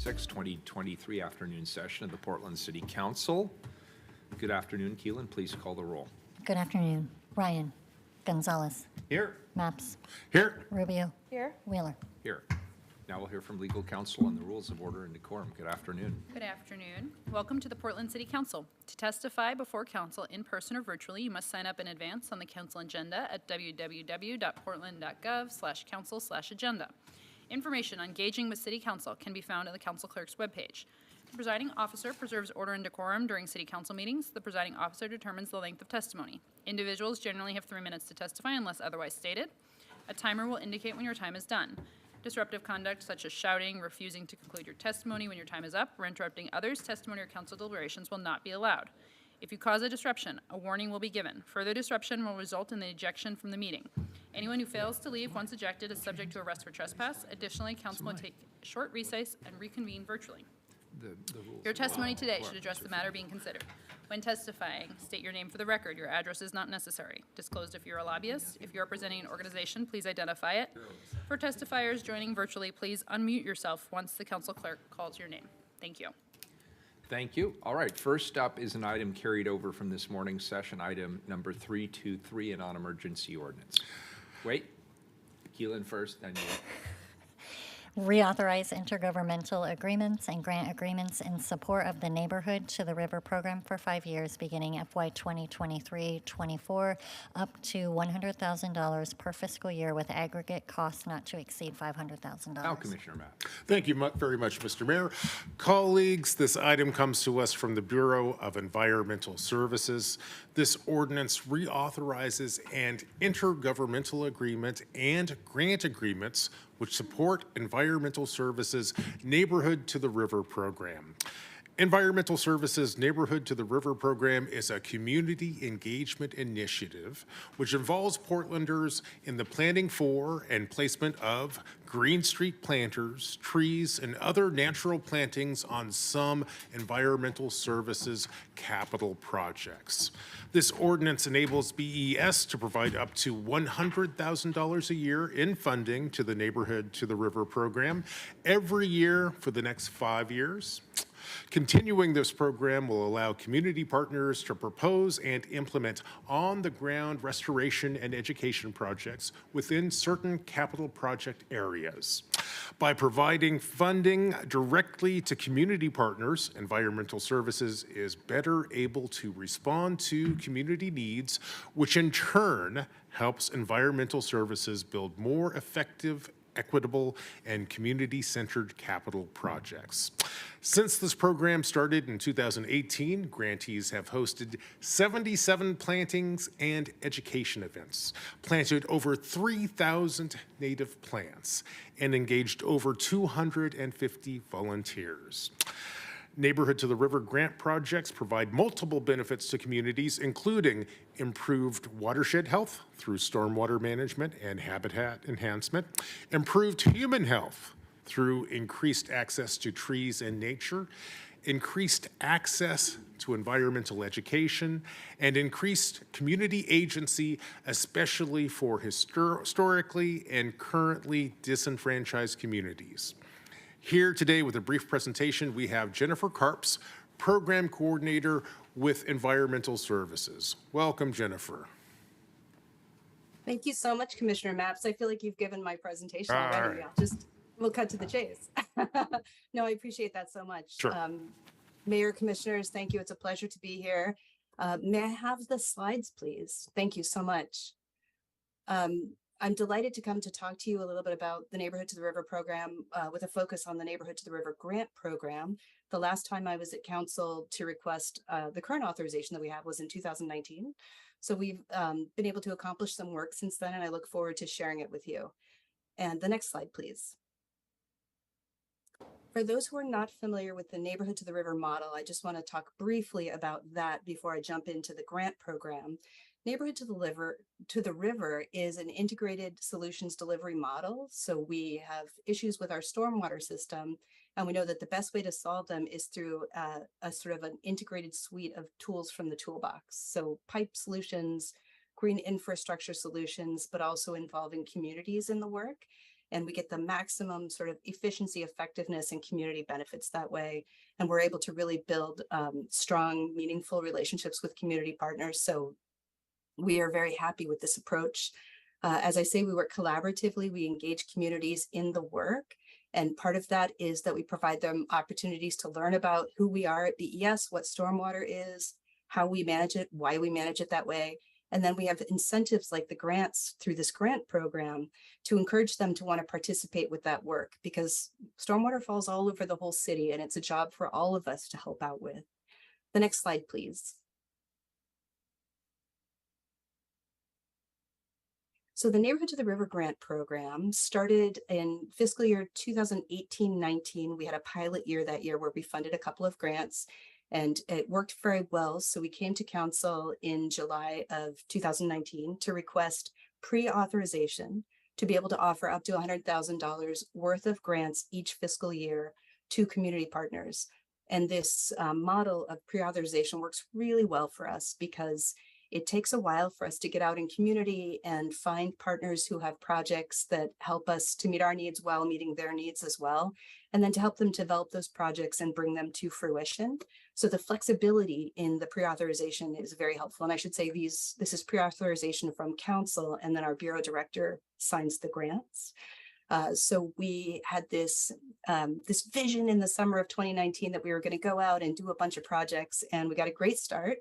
2023 afternoon session of the Portland City Council. Good afternoon, Keelan. Please call the roll. Good afternoon. Ryan. Gonzalez. Here. Maps. Here. Rubio. Here. Wheeler. Here. Now we'll hear from legal counsel on the rules of order and decorum. Good afternoon. Good afternoon. Welcome to the Portland City Council. To testify before council in person or virtually, you must sign up in advance on the council agenda at www.portland.gov/council/agenda. Information on engaging with City Council can be found on the council clerk's webpage. The presiding officer preserves order and decorum during City Council meetings. The presiding officer determines the length of testimony. Individuals generally have 3 minutes to testify unless otherwise stated. A timer will indicate when your time is done. Disruptive conduct such as shouting, refusing to conclude your testimony when your time is up, or interrupting others' testimony or council deliberations will not be allowed. If you cause a disruption, a warning will be given. Further disruption will result in the ejection from the meeting. Anyone who fails to leave once ejected is subject to arrest for trespass. Additionally, council will take a short recess and reconvene virtually. The rules. Your testimony today should address the matter being considered. When testifying, state your name for the record. Your address is not necessary. Disclose if you're a lobbyist. If you're representing an organization, please identify it. For testifiers joining virtually, please unmute yourself once the council clerk calls your name. Thank you. Thank you. All right, first up is an item carried over from this morning's session, item number 323, a non-emergency ordinance. Wait, Keelan first, then you. Reauthorize intergovernmental agreements and grant agreements in support of the Neighborhood to the River program for 5 years, beginning FY 2023-24, up to $100,000 per fiscal year with aggregate costs not to exceed $500,000. Now, Commissioner Mapp. Thank you very much, Mr. Mayor. Colleagues, this item comes to us from the Bureau of Environmental Services. This ordinance reauthorizes an intergovernmental agreement and grant agreements which support Environmental Services Neighborhood to the River program. Environmental Services Neighborhood to the River program is a community engagement initiative which involves Portlanders in the planting for and placement of green street planters, trees, and other natural plantings on some environmental services capital projects. This ordinance enables BES to provide up to $100,000 a year in funding to the Neighborhood to the River program every year for the next 5 years. Continuing this program will allow community partners to propose and implement on-the-ground restoration and education projects within certain capital project areas. By providing funding directly to community partners, Environmental Services is better able to respond to community needs, which in turn helps Environmental Services build more effective, equitable, and community-centered capital projects. Since this program started in 2018, grantees have hosted 77 plantings and education events, planted over 3,000 native plants, and engaged over 250 volunteers. Neighborhood to the River grant projects provide multiple benefits to communities, including improved watershed health through stormwater management and habitat enhancement, improved human health through increased access to trees and nature, increased access to environmental education, and increased community agency, especially for historically and currently disenfranchised communities. Here today with a brief presentation, we have Jennifer Karps, Program Coordinator with Environmental Services. Welcome, Jennifer. Thank you so much, Commissioner Maps. I feel like you've given my presentation already. Right. We'll cut to the chase. No, I appreciate that so much. Sure. Mayor, Commissioners, thank you. It's a pleasure to be here. May I have the slides, please? Thank you so much. I'm delighted to come to talk to you a little bit about the Neighborhood to the River program with a focus on the Neighborhood to the River grant program. The last time I was at council to request the current authorization that we have was in 2019. So we've been able to accomplish some work since then, and I look forward to sharing it with you. And the next slide, please. For those who are not familiar with the Neighborhood to the River model, I just want to talk briefly about that before I jump into the grant program. Neighborhood to the River is an integrated solutions delivery model. So we have issues with our stormwater system, and we know that the best way to solve them is through a sort of an integrated suite of tools from the toolbox. So pipe solutions, green infrastructure solutions, but also involving communities in the work. and we get the maximum sort of efficiency, effectiveness, and community benefits that way. And we're able to really build strong, meaningful relationships with community partners. So we are very happy with this approach. As I say, we work collaboratively, we engage communities in the work. And part of that is that we provide them opportunities to learn about who we are at BES, what stormwater is, how we manage it, why we manage it that way. And then we have incentives like the grants through this grant program to encourage them to want to participate with that work, because stormwater falls all over the whole city and it's a job for all of us to help out with. The next slide, please. So the Neighborhood to the River Grant Program started in fiscal year 2018-19. We had a pilot year that year where we funded a couple of grants and it worked very well. So we came to council in July of 2019 to request pre-authorization to be able to offer up to $100,000 worth of grants each fiscal year to community partners. And this model of pre-authorization works really well for us because it takes a while for us to get out in community and find partners who have projects that help us to meet our needs while meeting their needs as well, and then to help them develop those projects and bring them to fruition. So the flexibility in the pre-authorization is very helpful. And I should say this is pre-authorization from council, and then our bureau director signs the grants. So we had this vision in the summer of 2019 that we were going to go out and do a bunch of projects, and we got a great start.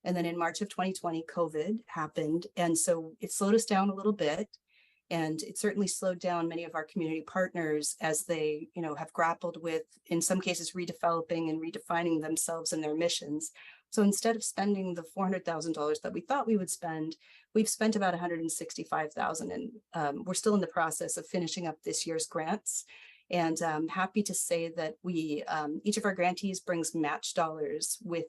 And then in March of 2020, COVID happened. And so it slowed us down a little bit. And it certainly slowed down many of our community partners as they, have grappled with, in some cases, redeveloping and redefining themselves and their missions. So instead of spending the $400,000 that we thought we would spend, we've spent about $165,000. And we're still in the process of finishing up this year's grants. And I'm happy to say that we, each of our grantees brings match dollars with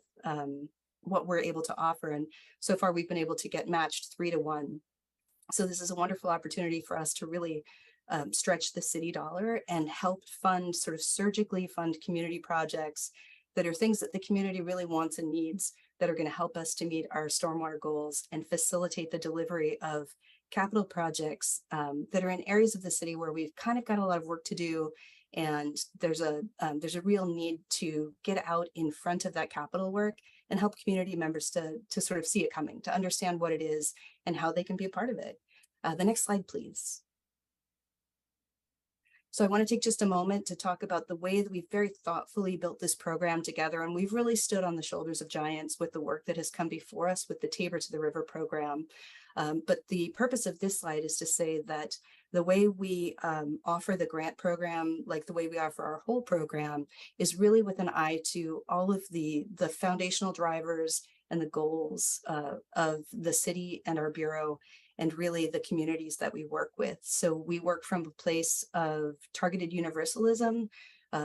what we're able to offer. And so far we've been able to get matched 3-to-1. So this is a wonderful opportunity for us to really stretch the city dollar and help sort of surgically fund community projects that are things that the community really wants and needs, that are going to help us to meet our stormwater goals and facilitate the delivery of capital projects that are in areas of the city where we've kind of got a lot of work to do. And there's a real need to get out in front of that capital work and help community members to sort of see it coming, to understand what it is and how they can be a part of it. The next slide, please. So I want to take just a moment to talk about the way that we've very thoughtfully built this program together. And we've really stood on the shoulders of giants with the work that has come before us with the Tabor to the River program. But the purpose of this slide is to say that the way we offer the grant program, like the way we offer our whole program, is really with an eye to all of the foundational drivers and the goals of the city and our bureau, and really the communities that we work with. So we work from a place of targeted universalism,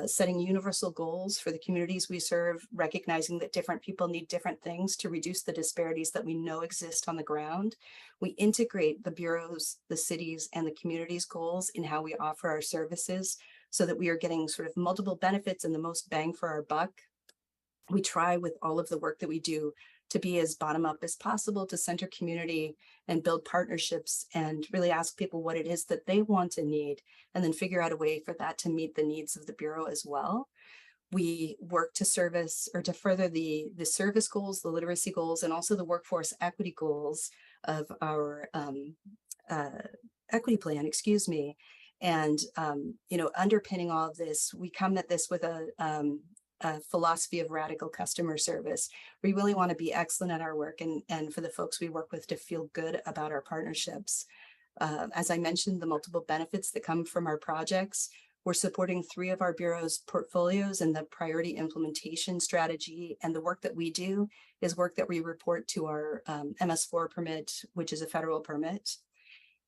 setting universal goals for the communities we serve, recognizing that different people need different things to reduce the disparities that we know exist on the ground. We integrate the bureaus, the cities, and the communities' goals in how we offer our services so that we are getting sort of multiple benefits and the most bang for our buck. We try with all of the work that we do to be as bottom up as possible, to center community and build partnerships and really ask people what it is that they want and need, and then figure out a way for that to meet the needs of the Bureau as well. We work to service or to further the service goals, the literacy goals, and also the workforce equity goals of our equity plan, And, underpinning all of this, we come at this with a philosophy of radical customer service. We really want to be excellent at our work and for the folks we work with to feel good about our partnerships. As I mentioned, the multiple benefits that come from our projects. We're supporting 3 of our bureau's portfolios and the priority implementation strategy. And the work that we do is work that we report to our MS4 permit, which is a federal permit.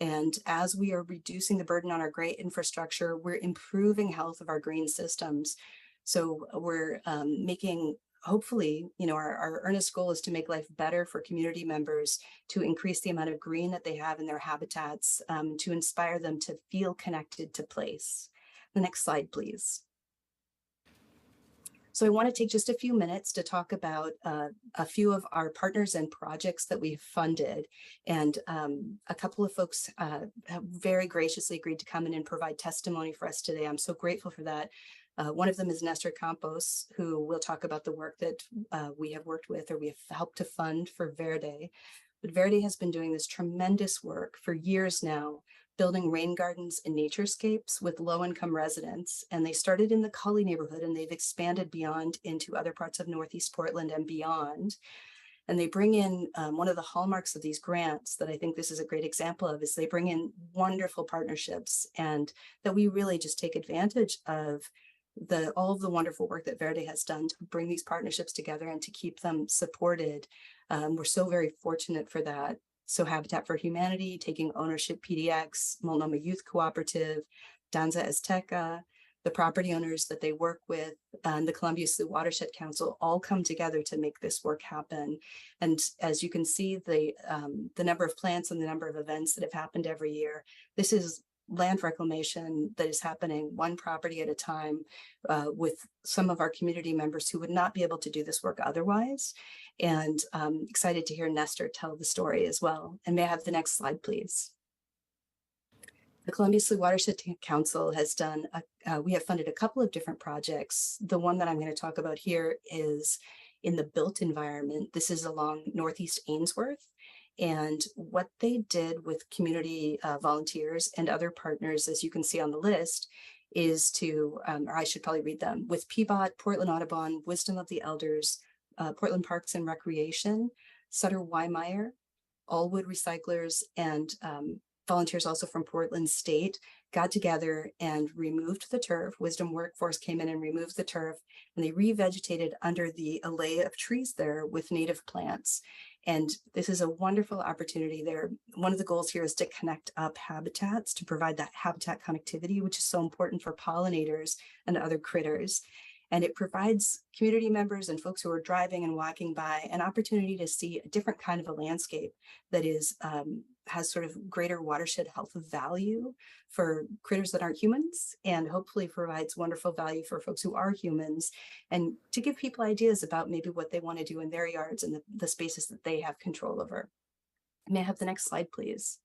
And as we are reducing the burden on our great infrastructure, we're improving health of our green systems. So we're making, hopefully, our earnest goal is to make life better for community members, to increase the amount of green that they have in their habitats, to inspire them to feel connected to place. The next slide, please. So I want to take just a few minutes to talk about a few of our partners and projects that we've funded. And a couple of folks have very graciously agreed to come in and provide testimony for us today. I'm so grateful for that. One of them is Nestor Campos, who will talk about the work that we have worked with or we have helped to fund for Verde. But Verde has been doing this tremendous work for years now, building rain gardens and naturescapes with low-income residents. And they started in the Cully neighborhood and they've expanded beyond into other parts of Northeast Portland and beyond. And they bring in one of the hallmarks of these grants that I think this is a great example of is they bring in wonderful partnerships and that we really just take advantage of all of the wonderful work that Verde has done to bring these partnerships together and to keep them supported. We're so very fortunate for that. So Habitat for Humanity, Taking Ownership PDX, Multnomah Youth Cooperative, Danza Azteca, the property owners that they work with, and the Columbia Sioux Watershed Council all come together to make this work happen. And as you can see, the number of plants and the number of events that have happened every year, this is land reclamation that is happening one property at a time with some of our community members who would not be able to do this work otherwise. And excited to hear Nestor tell the story as well. And may I have the next slide, please? The Columbia Sioux Watershed Council has done, we have funded a couple of different projects. The one that I'm going to talk about here is in the built environment. This is along Northeast Ainsworth. And what they did with community volunteers and other partners, as you can see on the list, is to, or I should probably read them, with PBOT, Portland Audubon, Wisdom of the Elders, Portland Parks and Recreation, Sutter Wymeyer, Allwood Recyclers, and volunteers also from Portland State got together and removed the turf. Wisdom Workforce came in and removed the turf, and they revegetated under the alley of trees there with native plants. And this is a wonderful opportunity there. One of the goals here is to connect up habitats to provide that habitat connectivity, which is so important for pollinators and other critters. And it provides community members and folks who are driving and walking by an opportunity to see a different kind of a landscape that is has sort of greater watershed health value for critters that aren't humans, and hopefully provides wonderful value for folks who are humans, and to give people ideas about maybe what they want to do in their yards and the spaces that they have control over. May I have the next slide, please?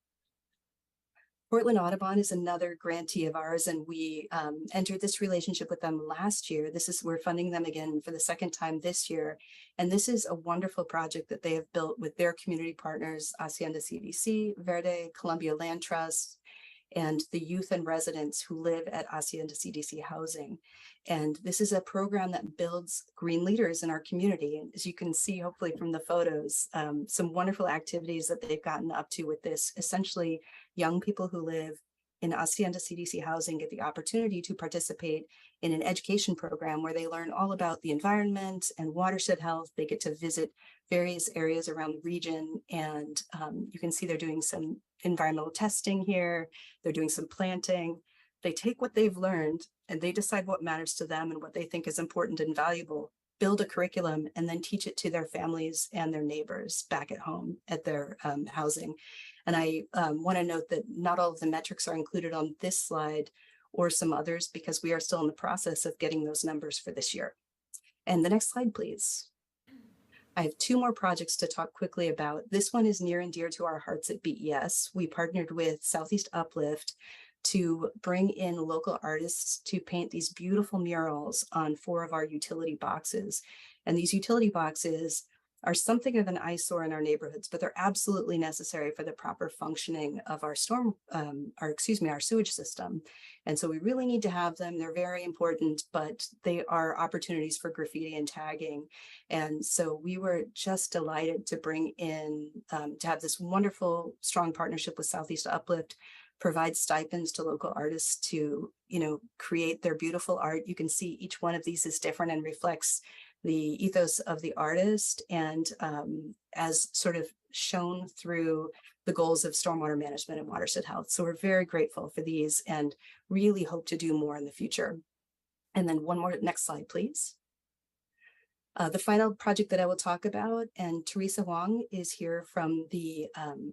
Portland Audubon is another grantee of ours, and we entered this relationship with them last year. We're funding them again for the second time this year. And this is a wonderful project that they have built with their community partners, Hacienda CDC, Verde, Columbia Land Trust, and the youth and residents who live at Hacienda CDC housing. And this is a program that builds green leaders in our community. And as you can see, hopefully from the photos, some wonderful activities that they've gotten up to with this. Essentially, young people who live in Hacienda CDC housing get the opportunity to participate in an education program where they learn all about the environment and watershed health. They get to visit various areas around the region, and you can see they're doing some environmental testing here. They're doing some planting. They take what they've learned and they decide what matters to them and what they think is important and valuable, build a curriculum, and then teach it to their families and their neighbors back at home at their housing. And I want to note that not all of the metrics are included on this slide or some others because we are still in the process of getting those numbers for this year. And the next slide, please. I have two more projects to talk quickly about. This one is near and dear to our hearts at BES. We partnered with Southeast Uplift to bring in local artists to paint these beautiful murals on 4 of our utility boxes. And these utility boxes are something of an eyesore in our neighborhoods, but they're absolutely necessary for the proper functioning of our our sewage system. And so we really need to have them. They're very important, but they are opportunities for graffiti and tagging. And so we were just delighted to bring in, to have this wonderful, strong partnership with Southeast Uplift, provide stipends to local artists to, create their beautiful art. You can see each one of these is different and reflects the ethos of the artist, and as sort of shown through the goals of stormwater management and watershed health. So we're very grateful for these and really hope to do more in the future. And then one more, next slide, please. The final project that I will talk about, and Teresa Wong is here from the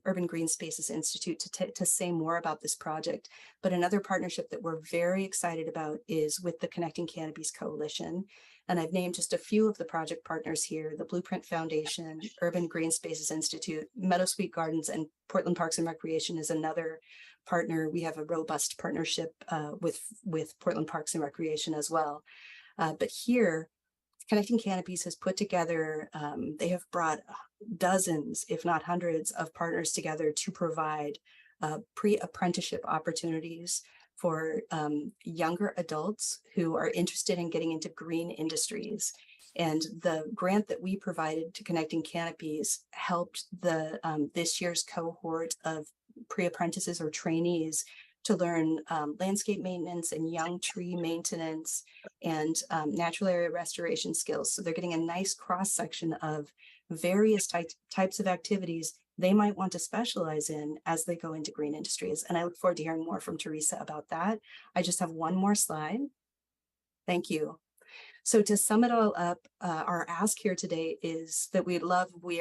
Urban Green Spaces Institute to say more about this project. But another partnership that we're very excited about is with the Connecting Canopies Coalition. And I've named just a few of the project partners here: the Blueprint Foundation, Urban Green Spaces Institute, Meadowsweet Gardens, and Portland Parks and Recreation is another partner. We have a robust partnership with Portland Parks and Recreation as well. But here, Connecting Canopies has put together, they have brought dozens, if not hundreds, of partners together to provide pre-apprenticeship opportunities for younger adults who are interested in getting into green industries. And the grant that we provided to Connecting Canopies helped the this year's cohort of pre-apprentices or trainees to learn landscape maintenance and young tree maintenance and natural area restoration skills. So they're getting a nice cross section of various types of activities they might want to specialize in as they go into green industries. And I look forward to hearing more from Teresa about that. I just have one more slide. Thank you. So to sum it all up, our ask here today is that we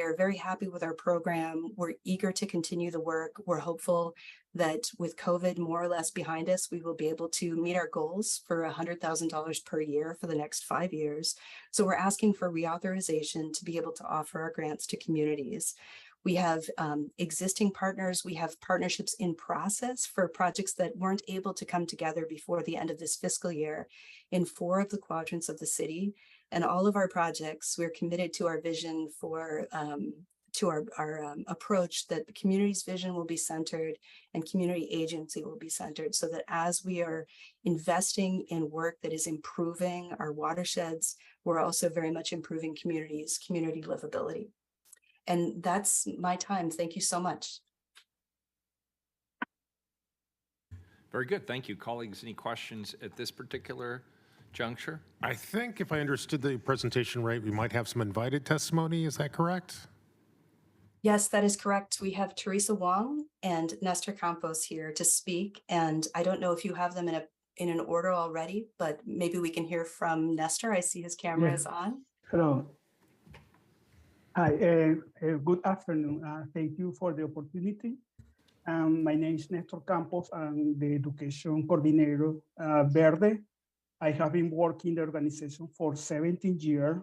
are very happy with our program. We're eager to continue the work. We're hopeful that with COVID more or less behind us, we will be able to meet our goals for $100,000 per year for the next 5 years. So we're asking for reauthorization to be able to offer our grants to communities. We have existing partners. We have partnerships in process for projects that weren't able to come together before the end of this fiscal year in 4 of the quadrants of the city. And all of our projects, we're committed to our vision for to our approach that the community's vision will be centered and community agency will be centered, so that as we are investing in work that is improving our watersheds, we're also very much improving community livability. And that's my time. Thank you so much. Very good. Thank you. Colleagues, any questions at this particular juncture? I think if I understood the presentation right, we might have some invited testimony. Is that correct? Yes, that is correct. We have Teresa Wong and Nestor Campos here to speak. And I don't know if you have them in an order already, but maybe we can hear from Nestor. I see his camera is on. Hello. Hi, good afternoon. Thank you for the opportunity. My name is Nestor Campos. I'm the education coordinator, Verde. I have been working in the organization for 17 years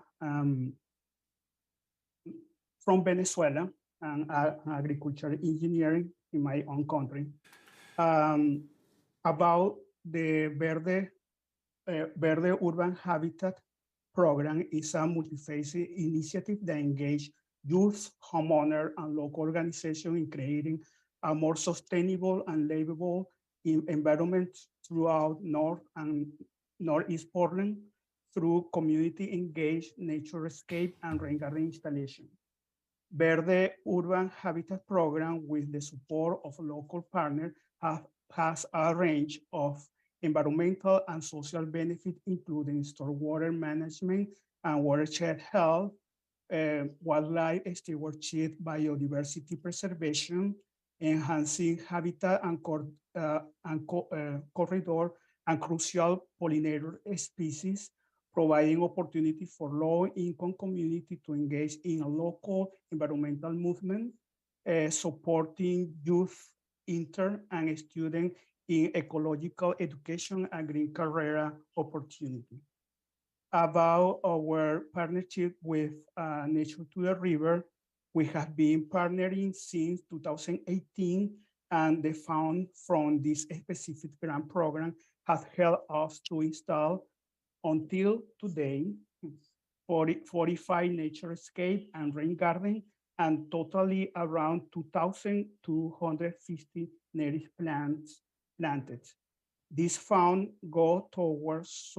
from Venezuela and agricultural engineering in my own country. About the Verde Urban Habitat program is a multi-phase initiative that engages youth, homeowners, and local organizations in creating a more sustainable and livable environment throughout North and Northeast Portland through community-engaged naturescape and rain garden installation. Verde Urban Habitat program, with the support of local partners, has a range of environmental and social benefits, including stormwater management and watershed health, wildlife stewardship, biodiversity preservation, enhancing habitat and corridor and crucial pollinator species, providing opportunity for low-income community to engage in a local environmental movement, supporting youth, intern, and student in ecological education and green career opportunity. About our partnership with Nature to the River, we have been partnering since 2018, and the fund from this specific grant program has helped us to install, until today, 45 naturescape and rain garden, and totally around 2,250 native plants planted. This fund go towards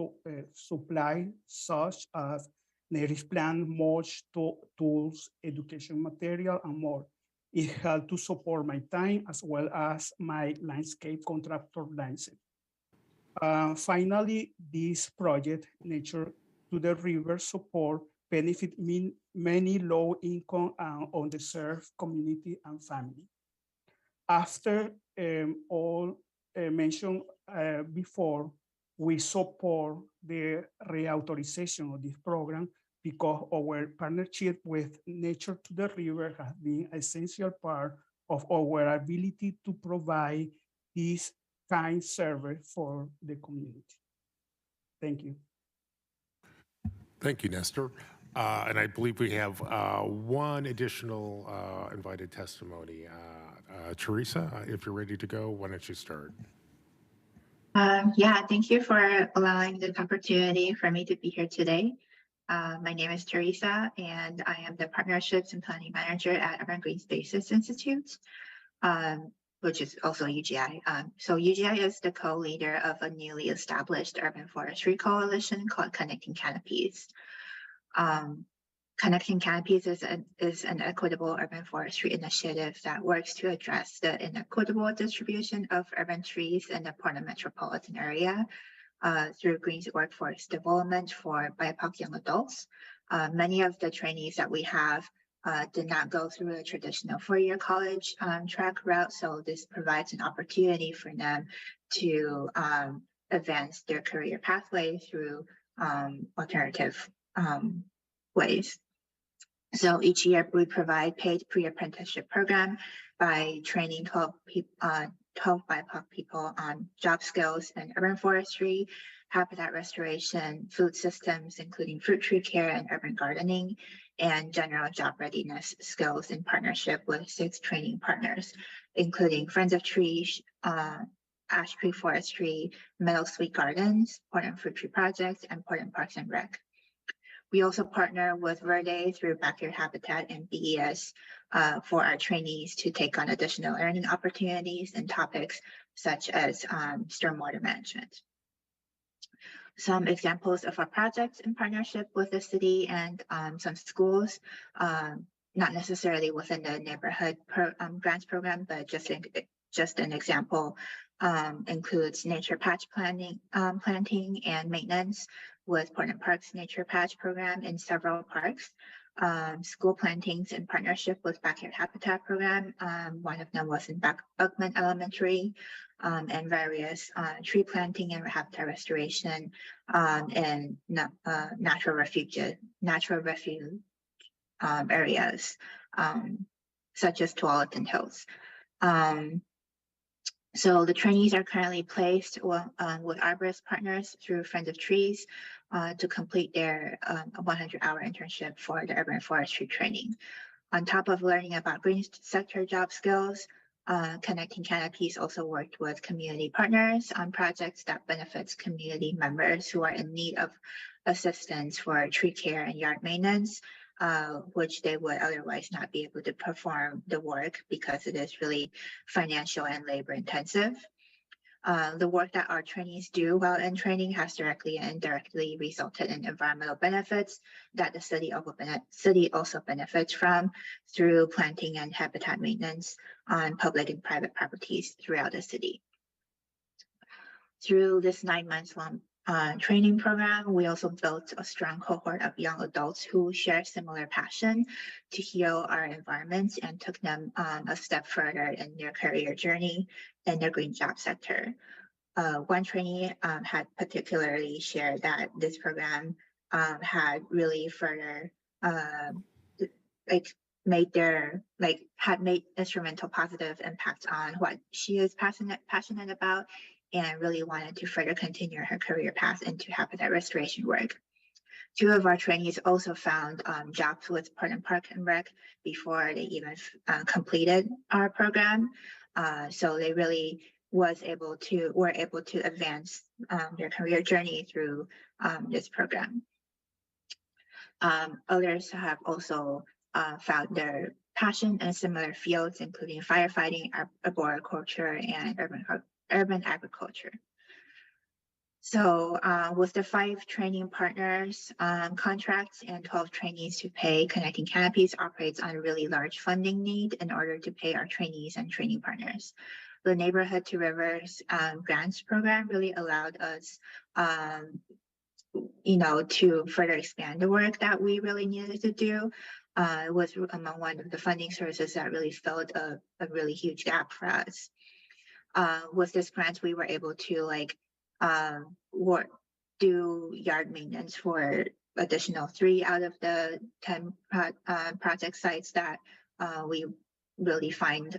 supply such as native plant, mulch, tools, education material, and more. It helped to support my time as well as my landscape contractor license. Finally, this project, Nature to the River, support benefit many low-income and underserved community and family. After all mentioned before, we support the reauthorization of this program because our partnership with Nature to the River has been an essential part of our ability to provide this kind service for the community. Thank you. Thank you, Nestor. And I believe we have one additional invited testimony. Teresa, if you're ready to go, why don't you start? Yeah, thank you for allowing this opportunity for me to be here today. My name is Teresa, and I am the Partnerships and Planning Manager at Urban Green Spaces Institute, which is also UGI. So UGI is the co-leader of a newly established urban forestry coalition called Connecting Canopies. Connecting Canopies is an equitable urban forestry initiative that works to address the inequitable distribution of urban trees in the Portland metropolitan area through green workforce development for BIPOC young adults. Many of the trainees that we have did not go through a traditional four-year college track route, so this provides an opportunity for them to advance their career pathway through alternative ways. So each year we provide paid pre-apprenticeship program by training 12 BIPOC people on job skills in urban forestry, habitat restoration, food systems, including fruit tree care and urban gardening, and general job readiness skills in partnership with 6 training partners, including Friends of Trees, Ash Tree Forestry, Meadow Sweet Gardens, Portland Fruit Tree Project, and Portland Parks and Rec. We also partner with Verde through Backyard Habitat and BES for our trainees to take on additional learning opportunities and topics such as stormwater management. Some examples of our projects in partnership with the city and some schools, not necessarily within the neighborhood grants program, but just an example includes nature patch planting and maintenance with Portland Parks Nature Patch Program in several parks, school plantings in partnership with Backyard Habitat Program. One of them was in Buckman Elementary, and various tree planting and habitat restoration in natural refuge areas, such as Tualatin Hills. So the trainees are currently placed with arborist partners through Friends of Trees to complete their 100-hour internship for the urban forestry training. On top of learning about green sector job skills, Connecting Canopies also worked with community partners on projects that benefits community members who are in need of assistance for tree care and yard maintenance, which they would otherwise not be able to perform the work because it is really financial and labor intensive. The work that our trainees do while in training has directly and indirectly resulted in environmental benefits that the city also benefits from through planting and habitat maintenance on public and private properties throughout the city. Through this 9 months long training program, we also built a strong cohort of young adults who share similar passion to heal our environments and took them a step further in their career journey in the green job sector. One trainee had particularly shared that this program had really further had made instrumental positive impact on what she is passionate about, and really wanted to further continue her career path into habitat restoration work. 2 of our trainees also found jobs with Portland Park and Rec before they even completed our program. So they really were able to advance their career journey through this program. Others have also found their passion in similar fields, including firefighting, arboriculture, and urban agriculture. So with the 5 training partners contracts and 12 trainees to pay, Connecting Canopies operates on a really large funding need in order to pay our trainees and training partners. The Neighborhood to Rivers grants program really allowed us to further expand the work that we really needed to do. It was among one of the funding sources that really filled a really huge gap for us. With this grant, we were able to do yard maintenance for additional 3 out of the 10 project sites that we really find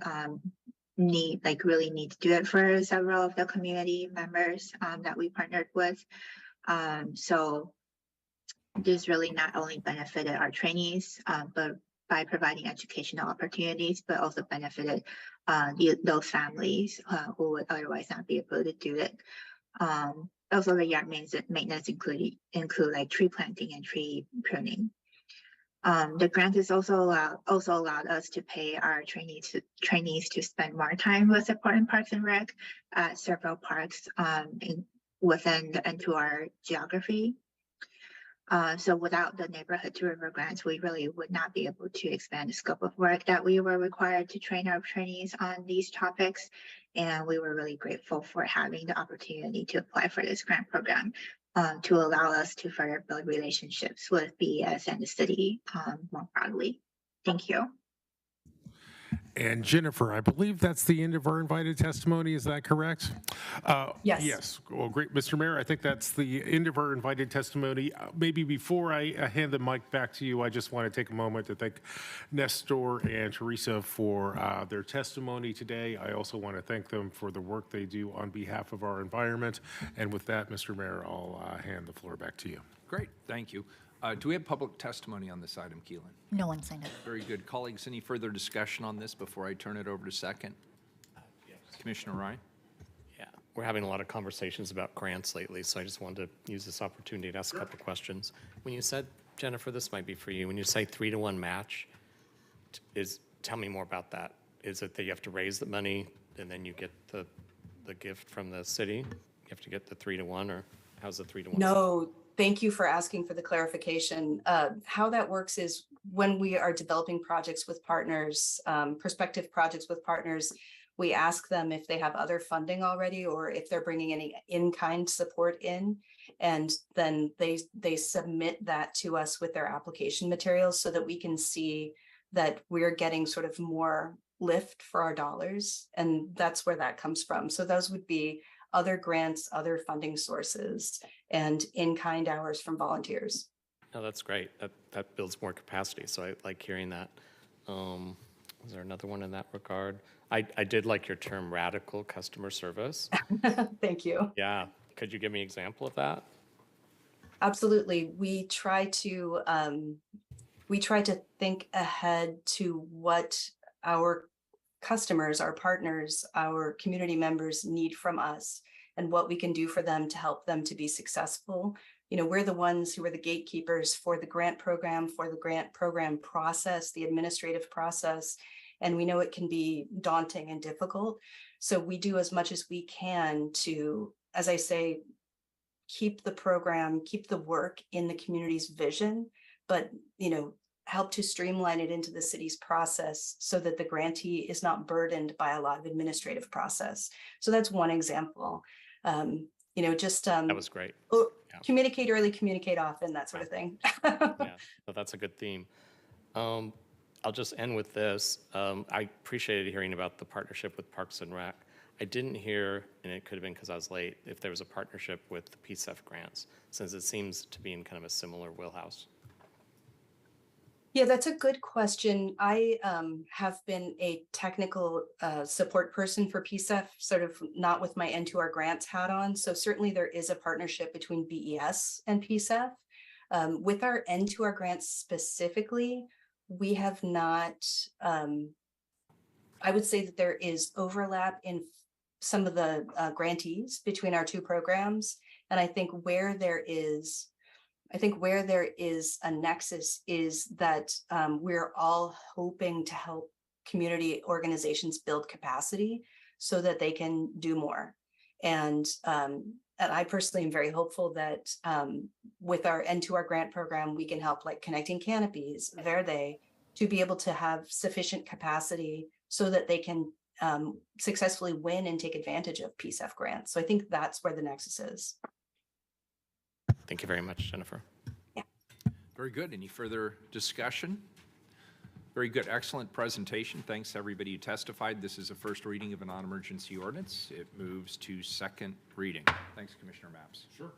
really need to do it for several of the community members that we partnered with. So this really not only benefited our trainees, but by providing educational opportunities, but also benefited those families who would otherwise not be able to do it. Also, the yard maintenance include like tree planting and tree pruning. The grant is also allowed us to pay our trainees to spend more time with support in Parks and Rec at several parks within the N2R geography. So without the Neighborhood to River grants, we really would not be able to expand the scope of work that we were required to train our trainees on these topics. And we were really grateful for having the opportunity to apply for this grant program to allow us to further build relationships with BES and the city more broadly. Thank you. And Jennifer, I believe that's the end of our invited testimony. Is that correct? Yes. Yes. Well, great, Mr. Mayor. I think that's the end of our invited testimony. Maybe before I hand the mic back to you, I just want to take a moment to thank Nestor and Teresa for their testimony today. I also want to thank them for the work they do on behalf of our environment. And with that, Mr. Mayor, I'll hand the floor back to you. Great, thank you. Do we have public testimony on this item, Keelan? No one signed up. Very good. Colleagues, any further discussion on this before I turn it over to second? Commissioner Ryan? Yeah, we're having a lot of conversations about grants lately, so I just wanted to use this opportunity to ask a couple questions. When you said, Jennifer, this might be for you, when you say 3-to-1 match, tell me more about that. Is it that you have to raise the money and then you get the gift from the city? You have to get the 3-to-1, or how's the 3-to-1? No, thank you for asking for the clarification. How that works is when we are developing projects with partners, prospective projects with partners, we ask them if they have other funding already or if they're bringing any in-kind support in. And then they submit that to us with their application materials so that we can see that we're getting sort of more lift for our dollars. And that's where that comes from. So those would be other grants, other funding sources, and in-kind hours from volunteers. No, that's great. That builds more capacity, so I like hearing that. Is there another one in that regard? I did like your term radical customer service. Thank you. Yeah, could you give me an example of that? Absolutely. We try to think ahead to what our customers, our partners, our community members need from us and what we can do for them to help them to be successful. You know, we're the ones who are the gatekeepers for the grant program process, the administrative process, and we know it can be daunting and difficult. So we do as much as we can to, as I say, keep the program, keep the work in the community's vision, but, you know, help to streamline it into the city's process so that the grantee is not burdened by a lot of administrative process. So that's one example. You know, just That was great. Yeah. Communicate early, communicate often, that sort of thing. Yeah, well, that's a good theme. I'll just end with this. I appreciated hearing about the partnership with Parks and Rec. I didn't hear, and it could have been because I was late, if there was a partnership with the PSEF grants, since it seems to be in kind of a similar wheelhouse. Yeah, that's a good question. I have been a technical support person for PSEF, sort of not with my N2R grants hat on. So certainly there is a partnership between BES and PSEF. With our N2R grants specifically, we have not, I would say that there is overlap in some of the grantees between our two programs. And I think where there is a nexus is that we're all hoping to help community organizations build capacity so that they can do more. And I personally am very hopeful that with our N2R grant program, we can help like Connecting Canopies, Verde, to be able to have sufficient capacity so that they can successfully win and take advantage of PSEF grants. So I think that's where the nexus is. Thank you very much, Jennifer. Yeah. Very good. Any further discussion? Very good. Excellent presentation. Thanks, everybody who testified. This is a first reading of a non-emergency ordinance. It moves to second reading. Thanks, Commissioner Mapps. Sure.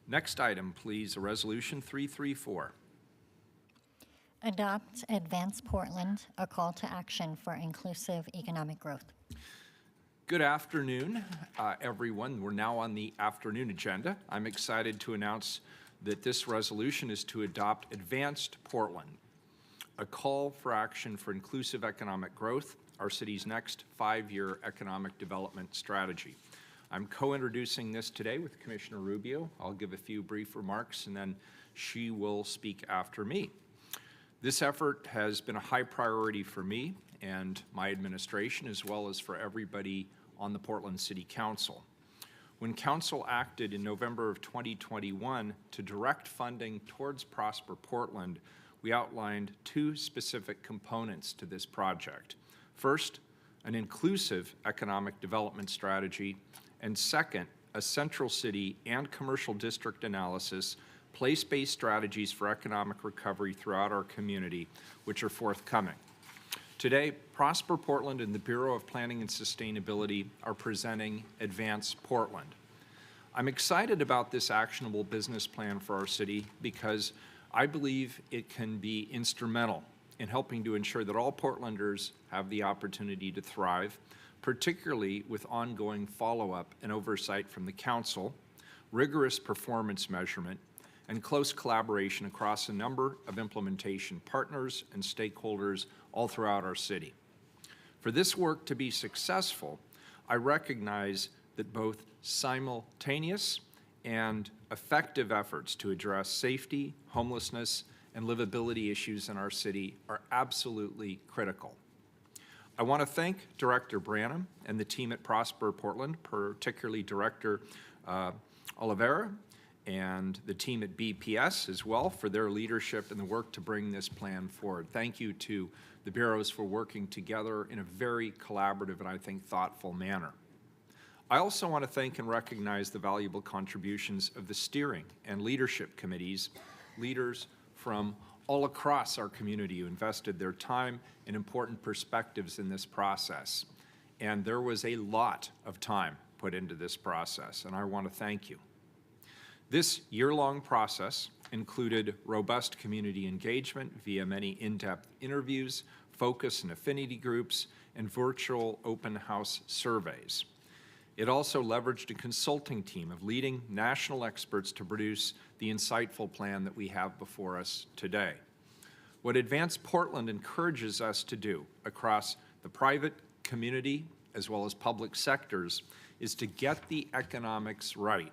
Next item, please, a resolution 334. Adopt Advance Portland, a call to action for inclusive economic growth. Good afternoon, everyone. We're now on the afternoon agenda. I'm excited to announce that this resolution is to adopt Advanced Portland, a call for action for inclusive economic growth, our city's next 5-year economic development strategy. I'm co-introducing this today with Commissioner Rubio. I'll give a few brief remarks and then she will speak after me. This effort has been a high priority for me and my administration, as well as for everybody on the Portland City Council. When Council acted in November of 2021 to direct funding towards Prosper Portland, we outlined 2 specific components to this project. First, an inclusive economic development strategy, and second, a central city and commercial district analysis, place-based strategies for economic recovery throughout our community, which are forthcoming. Today, Prosper Portland and the Bureau of Planning and Sustainability are presenting Advance Portland. I'm excited about this actionable business plan for our city because I believe it can be instrumental in helping to ensure that all Portlanders have the opportunity to thrive, particularly with ongoing follow-up and oversight from the Council, rigorous performance measurement, and close collaboration across a number of implementation partners and stakeholders all throughout our city. For this work to be successful, I recognize that both simultaneous and effective efforts to address safety, homelessness, and livability issues in our city are absolutely critical. I want to thank Director Branham and the team at Prosper Portland, particularly Director Oliveira and the team at BPS as well for their leadership and the work to bring this plan forward. Thank you to the bureaus for working together in a very collaborative and I think thoughtful manner. I also want to thank and recognize the valuable contributions of the steering and leadership committees, leaders from all across our community who invested their time and important perspectives in this process. And there was a lot of time put into this process, and I want to thank you. This year-long process included robust community engagement via many in-depth interviews, focus and affinity groups, and virtual open house surveys. It also leveraged a consulting team of leading national experts to produce the insightful plan that we have before us today. What Advance Portland encourages us to do across the private, community, as well as public sectors is to get the economics right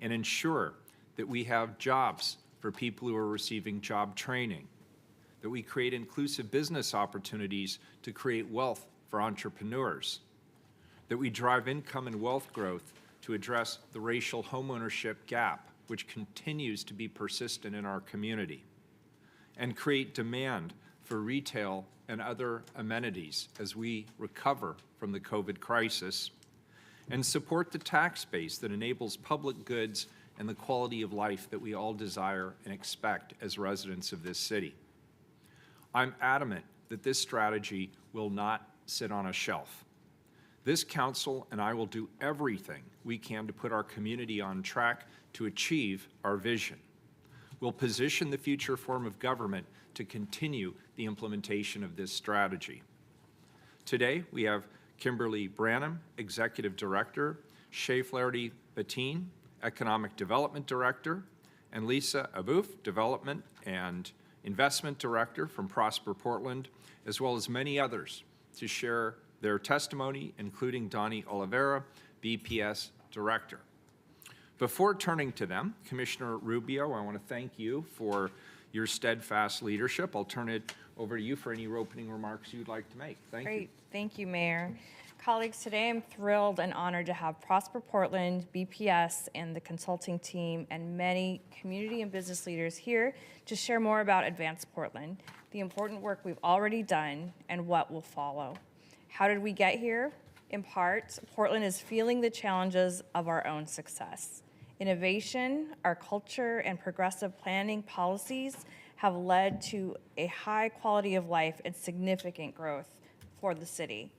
and ensure that we have jobs for people who are receiving job training, that we create inclusive business opportunities to create wealth for entrepreneurs, that we drive income and wealth growth to address the racial homeownership gap, which continues to be persistent in our community, and create demand for retail and other amenities as we recover from the COVID crisis, and support the tax base that enables public goods and the quality of life that we all desire and expect as residents of this city. I'm adamant that this strategy will not sit on a shelf. This council and I will do everything we can to put our community on track to achieve our vision. We'll position the future form of government to continue the implementation of this strategy. Today, we have Kimberly Branham, Executive Director, Shay Flaherty-Bettine, Economic Development Director, and Lisa Abouf, Development and Investment Director from Prosper Portland, as well as many others to share their testimony, including Donnie Oliveira, BPS Director. Before turning to them, Commissioner Rubio, I want to thank you for your steadfast leadership. I'll turn it over to you for any opening remarks you'd like to make. Thank you. Great. Thank you, Mayor. Colleagues, today I'm thrilled and honored to have Prosper Portland, BPS, and the consulting team and many community and business leaders here to share more about Advance Portland, the important work we've already done, and what will follow. How did we get here? In part, Portland is feeling the challenges of our own success. Innovation, our culture, and progressive planning policies have led to a high quality of life and significant growth for the city.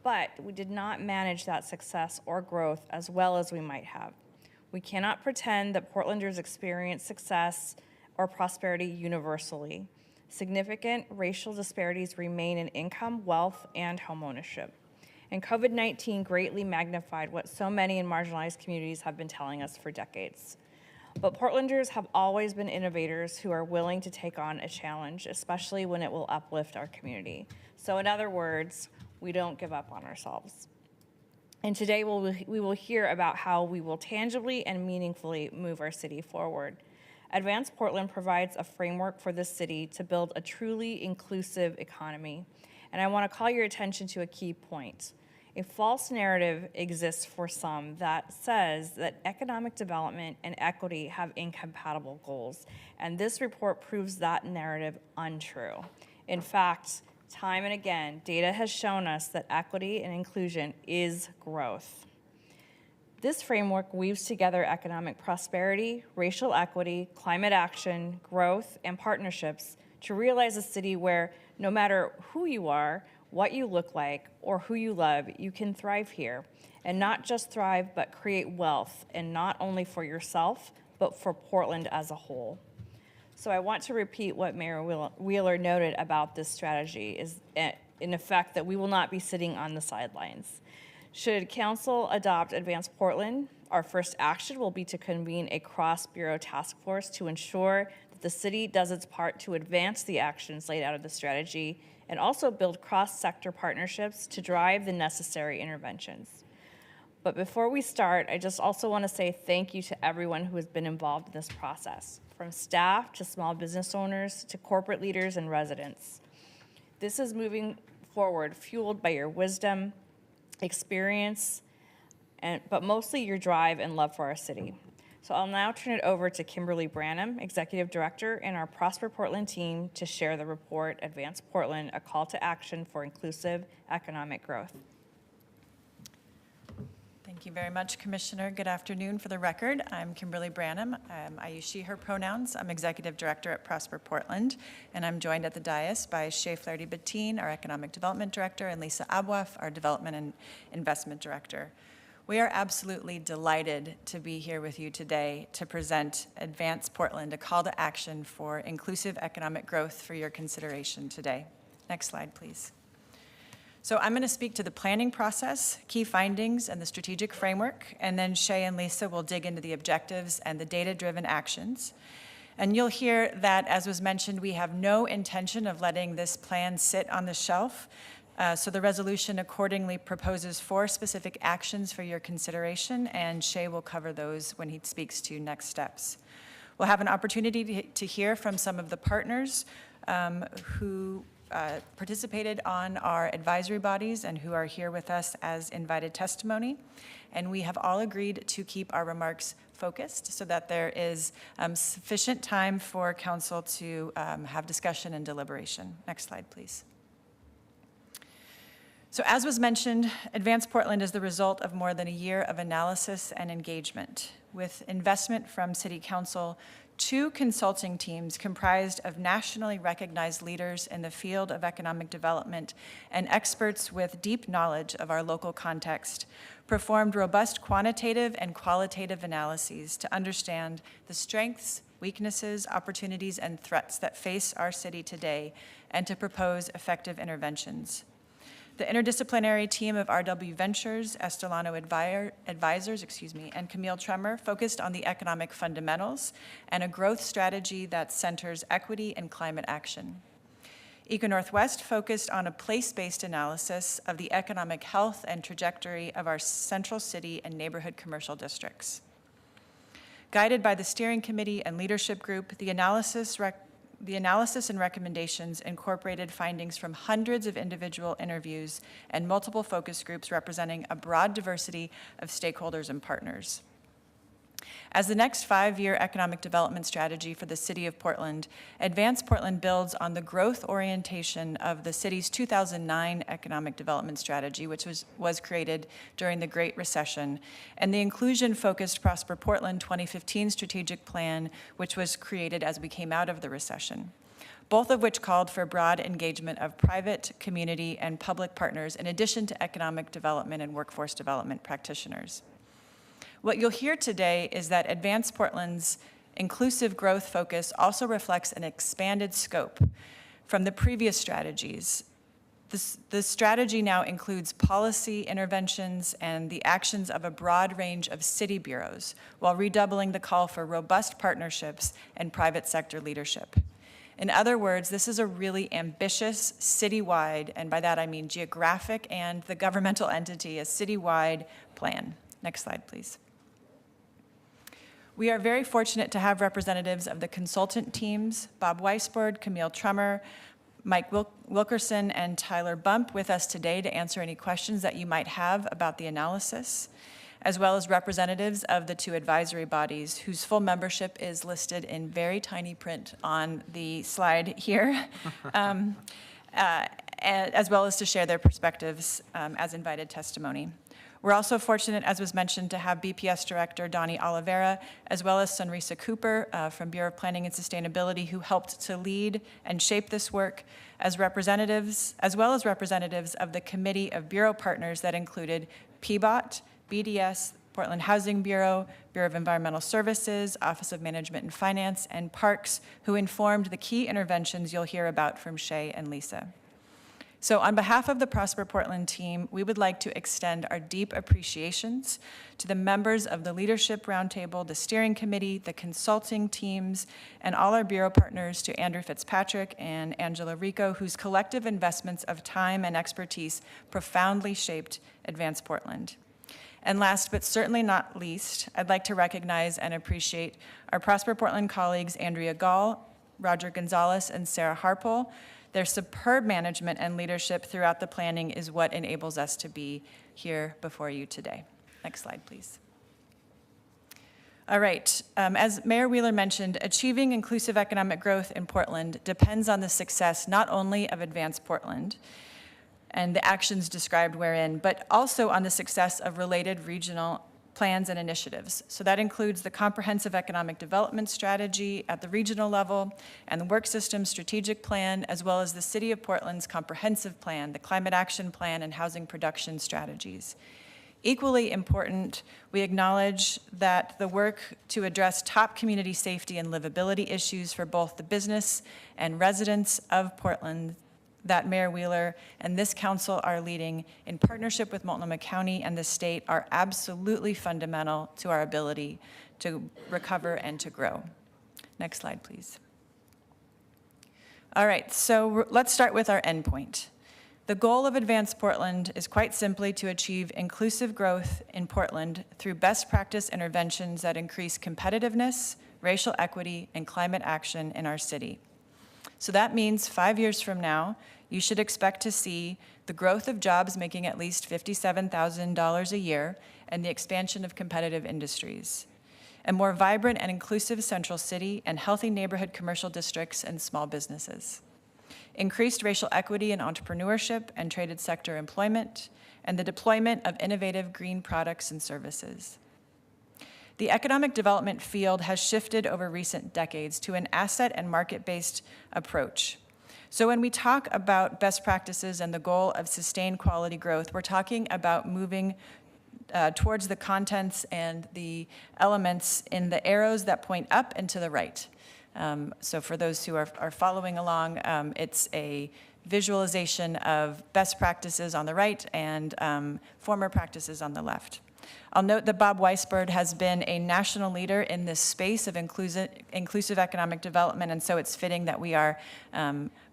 But we did not manage that success or growth as well as we might have. We cannot pretend that Portlanders experience success or prosperity universally. Significant racial disparities remain in income, wealth, and homeownership. And COVID-19 greatly magnified what so many in marginalized communities have been telling us for decades. But Portlanders have always been innovators who are willing to take on a challenge, especially when it will uplift our community. So in other words, we don't give up on ourselves. And today we will hear about how we will tangibly and meaningfully move our city forward. Advance Portland provides a framework for this city to build a truly inclusive economy. And I want to call your attention to a key point. A false narrative exists for some that says that economic development and equity have incompatible goals. And this report proves that narrative untrue. In fact, time and again, data has shown us that equity and inclusion is growth. This framework weaves together economic prosperity, racial equity, climate action, growth, and partnerships to realize a city where no matter who you are, what you look like, or who you love, you can thrive here. And not just thrive, but create wealth, and not only for yourself, but for Portland as a whole. So I want to repeat what Mayor Wheeler noted about this strategy is, in effect, that we will not be sitting on the sidelines. Should Council adopt Advance Portland, our first action will be to convene a cross-bureau task force to ensure that the city does its part to advance the actions laid out of the strategy and also build cross-sector partnerships to drive the necessary interventions. But before we start, I just also want to say thank you to everyone who has been involved in this process, from staff to small business owners to corporate leaders and residents. This is moving forward fueled by your wisdom, experience, but mostly your drive and love for our city. So I'll now turn it over to Kimberly Branham, Executive Director, and our Prosper Portland team to share the report, Advance Portland, a call to action for inclusive economic growth. Thank you very much, Commissioner. Good afternoon. For the record, I'm Kimberly Branham. I use she, her pronouns. I'm Executive Director at Prosper Portland, and I'm joined at the dais by Shay Flaherty-Bettine, our Economic Development Director, and Lisa Abwaf, our Development and Investment Director. We are absolutely delighted to be here with you today to present Advance Portland, a call to action for inclusive economic growth for your consideration today. Next slide, please. So I'm going to speak to the planning process, key findings, and the strategic framework, and then Shay and Lisa will dig into the objectives and the data-driven actions. And you'll hear that, as was mentioned, we have no intention of letting this plan sit on the shelf. So the resolution accordingly proposes 4 specific actions for your consideration, and Shay will cover those when he speaks to next steps. We'll have an opportunity to hear from some of the partners who participated on our advisory bodies and who are here with us as invited testimony. And we have all agreed to keep our remarks focused so that there is sufficient time for council to have discussion and deliberation. Next slide, please. So as was mentioned, Advance Portland is the result of more than a year of analysis and engagement with investment from City Council, 2 consulting teams comprised of nationally recognized leaders in the field of economic development and experts with deep knowledge of our local context, performed robust quantitative and qualitative analyses to understand the strengths, weaknesses, opportunities, and threats that face our city today and to propose effective interventions. The interdisciplinary team of RW Ventures, Estelano Advisors, and Camille Tremor focused on the economic fundamentals and a growth strategy that centers equity and climate action. Eco Northwest focused on a place-based analysis of the economic health and trajectory of our central city and neighborhood commercial districts. Guided by the steering committee and leadership group, the analysis and recommendations incorporated findings from hundreds of individual interviews and multiple focus groups representing a broad diversity of stakeholders and partners. As the next 5-year economic development strategy for the City of Portland, Advance Portland builds on the growth orientation of the city's 2009 economic development strategy, which was created during the Great Recession, and the inclusion-focused Prosper Portland 2015 strategic plan, which was created as we came out of the recession, both of which called for broad engagement of private, community, and public partners in addition to economic development and workforce development practitioners. What you'll hear today is that Advance Portland's inclusive growth focus also reflects an expanded scope from the previous strategies The strategy now includes policy interventions and the actions of a broad range of city bureaus, while redoubling the call for robust partnerships and private sector leadership. In other words, this is a really ambitious citywide, and by that I mean geographic and the governmental entity, a citywide plan. Next slide, please. We are very fortunate to have representatives of the consultant teams, Bob Weisbord, Camille Trummer, Mike Wilkerson, and Tyler Bump with us today to answer any questions that you might have about the analysis, as well as representatives of the two advisory bodies whose full membership is listed in very tiny print on the slide here, as well as to share their perspectives as invited testimony. We're also fortunate, as was mentioned, to have BPS Director Donnie Oliveira, as well as Sunrisa Cooper from Bureau of Planning and Sustainability, who helped to lead and shape this work as representatives, as well as representatives of the Committee of Bureau Partners that included PBOT, BDS, Portland Housing Bureau, Bureau of Environmental Services, Office of Management and Finance, and Parks, who informed the key interventions you'll hear about from Shay and Lisa. So on behalf of the Prosper Portland team, we would like to extend our deep appreciations to the members of the Leadership Roundtable, the Steering Committee, the consulting teams, and all our Bureau partners, to Andrew Fitzpatrick and Angela Rico, whose collective investments of time and expertise profoundly shaped Advance Portland. And last but certainly not least, I'd like to recognize and appreciate our Prosper Portland colleagues, Andrea Gall, Roger Gonzalez, and Sarah Harpole. Their superb management and leadership throughout the planning is what enables us to be here before you today. Next slide, please. All right, as Mayor Wheeler mentioned, achieving inclusive economic growth in Portland depends on the success not only of Advance Portland and the actions described wherein, but also on the success of related regional plans and initiatives. So that includes the comprehensive economic development strategy at the regional level and the work system strategic plan, as well as the City of Portland's comprehensive plan, the climate action plan, and housing production strategies. Equally important, we acknowledge that the work to address top community safety and livability issues for both the business and residents of Portland that Mayor Wheeler and this council are leading in partnership with Multnomah County and the state are absolutely fundamental to our ability to recover and to grow. Next slide, please. All right, so let's start with our endpoint. The goal of Advance Portland is quite simply to achieve inclusive growth in Portland through best practice interventions that increase competitiveness, racial equity, and climate action in our city. So that means 5 years from now, you should expect to see the growth of jobs making at least $57,000 a year and the expansion of competitive industries, a more vibrant and inclusive central city and healthy neighborhood commercial districts and small businesses, increased racial equity in entrepreneurship and traded sector employment, and the deployment of innovative green products and services. The economic development field has shifted over recent decades to an asset and market-based approach. So when we talk about best practices and the goal of sustained quality growth, we're talking about moving towards the contents and the elements in the arrows that point up and to the right. So for those who are following along, it's a visualization of best practices on the right and former practices on the left. I'll note that Bob Weisbord has been a national leader in this space of inclusive economic development, and so it's fitting that we are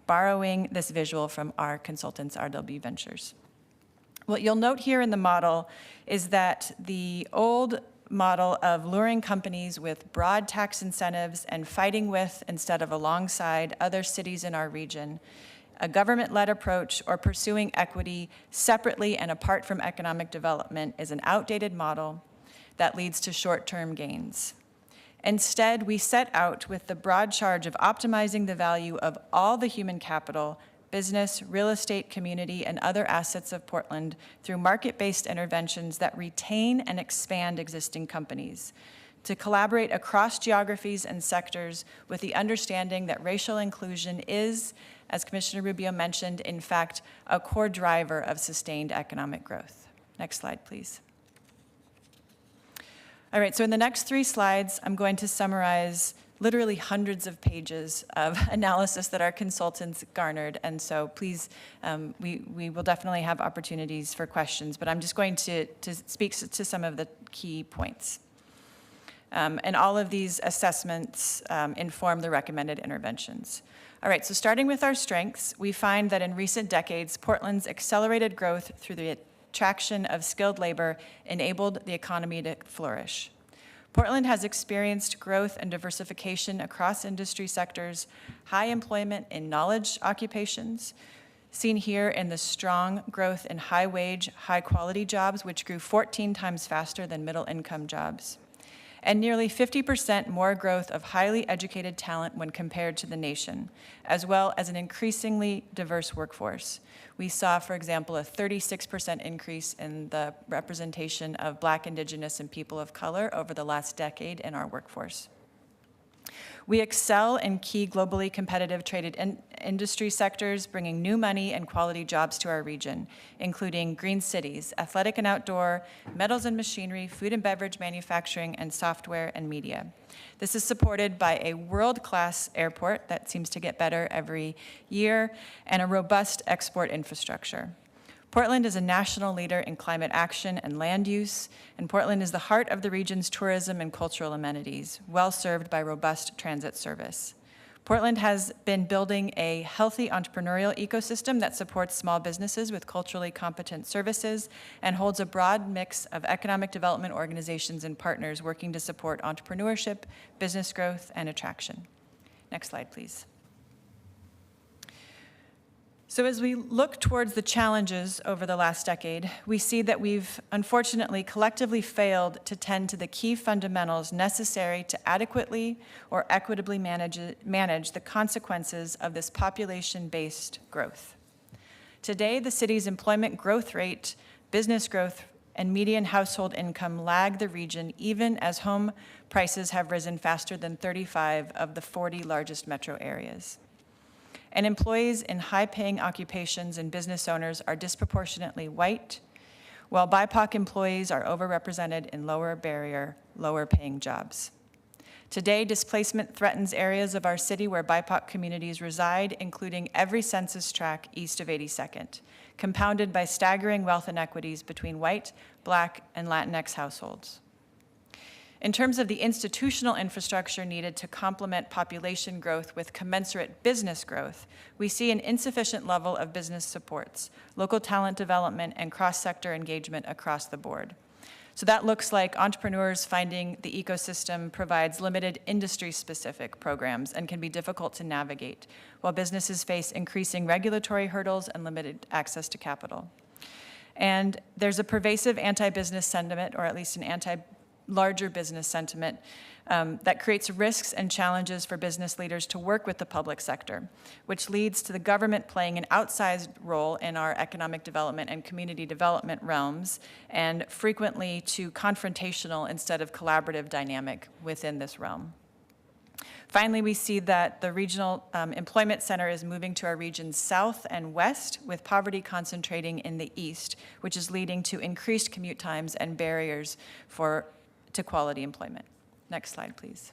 borrowing this visual from our consultants, RW Ventures. What you'll note here in the model is that the old model of luring companies with broad tax incentives and fighting with instead of alongside other cities in our region, a government-led approach or pursuing equity separately and apart from economic development is an outdated model that leads to short-term gains. Instead, we set out with the broad charge of optimizing the value of all the human capital, business, real estate, community, and other assets of Portland through market-based interventions that retain and expand existing companies, to collaborate across geographies and sectors with the understanding that racial inclusion is, as Commissioner Rubio mentioned, in fact, a core driver of sustained economic growth. Next slide, please. All right, so in the next 3 slides, I'm going to summarize literally hundreds of pages of analysis that our consultants garnered. And so please, we will definitely have opportunities for questions, but I'm just going to speak to some of the key points. And all of these assessments inform the recommended interventions. All right, so starting with our strengths, we find that in recent decades, Portland's accelerated growth through the attraction of skilled labor enabled the economy to flourish. Portland has experienced growth and diversification across industry sectors, high employment in knowledge occupations, seen here in the strong growth in high-wage, high-quality jobs, which grew 14 times faster than middle-income jobs, and nearly 50% more growth of highly educated talent when compared to the nation, as well as an increasingly diverse workforce. We saw, for example, a 36% increase in the representation of Black, Indigenous, and people of color over the last decade in our workforce. We excel in key globally competitive traded industry sectors, bringing new money and quality jobs to our region, including green cities, athletic and outdoor, metals and machinery, food and beverage manufacturing, and software and media. This is supported by a world-class airport that seems to get better every year, and a robust export infrastructure. Portland is a national leader in climate action and land use, and Portland is the heart of the region's tourism and cultural amenities, well served by robust transit service. Portland has been building a healthy entrepreneurial ecosystem that supports small businesses with culturally competent services and holds a broad mix of economic development organizations and partners working to support entrepreneurship, business growth, and attraction. Next slide, please. So as we look towards the challenges over the last decade, we see that we've unfortunately collectively failed to tend to the key fundamentals necessary to adequately or equitably manage the consequences of this population-based growth. Today, the city's employment growth rate, business growth, and median household income lag the region even as home prices have risen faster than 35 of the 40 largest metro areas. And employees in high-paying occupations and business owners are disproportionately white, while BIPOC employees are overrepresented in lower barrier, lower-paying jobs. Today, displacement threatens areas of our city where BIPOC communities reside, including every census tract east of 82nd, compounded by staggering wealth inequities between white, Black, and Latinx households. In terms of the institutional infrastructure needed to complement population growth with commensurate business growth, we see an insufficient level of business supports, local talent development, and cross-sector engagement across the board. So that looks like entrepreneurs finding the ecosystem provides limited industry-specific programs and can be difficult to navigate, while businesses face increasing regulatory hurdles and limited access to capital. And there's a pervasive anti-business sentiment, or at least an larger business sentiment that creates risks and challenges for business leaders to work with the public sector, which leads to the government playing an outsized role in our economic development and community development realms, and frequently to confrontational instead of collaborative dynamic within this realm. Finally, we see that the regional employment center is moving to our region's south and west, with poverty concentrating in the east, which is leading to increased commute times and barriers to quality employment. Next slide, please.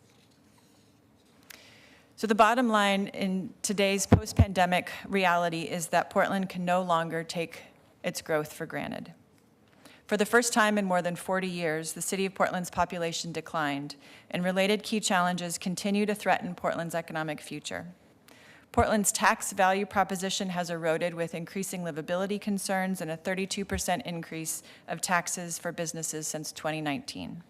So the bottom line in today's post-pandemic reality is that Portland can no longer take its growth for granted. For the first time in more than 40 years, the city of Portland's population declined, and related key challenges continue to threaten Portland's economic future. Portland's tax value proposition has eroded with increasing livability concerns and a 32% increase of taxes for businesses since 2019.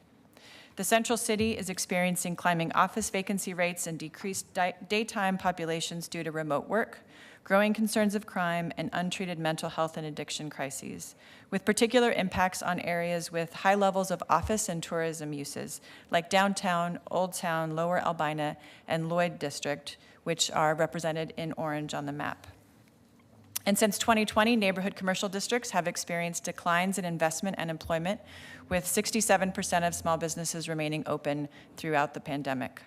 The central city is experiencing climbing office vacancy rates and decreased daytime populations due to remote work, growing concerns of crime, and untreated mental health and addiction crises, with particular impacts on areas with high levels of office and tourism uses, like downtown, Old Town, Lower Albina, and Lloyd District, which are represented in orange on the map. And since 2020, neighborhood commercial districts have experienced declines in investment and employment, with 67% of small businesses remaining open throughout the pandemic.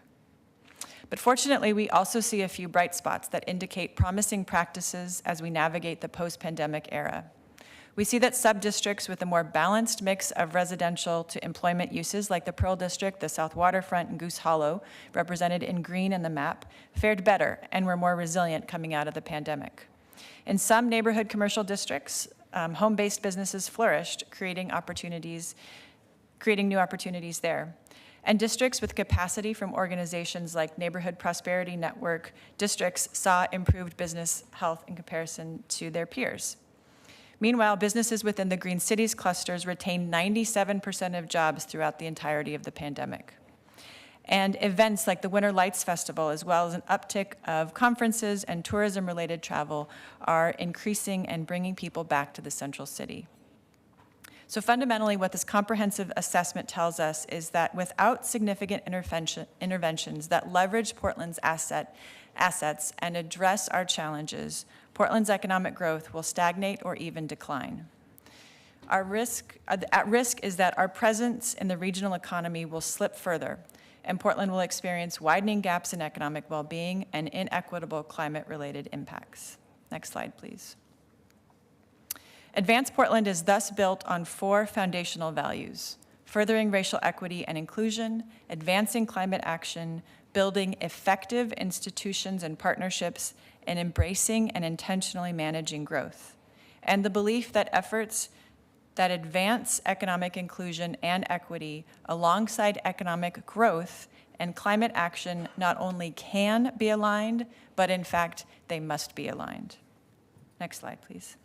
But fortunately, we also see a few bright spots that indicate promising practices as we navigate the post-pandemic era. We see that sub-districts with a more balanced mix of residential to employment uses, like the Pearl District, the South Waterfront, and Goose Hollow, represented in green in the map, fared better and were more resilient coming out of the pandemic. In some neighborhood commercial districts, home-based businesses flourished, creating new opportunities there. And districts with capacity from organizations like Neighborhood Prosperity Network districts saw improved business health in comparison to their peers. Meanwhile, businesses within the Green Cities clusters retained 97% of jobs throughout the entirety of the pandemic. And events like the Winter Lights Festival, as well as an uptick of conferences and tourism-related travel, are increasing and bringing people back to the central city. So fundamentally, what this comprehensive assessment tells us is that without significant interventions that leverage Portland's assets and address our challenges, Portland's economic growth will stagnate or even decline. At risk is that our presence in the regional economy will slip further, and Portland will experience widening gaps in economic well-being and inequitable climate-related impacts. Next slide, please. Advance Portland is thus built on 4 foundational values: furthering racial equity and inclusion, advancing climate action, building effective institutions and partnerships, and embracing and intentionally managing growth. And the belief that efforts that advance economic inclusion and equity alongside economic growth and climate action not only can be aligned, but in fact, they must be aligned. Next slide, please.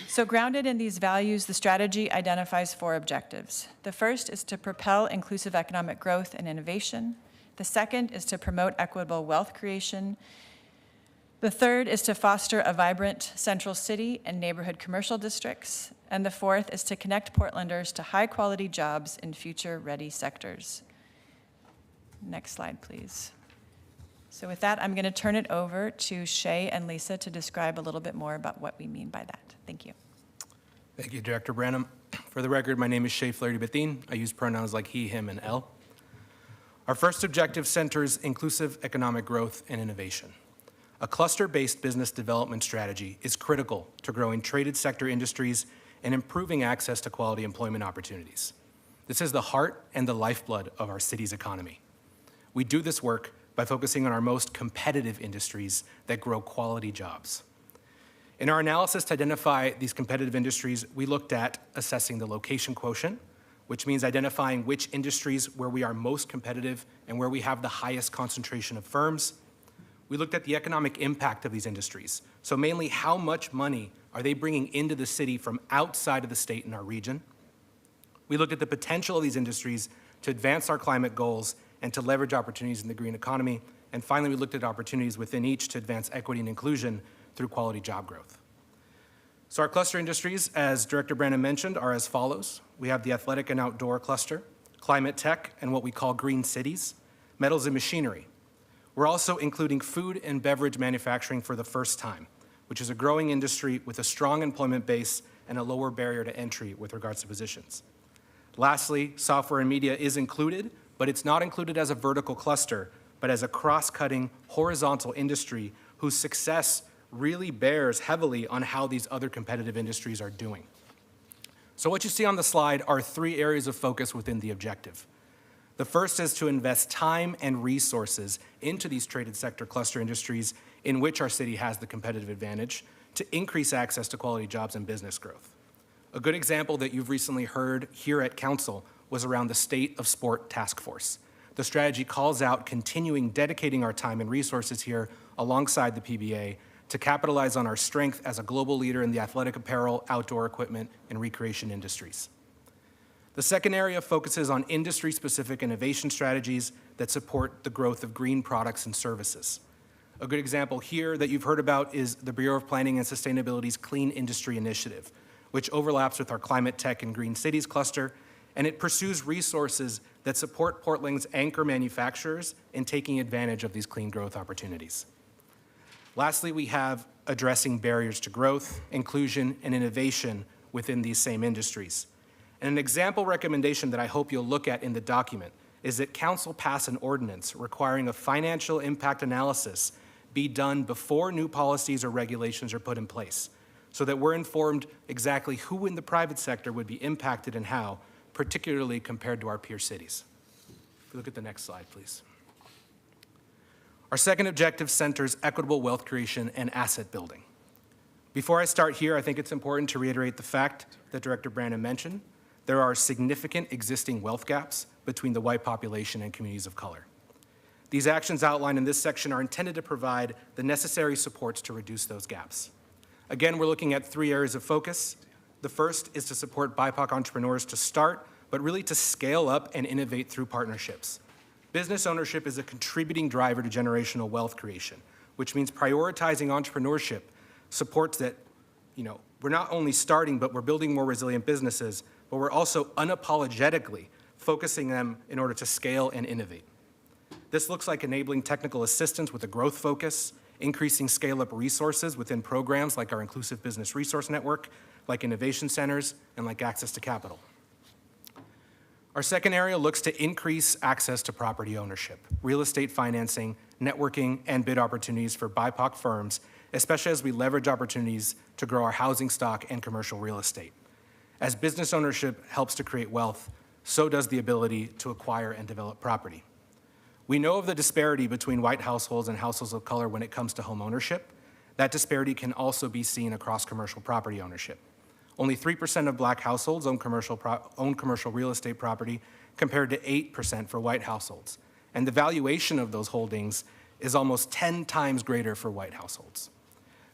So grounded in these values, the strategy identifies 4 objectives. The first is to propel inclusive economic growth and innovation. The second is to promote equitable wealth creation. The third is to foster a vibrant central city and neighborhood commercial districts. And the fourth is to connect Portlanders to high-quality jobs in future-ready sectors. Next slide, please. So with that, I'm going to turn it over to Shay and Lisa to describe a little bit more about what we mean by that. Thank you. Thank you, Director Branham. For the record, my name is Shay Flaherty-Bethine. I use pronouns like he, him, and L. Our first objective centers inclusive economic growth and innovation. A cluster-based business development strategy is critical to growing traded sector industries and improving access to quality employment opportunities. This is the heart and the lifeblood of our city's economy. We do this work by focusing on our most competitive industries that grow quality jobs. In our analysis to identify these competitive industries, we looked at assessing the location quotient, which means identifying which industries where we are most competitive and where we have the highest concentration of firms. We looked at the economic impact of these industries, so mainly how much money are they bringing into the city from outside of the state and our region. We looked at the potential of these industries to advance our climate goals and to leverage opportunities in the green economy. And finally, we looked at opportunities within each to advance equity and inclusion through quality job growth. So our cluster industries, as Director Branham mentioned, are as follows. We have the athletic and outdoor cluster, climate tech, and what we call green cities, metals and machinery. We're also including food and beverage manufacturing for the first time, which is a growing industry with a strong employment base and a lower barrier to entry with regards to positions. Lastly, software and media is included, but it's not included as a vertical cluster, but as a cross-cutting horizontal industry whose success really bears heavily on how these other competitive industries are doing. So what you see on the slide are 3 areas of focus within the objective. The first is to invest time and resources into these traded sector cluster industries in which our city has the competitive advantage to increase access to quality jobs and business growth. A good example that you've recently heard here at Council was around the State of Sport Task Force. The strategy calls out continuing dedicating our time and resources here alongside the PBA to capitalize on our strength as a global leader in the athletic apparel, outdoor equipment, and recreation industries. The second area focuses on industry-specific innovation strategies that support the growth of green products and services. A good example here that you've heard about is the Bureau of Planning and Sustainability's Clean Industry Initiative, which overlaps with our Climate Tech and Green Cities cluster, and it pursues resources that support Portland's anchor manufacturers in taking advantage of these clean growth opportunities. Lastly, we have addressing barriers to growth, inclusion, and innovation within these same industries. And an example recommendation that I hope you'll look at in the document is that Council pass an ordinance requiring a financial impact analysis be done before new policies or regulations are put in place, so that we're informed exactly who in the private sector would be impacted and how, particularly compared to our peer cities. If we look at the next slide, please. Our second objective centers equitable wealth creation and asset building. Before I start here, I think it's important to reiterate the fact that Director Branham mentioned. There are significant existing wealth gaps between the white population and communities of color. These actions outlined in this section are intended to provide the necessary supports to reduce those gaps. Again, we're looking at 3 areas of focus. The first is to support BIPOC entrepreneurs to start, but really to scale up and innovate through partnerships. Business ownership is a contributing driver to generational wealth creation, which means prioritizing entrepreneurship supports that, we're not only starting, but we're building more resilient businesses, but we're also unapologetically focusing them in order to scale and innovate. This looks like enabling technical assistance with a growth focus, increasing scale-up resources within programs like our Inclusive Business Resource Network, like innovation centers, and like access to capital. Our second area looks to increase access to property ownership, real estate financing, networking, and bid opportunities for BIPOC firms, especially as we leverage opportunities to grow our housing stock and commercial real estate. As business ownership helps to create wealth, so does the ability to acquire and develop property. We know of the disparity between white households and households of color when it comes to home ownership. That disparity can also be seen across commercial property ownership. Only 3% of black households own commercial real estate property compared to 8% for white households. And the valuation of those holdings is almost 10 times greater for white households.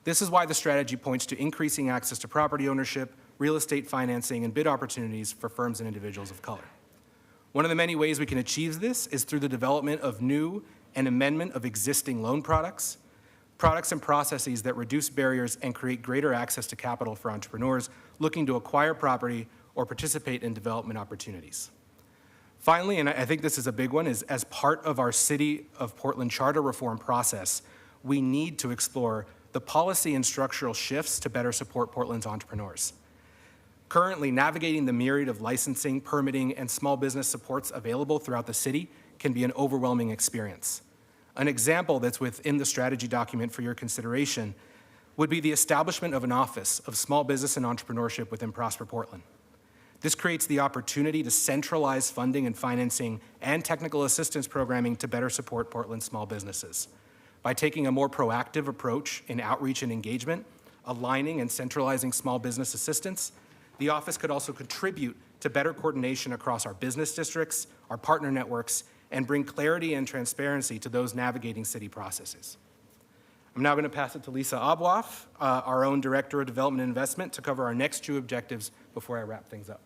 This is why the strategy points to increasing access to property ownership, real estate financing, and bid opportunities for firms and individuals of color. One of the many ways we can achieve this is through the development of new and amendment of existing loan products and processes that reduce barriers and create greater access to capital for entrepreneurs looking to acquire property or participate in development opportunities. Finally, and I think this is a big one, is as part of our City of Portland charter reform process, we need to explore the policy and structural shifts to better support Portland's entrepreneurs. Currently, navigating the myriad of licensing, permitting, and small business supports available throughout the city can be an overwhelming experience. An example that's within the strategy document for your consideration would be the establishment of an Office of Small Business and Entrepreneurship within Prosper Portland. This creates the opportunity to centralize funding and financing and technical assistance programming to better support Portland's small businesses. By taking a more proactive approach in outreach and engagement, aligning and centralizing small business assistance, the office could also contribute to better coordination across our business districts, our partner networks, and bring clarity and transparency to those navigating city processes. I'm now going to pass it to Lisa Abwaf, our own Director of Development and Investment, to cover our next 2 objectives before I wrap things up.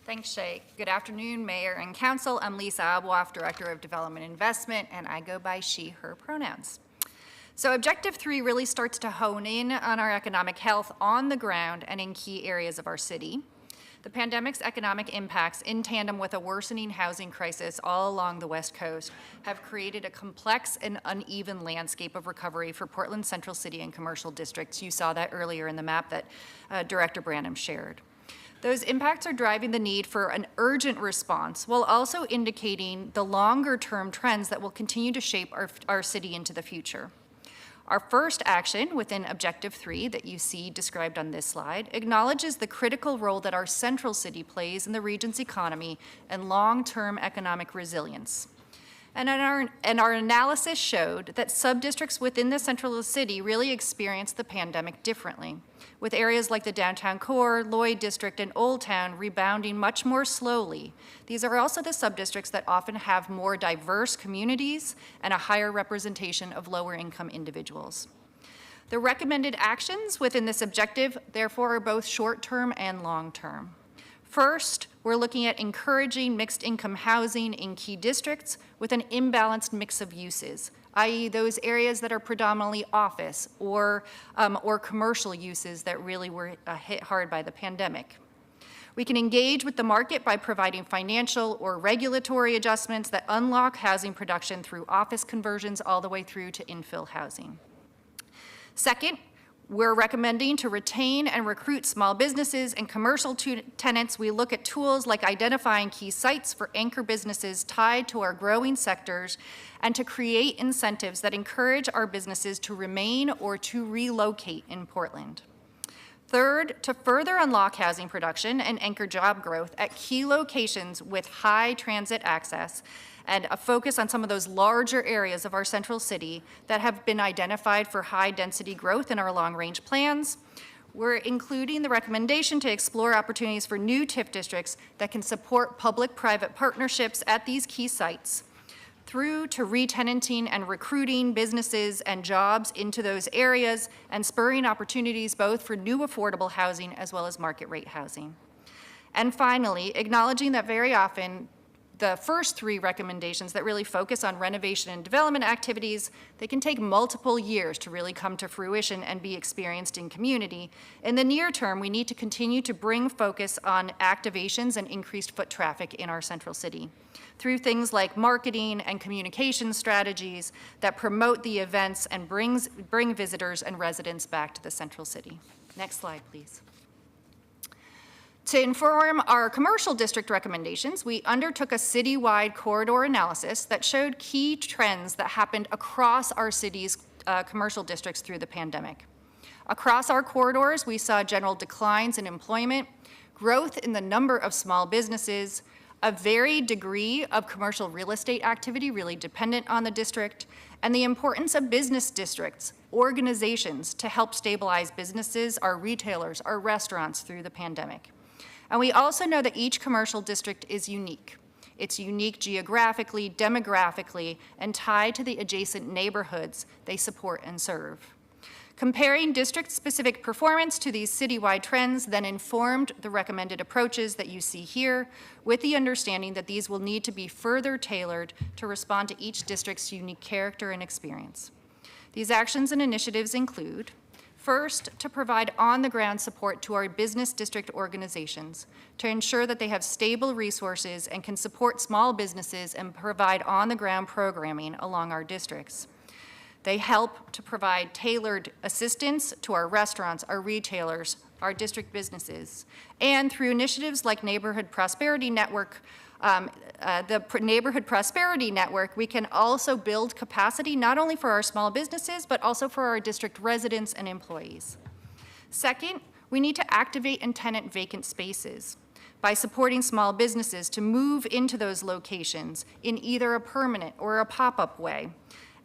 Thanks, Shay. Good afternoon, Mayor and Council. I'm Lisa Abwaf, Director of Development and Investment, and I go by she, her pronouns. So Objective 3 really starts to hone in on our economic health on the ground and in key areas of our city. The pandemic's economic impacts, in tandem with a worsening housing crisis all along the West Coast, have created a complex and uneven landscape of recovery for Portland's Central City and commercial districts. You saw that earlier in the map that Director Branham shared. Those impacts are driving the need for an urgent response, while also indicating the longer-term trends that will continue to shape our city into the future. Our first action within Objective 3 that you see described on this slide acknowledges the critical role that our central city plays in the region's economy and long-term economic resilience. And our analysis showed that subdistricts within the central city really experienced the pandemic differently, with areas like the downtown core, Lloyd District, and Old Town rebounding much more slowly. These are also the subdistricts that often have more diverse communities and a higher representation of lower income individuals. The recommended actions within this objective, therefore, are both short-term and long-term. First, we're looking at encouraging mixed income housing in key districts with an imbalanced mix of uses, i.e. those areas that are predominantly office or commercial uses that really were hit hard by the pandemic. We can engage with the market by providing financial or regulatory adjustments that unlock housing production through office conversions all the way through to infill housing. Second, we're recommending to retain and recruit small businesses and commercial tenants. We look at tools like identifying key sites for anchor businesses tied to our growing sectors and to create incentives that encourage our businesses to remain or to relocate in Portland. Third, to further unlock housing production and anchor job growth at key locations with high transit access and a focus on some of those larger areas of our central city that have been identified for high density growth in our long-range plans. We're including the recommendation to explore opportunities for new TIF districts that can support public-private partnerships at these key sites, through to re-tenanting and recruiting businesses and jobs into those areas and spurring opportunities both for new affordable housing as well as market rate housing. And finally, acknowledging that very often the first three recommendations that really focus on renovation and development activities, they can take multiple years to really come to fruition and be experienced in community. In the near term, we need to continue to bring focus on activations and increased foot traffic in our central city through things like marketing and communication strategies that promote the events and bring visitors and residents back to the central city. Next slide, please. To inform our commercial district recommendations, we undertook a citywide corridor analysis that showed key trends that happened across our city's commercial districts through the pandemic. Across our corridors, we saw general declines in employment, growth in the number of small businesses, a varied degree of commercial real estate activity really dependent on the district, and the importance of business districts, organizations to help stabilize businesses, our retailers, our restaurants through the pandemic. And we also know that each commercial district is unique. It's unique geographically, demographically, and tied to the adjacent neighborhoods they support and serve. Comparing district-specific performance to these citywide trends then informed the recommended approaches that you see here, with the understanding that these will need to be further tailored to respond to each district's unique character and experience. These actions and initiatives include: first, to provide on-the-ground support to our business district organizations to ensure that they have stable resources and can support small businesses and provide on-the-ground programming along our districts. They help to provide tailored assistance to our restaurants, our retailers, our district businesses, and through initiatives like Neighborhood Prosperity Network, Neighborhood Prosperity Network, we can also build capacity not only for our small businesses, but also for our district residents and employees. Second, we need to activate and tenant vacant spaces by supporting small businesses to move into those locations in either a permanent or a pop-up way,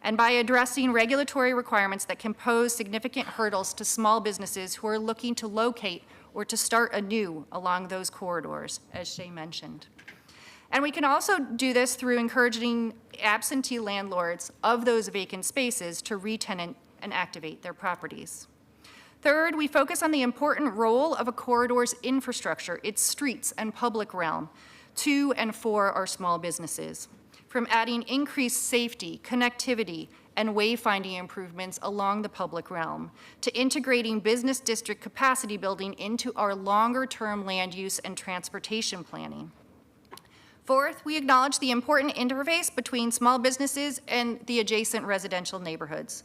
and by addressing regulatory requirements that can pose significant hurdles to small businesses who are looking to locate or to start anew along those corridors, as Shay mentioned. And we can also do this through encouraging absentee landlords of those vacant spaces to re-tenant and activate their properties. Third, we focus on the important role of a corridor's infrastructure, its streets and public realm, to and for our small businesses, from adding increased safety, connectivity, and wayfinding improvements along the public realm, to integrating business district capacity building into our longer-term land use and transportation planning. Fourth, we acknowledge the important interface between small businesses and the adjacent residential neighborhoods.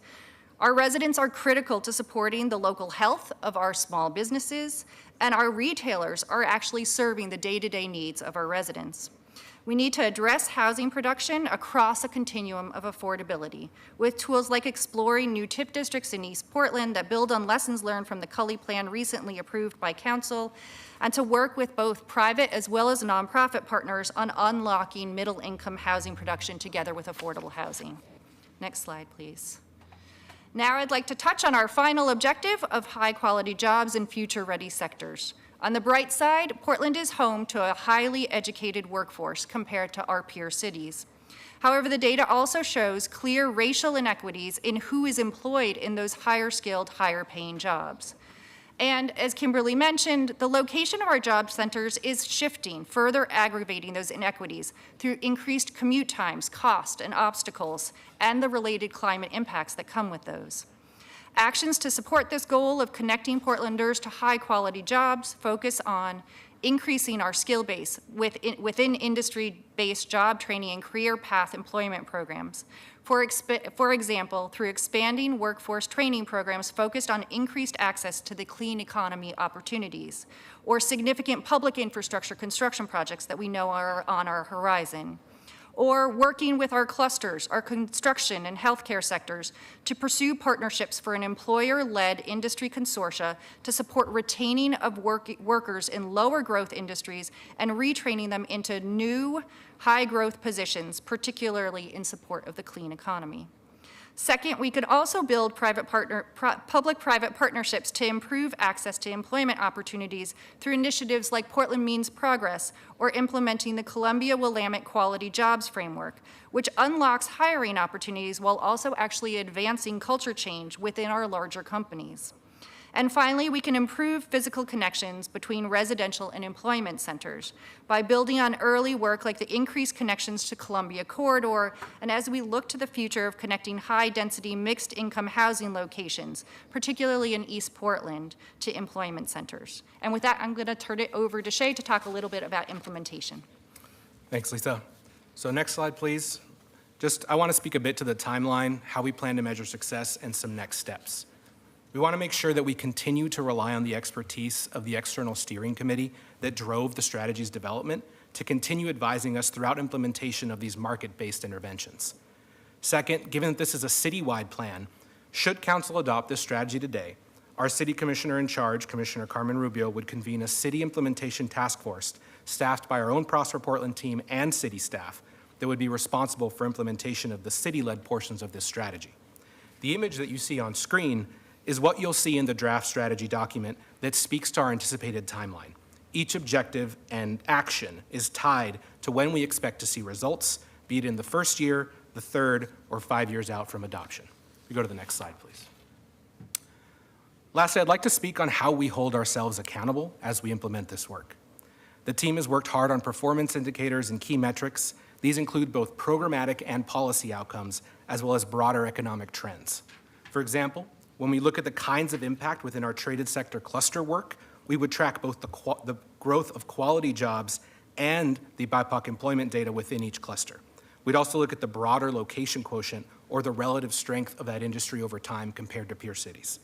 Our residents are critical to supporting the local health of our small businesses, and our retailers are actually serving the day-to-day needs of our residents. We need to address housing production across a continuum of affordability with tools like exploring new TIF districts in East Portland that build on lessons learned from the Cully Plan recently approved by Council, and to work with both private as well as nonprofit partners on unlocking middle-income housing production together with affordable housing. Next slide, please. Now I'd like to touch on our final objective of high-quality jobs in future-ready sectors. On the bright side, Portland is home to a highly educated workforce compared to our peer cities. However, the data also shows clear racial inequities in who is employed in those higher-skilled, higher-paying jobs. And as Kimberly mentioned, the location of our job centers is shifting, further aggravating those inequities through increased commute times, cost, and obstacles, and the related climate impacts that come with those. Actions to support this goal of connecting Portlanders to high-quality jobs focus on increasing our skill base within industry-based job training and career path employment programs. For example, through expanding workforce training programs focused on increased access to the clean economy opportunities, or significant public infrastructure construction projects that we know are on our horizon, or working with our clusters, our construction and healthcare sectors to pursue partnerships for an employer-led industry consortia to support retaining of workers in lower growth industries and retraining them into new high growth positions, particularly in support of the clean economy. Second, we could also build public-private partnerships to improve access to employment opportunities through initiatives like Portland Means Progress or implementing the Columbia-Willamette Quality Jobs Framework, which unlocks hiring opportunities while also actually advancing culture change within our larger companies. And finally, we can improve physical connections between residential and employment centers by building on early work like the increased connections to Columbia Corridor, and as we look to the future of connecting high-density mixed-income housing locations, particularly in East Portland, to employment centers. And with that, I'm going to turn it over to Shay to talk a little bit about implementation. Thanks, Lisa. So next slide, please. I want to speak a bit to the timeline, how we plan to measure success, and some next steps. We want to make sure that we continue to rely on the expertise of the external steering committee that drove the strategy's development to continue advising us throughout implementation of these market-based interventions. Second, given that this is a citywide plan, should council adopt this strategy today, our city commissioner in charge, Commissioner Carmen Rubio, would convene a city implementation task force staffed by our own Prosper Portland team and city staff that would be responsible for implementation of the city-led portions of this strategy. The image that you see on screen is what you'll see in the draft strategy document that speaks to our anticipated timeline. Each objective and action is tied to when we expect to see results, be it in the first year, the third, or 5 years out from adoption. We go to the next slide, please. Lastly, I'd like to speak on how we hold ourselves accountable as we implement this work. The team has worked hard on performance indicators and key metrics. These include both programmatic and policy outcomes, as well as broader economic trends. For example, when we look at the kinds of impact within our traded sector cluster work, we would track both the growth of quality jobs and the BIPOC employment data within each cluster. We'd also look at the broader location quotient or the relative strength of that industry over time compared to peer cities.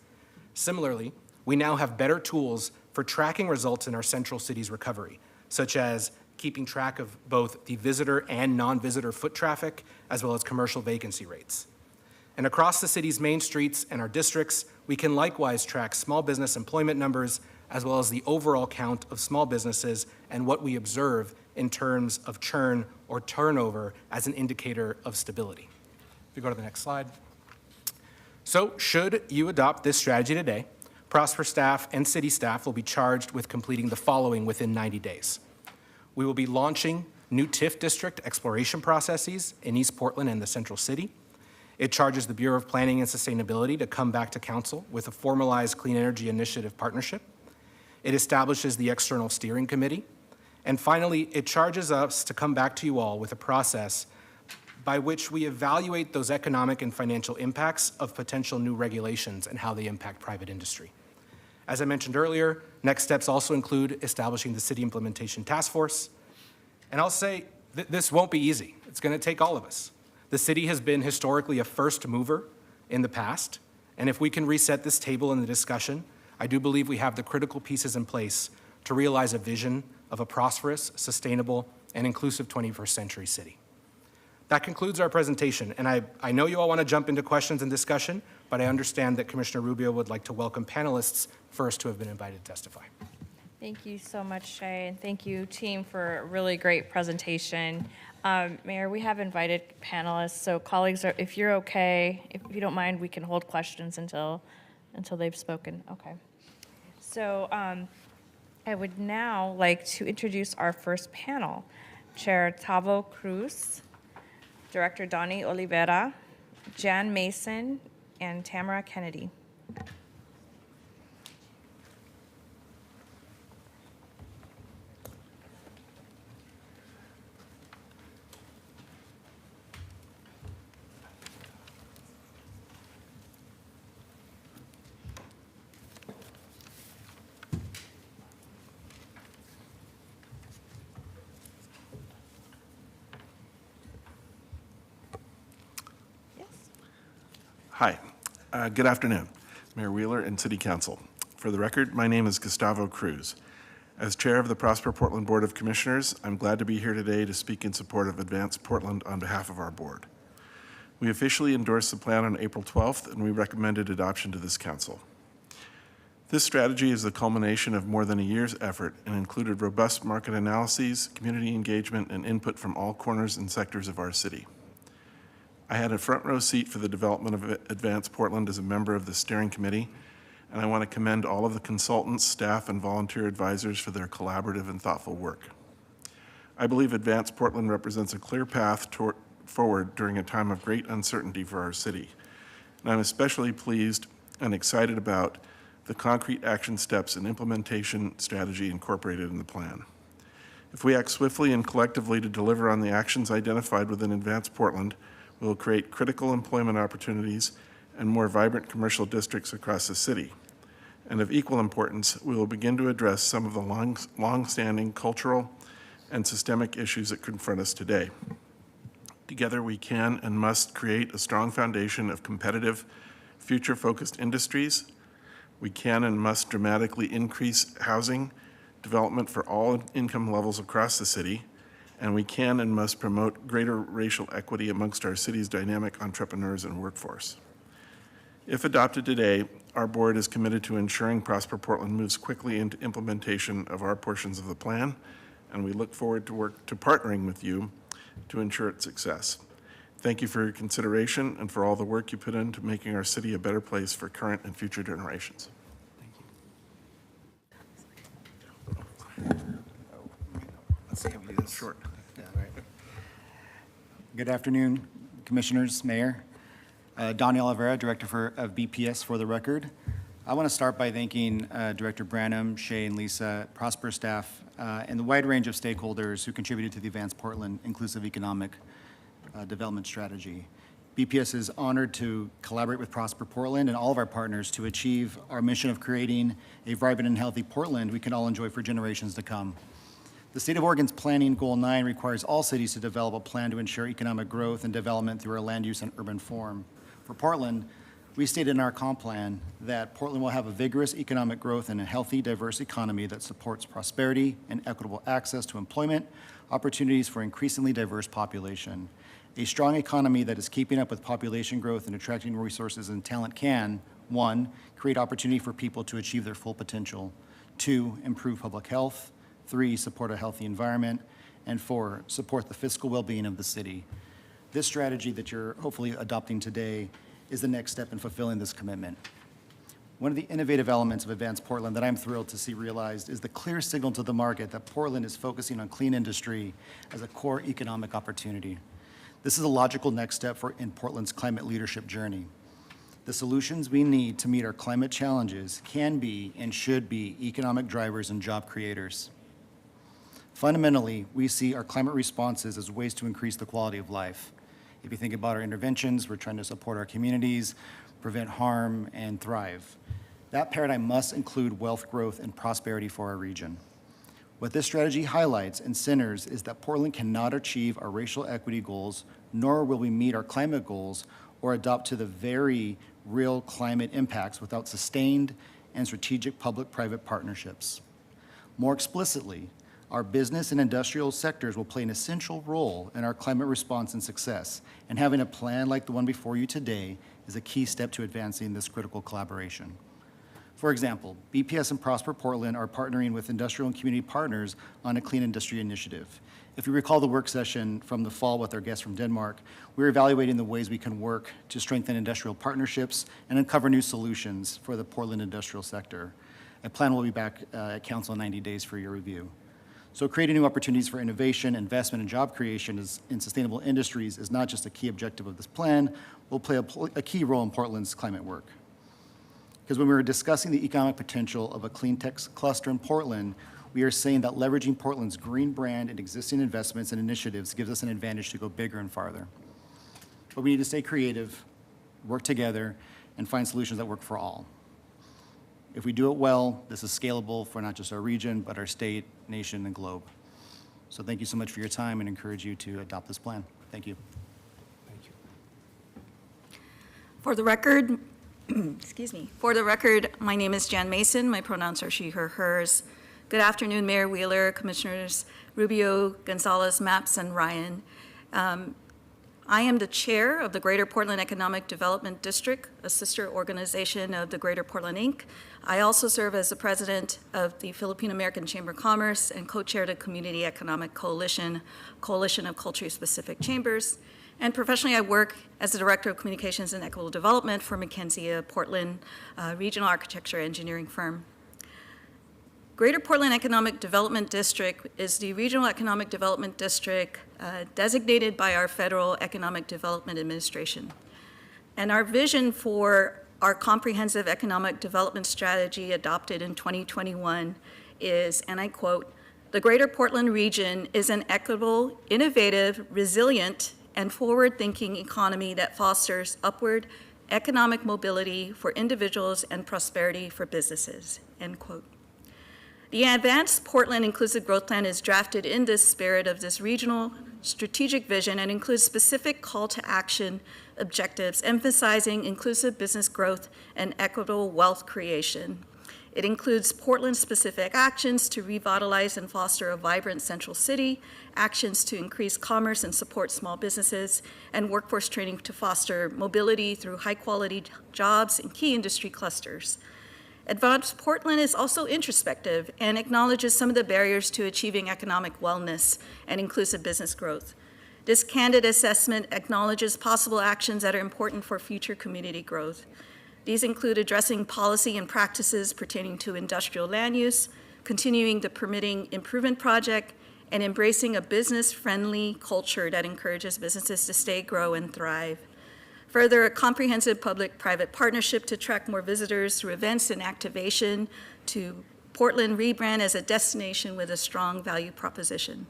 Similarly, we now have better tools for tracking results in our central cities recovery, such as keeping track of both the visitor and non-visitor foot traffic, as well as commercial vacancy rates. And across the city's main streets and our districts, we can likewise track small business employment numbers, as well as the overall count of small businesses and what we observe in terms of churn or turnover as an indicator of stability. If you go to the next slide. So should you adopt this strategy today, Prosper staff and city staff will be charged with completing the following within 90 days. We will be launching new TIF district exploration processes in East Portland and the Central City. It charges the Bureau of Planning and Sustainability to come back to council with a formalized clean energy initiative partnership. It establishes the external steering committee. And finally, it charges us to come back to you all with a process by which we evaluate those economic and financial impacts of potential new regulations and how they impact private industry. As I mentioned earlier, next steps also include establishing the City Implementation Task Force. And I'll say this won't be easy. It's going to take all of us. The city has been historically a first mover in the past, and if we can reset this table in the discussion, I do believe we have the critical pieces in place to realize a vision of a prosperous, sustainable, and inclusive 21st century city. That concludes our presentation, and I know you all want to jump into questions and discussion, but I understand that Commissioner Rubio would like to welcome panelists first who have been invited to testify. Thank you so much, Shay, and thank you, team, for a really great presentation. Mayor, we have invited panelists, so colleagues, if you're okay, if you don't mind, we can hold questions until they've spoken. Okay. So I would now like to introduce our first panel. Chair Tavo Cruz, Director Donnie Oliveira, Jan Mason, and Tamara Kennedy. Hi, good afternoon, Mayor Wheeler and City Council. For the record, my name is Gustavo Cruz. As Chair of the Prosper Portland Board of Commissioners, I'm glad to be here today to speak in support of Advance Portland on behalf of our board. We officially endorsed the plan on April 12th, and we recommended adoption to this council. This strategy is the culmination of more than a year's effort and included robust market analyses, community engagement, and input from all corners and sectors of our city. I had a front row seat for the development of Advance Portland as a member of the steering committee, and I want to commend all of the consultants, staff, and volunteer advisors for their collaborative and thoughtful work. I believe Advance Portland represents a clear path forward during a time of great uncertainty for our city. And I'm especially pleased and excited about the concrete action steps and implementation strategy incorporated in the plan. If we act swiftly and collectively to deliver on the actions identified within Advance Portland, we will create critical employment opportunities and more vibrant commercial districts across the city. And of equal importance, we will begin to address some of the long-standing cultural and systemic issues that confront us today. Together, we can and must create a strong foundation of competitive, future-focused industries. We can and must dramatically increase housing development for all income levels across the city, and we can and must promote greater racial equity amongst our city's dynamic entrepreneurs and workforce. If adopted today, our board is committed to ensuring Prosper Portland moves quickly into implementation of our portions of the plan, and we look forward to partnering with you to ensure its success. Thank you for your consideration and for all the work you put into making our city a better place for current and future generations. Let's see how we do this. Short. Yeah, right. Good afternoon, Commissioners, Mayor. Donnie Oliveira, Director of BPS for the record. I want to start by thanking Director Branham, Shay, and Lisa, Prosper staff, and the wide range of stakeholders who contributed to the Advance Portland Inclusive Economic Development Strategy. BPS is honored to collaborate with Prosper Portland and all of our partners to achieve our mission of creating a vibrant and healthy Portland we can all enjoy for generations to come. The State of Oregon's Planning Goal 9 requires all cities to develop a plan to ensure economic growth and development through our land use and urban form. For Portland, we stated in our comp plan that Portland will have a vigorous economic growth and a healthy, diverse economy that supports prosperity and equitable access to employment, opportunities for increasingly diverse population. A strong economy that is keeping up with population growth and attracting resources and talent can, 1, create opportunity for people to achieve their full potential, 2, improve public health, 3, support a healthy environment, and 4, support the fiscal well-being of the city. This strategy that you're hopefully adopting today is the next step in fulfilling this commitment. One of the innovative elements of Advance Portland that I'm thrilled to see realized is the clear signal to the market that Portland is focusing on clean industry as a core economic opportunity. This is a logical next step in Portland's climate leadership journey. The solutions we need to meet our climate challenges can be and should be economic drivers and job creators. Fundamentally, we see our climate responses as ways to increase the quality of life. If you think about our interventions, we're trying to support our communities, prevent harm, and thrive. That paradigm must include wealth growth and prosperity for our region. What this strategy highlights and centers is that Portland cannot achieve our racial equity goals, nor will we meet our climate goals or adopt to the very real climate impacts without sustained and strategic public-private partnerships. More explicitly, our business and industrial sectors will play an essential role in our climate response and success, and having a plan like the one before you today is a key step to advancing this critical collaboration. For example, BPS and Prosper Portland are partnering with industrial and community partners on a clean industry initiative. If you recall the work session from the fall with our guests from Denmark, we're evaluating the ways we can work to strengthen industrial partnerships and uncover new solutions for the Portland industrial sector. A plan will be back at Council in 90 days for your review. So creating new opportunities for innovation, investment, and job creation in sustainable industries is not just a key objective of this plan, will play a key role in Portland's climate work. Because when we were discussing the economic potential of a clean tech cluster in Portland, we are saying that leveraging Portland's green brand and existing investments and initiatives gives us an advantage to go bigger and farther. But we need to stay creative, work together, and find solutions that work for all. If we do it well, this is scalable for not just our region, but our state, nation, and globe. So thank you so much for your time and encourage you to adopt this plan. Thank you. Thank you. For the record, excuse me, for the record, my name is Jan Mason. My pronouns are she, her, hers. Good afternoon, Mayor Wheeler, Commissioners Rubio, Gonzalez, Maps, and Ryan. I am the chair of the Greater Portland Economic Development District, a sister organization of the Greater Portland, Inc. I also serve as the president of the Filipino American Chamber of Commerce and co-chair the Community Economic Coalition of Culture-Specific Chambers. And professionally, I work as the Director of Communications and Equitable Development for McKinsey, a Portland regional architecture engineering firm. Greater Portland Economic Development District is the regional economic development district designated by our Federal Economic Development Administration. And our vision for our comprehensive economic development strategy adopted in 2021 is, and I quote, "The Greater Portland region is an equitable, innovative, resilient, and forward-thinking economy that fosters upward economic mobility for individuals and prosperity for businesses," end quote. The Advanced Portland Inclusive Growth Plan is drafted in this spirit of this regional strategic vision and includes specific call to action objectives emphasizing inclusive business growth and equitable wealth creation. It includes Portland-specific actions to revitalize and foster a vibrant central city, actions to increase commerce and support small businesses, and workforce training to foster mobility through high-quality jobs in key industry clusters. Advanced Portland is also introspective and acknowledges some of the barriers to achieving economic wellness and inclusive business growth. This candid assessment acknowledges possible actions that are important for future community growth. These include addressing policy and practices pertaining to industrial land use, continuing the permitting improvement project, and embracing a business-friendly culture that encourages businesses to stay, grow, and thrive. Further, a comprehensive public-private partnership to attract more visitors through events and activation to Portland rebrand as a destination with a strong value proposition.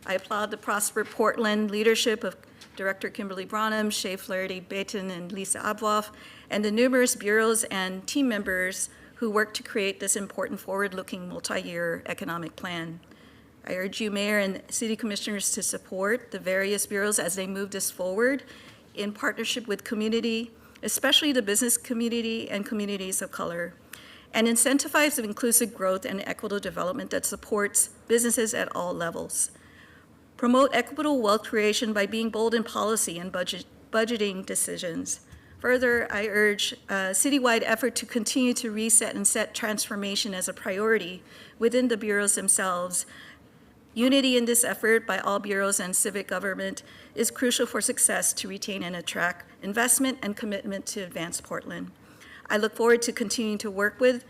I applaud the Prosper Portland leadership of Director Kimberly Branham, Shea Flaherty-Baton, and Lisa Abloff, and the numerous bureaus and team members who work to create this important forward-looking multi-year economic plan. I urge you, Mayor and City Commissioners, to support the various bureaus as they move this forward in partnership with community, especially the business community and communities of color, and incentivize inclusive growth and equitable development that supports businesses at all levels. Promote equitable wealth creation by being bold in policy and budgeting decisions. Further, I urge a citywide effort to continue to reset and set transformation as a priority within the bureaus themselves. Unity in this effort by all bureaus and civic government is crucial for success to retain and attract investment and commitment to advance Portland. I look forward to continuing to work with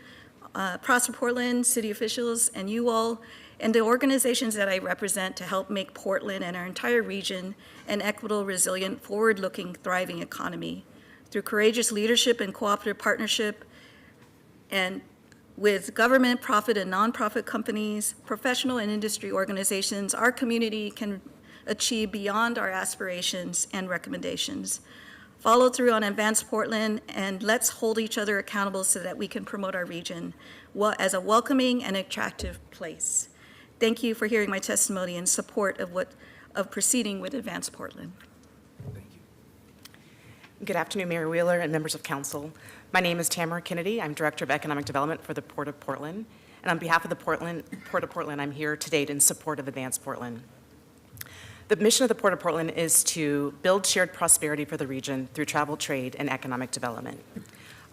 Prosper Portland, city officials, and you all, and the organizations that I represent to help make Portland and our entire region an equitable, resilient, forward-looking, thriving economy. Through courageous leadership and cooperative partnership, and with government, profit, and nonprofit companies, professional and industry organizations, our community can achieve beyond our aspirations and recommendations. Follow through on Advanced Portland, and let's hold each other accountable so that we can promote our region as a welcoming and attractive place. Thank you for hearing my testimony in support of proceeding with Advanced Portland. Good afternoon, Mayor Wheeler and members of council. My name is Tamara Kennedy. I'm Director of Economic Development for the Port of Portland. And on behalf of the Port of Portland, I'm here today in support of Advanced Portland. The mission of the Port of Portland is to build shared prosperity for the region through travel, trade, and economic development.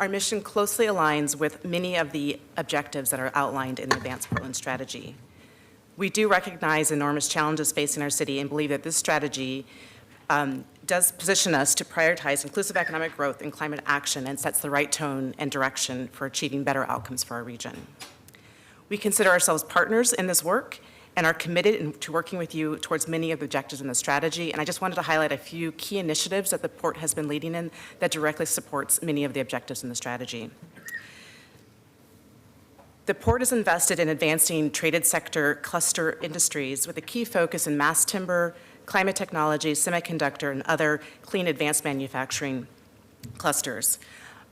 Our mission closely aligns with many of the objectives that are outlined in the Advanced Portland strategy. We do recognize enormous challenges facing our city and believe that this strategy does position us to prioritize inclusive economic growth and climate action and sets the right tone and direction for achieving better outcomes for our region. We consider ourselves partners in this work and are committed to working with you towards many of the objectives in the strategy. And I just wanted to highlight a few key initiatives that the Port has been leading in that directly supports many of the objectives in the strategy. The Port is invested in advancing traded sector cluster industries with a key focus in mass timber, climate technology, semiconductor, and other clean advanced manufacturing clusters.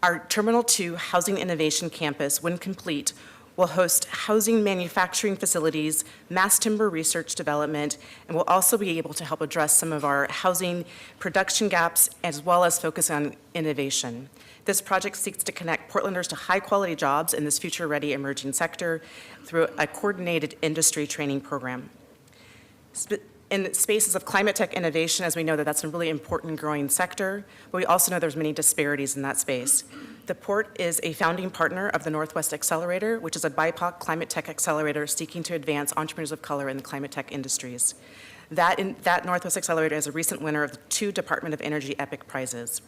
Our Terminal 2 Housing Innovation Campus, when complete, We'll host housing manufacturing facilities, mass timber research development, and we'll also be able to help address some of our housing production gaps as well as focus on innovation. This project seeks to connect Portlanders to high-quality jobs in this future-ready emerging sector through a coordinated industry training program. In spaces of climate tech innovation, as we know that that's a really important growing sector, but we also know there's many disparities in that space. The Port is a founding partner of the Northwest Accelerator, which is a BIPOC climate tech accelerator seeking to advance entrepreneurs of color in the climate tech industries. That Northwest Accelerator is a recent winner of the 2 Department of Energy EPIC prizes.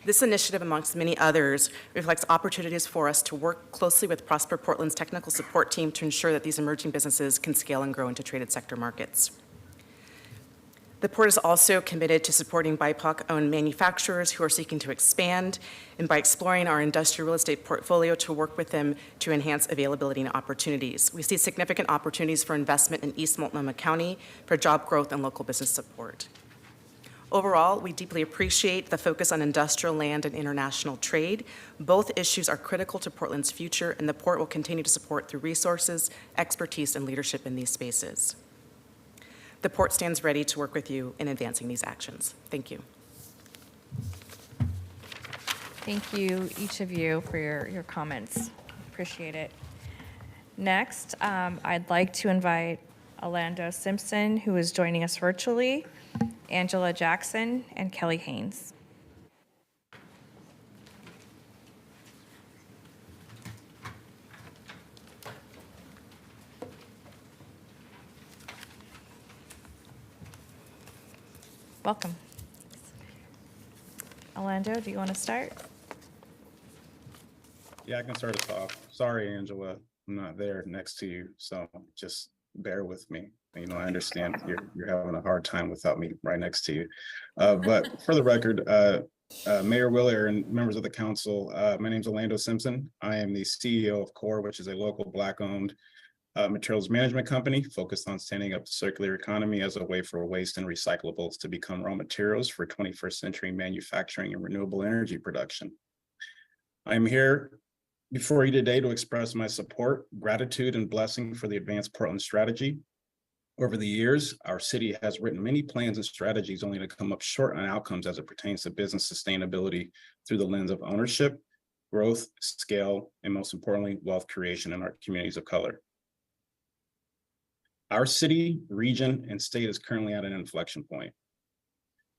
This initiative, amongst many others, reflects opportunities for us to work closely with Prosper Portland's technical support team to ensure that these emerging businesses can scale and grow into traded sector markets. The Port is also committed to supporting BIPOC-owned manufacturers who are seeking to expand, and by exploring our industrial real estate portfolio to work with them to enhance availability and opportunities. We see significant opportunities for investment in East Multnomah County for job growth and local business support. Overall, we deeply appreciate the focus on industrial land and international trade. Both issues are critical to Portland's future, and the Port will continue to support through resources, expertise, and leadership in these spaces. The Port stands ready to work with you in advancing these actions. Thank you. Thank you, each of you, for your comments. Appreciate it. Next, I'd like to invite Orlando Simpson, who is joining us virtually, Angela Jackson, and Kelly Haynes. Welcome. Orlando, do you want to start? Yeah, I can start us off. Sorry, Angela, I'm not there next to you, so just bear with me. You know, I understand you're having a hard time without me right next to you. But for the record, Mayor Willer and members of the council, my name is Orlando Simpson. I am the CEO of CORE, which is a local Black-owned materials management company focused on standing up the circular economy as a way for waste and recyclables to become raw materials for 21st century manufacturing and renewable energy production. I'm here before you today to express my support, gratitude, and blessing for the Advanced Portland strategy. Over the years, our city has written many plans and strategies only to come up short on outcomes as it pertains to business sustainability through the lens of ownership, growth, scale, and most importantly, wealth creation in our communities of color. Our city, region, and state is currently at an inflection point.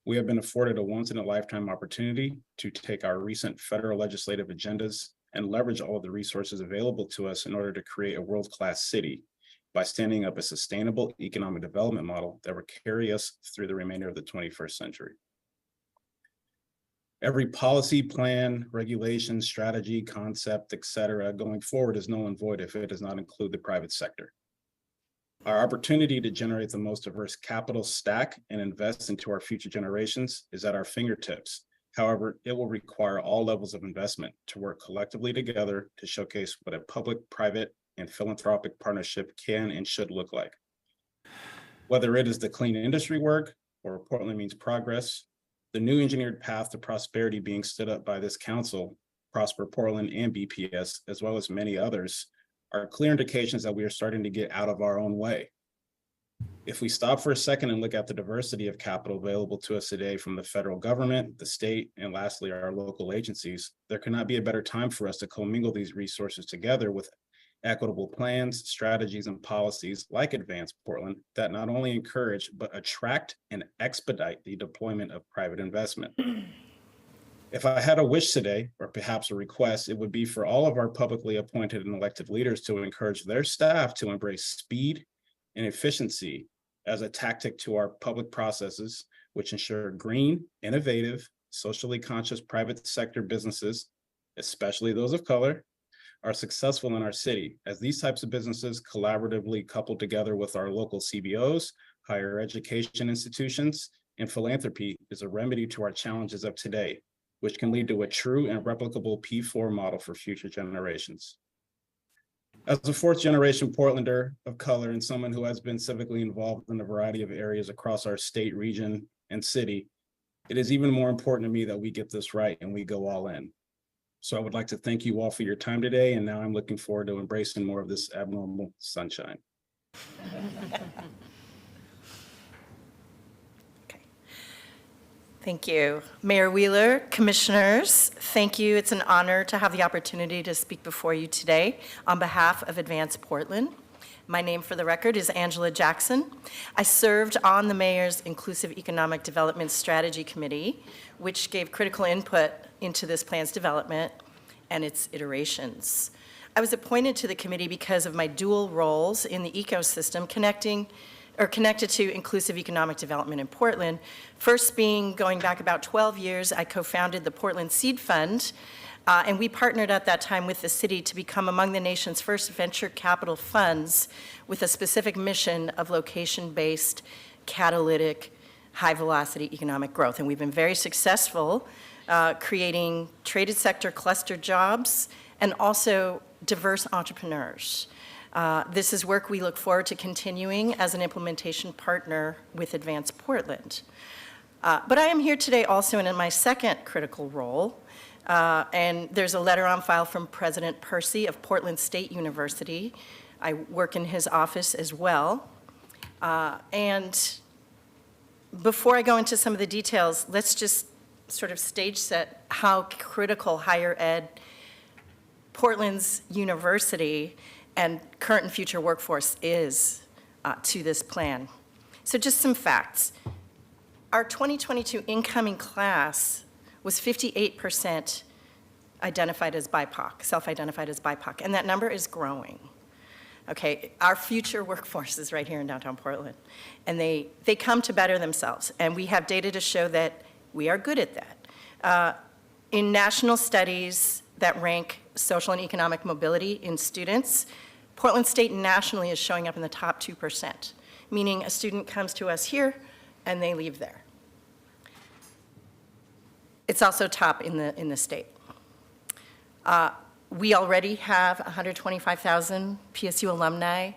We have been afforded a once-in-a-lifetime opportunity to take our recent federal legislative agendas and leverage all of the resources available to us in order to create a world-class city by standing up a sustainable economic development model that will carry us through the remainder of the 21st century. Every policy, plan, regulation, strategy, concept, et cetera, going forward is null and void if it does not include the private sector. Our opportunity to generate the most diverse capital stack and invest into our future generations is at our fingertips. However, it will require all levels of investment to work collectively together to showcase what a public, private, and philanthropic partnership can and should look like. Whether it is the clean industry work or Portland Means Progress, the new engineered path to prosperity being stood up by this council, Prosper Portland and BPS, as well as many others, are clear indications that we are starting to get out of our own way. If we stop for a second and look at the diversity of capital available to us today from the federal government, the state, and lastly, our local agencies, there cannot be a better time for us to commingle these resources together with equitable plans, strategies, and policies like Advanced Portland that not only encourage, but attract and expedite the deployment of private investment. If I had a wish today, or perhaps a request, it would be for all of our publicly appointed and elected leaders to encourage their staff to embrace speed and efficiency as a tactic to our public processes, which ensure green, innovative, socially conscious private sector businesses, especially those of color, are successful in our city, as these types of businesses collaboratively coupled together with our local CBOs, higher education institutions, and philanthropy is a remedy to our challenges of today, which can lead to a true and replicable P4 model for future generations. As a fourth generation Portlander of color and someone who has been civically involved in a variety of areas across our state, region, and city, it is even more important to me that we get this right and we go all in. So I would like to thank you all for your time today, and now I'm looking forward to embracing more of this abnormal sunshine. Thank you. Mayor Wheeler, commissioners, thank you. It's an honor to have the opportunity to speak before you today on behalf of Advance Portland. My name, for the record, is Angela Jackson. I served on the mayor's Inclusive Economic Development Strategy Committee, which gave critical input into this plan's development and its iterations. I was appointed to the committee because of my dual roles in the ecosystem connected to inclusive economic development in Portland. First being, going back about 12 years, I co-founded the Portland Seed Fund, and we partnered at that time with the city to become among the nation's first venture capital funds with a specific mission of location-based, catalytic, high-velocity economic growth. And we've been very successful creating traded sector cluster jobs and also diverse entrepreneurs. This is work we look forward to continuing as an implementation partner with Advance Portland. But I am here today also in my second critical role, and there's a letter on file from President Percy of Portland State University. I work in his office as well. And before I go into some of the details, let's just sort of stage set how critical higher ed, Portland's university, and current and future workforce is to this plan. So just some facts. Our 2022 incoming class was 58% identified as BIPOC, self-identified as BIPOC, and that number is growing. Okay, our future workforce is right here in downtown Portland, and they come to better themselves, and we have data to show that we are good at that. In national studies that rank social and economic mobility in students, Portland State nationally is showing up in the top 2%, meaning a student comes to us here and they leave there. It's also top in the state. We already have 125,000 PSU alumni,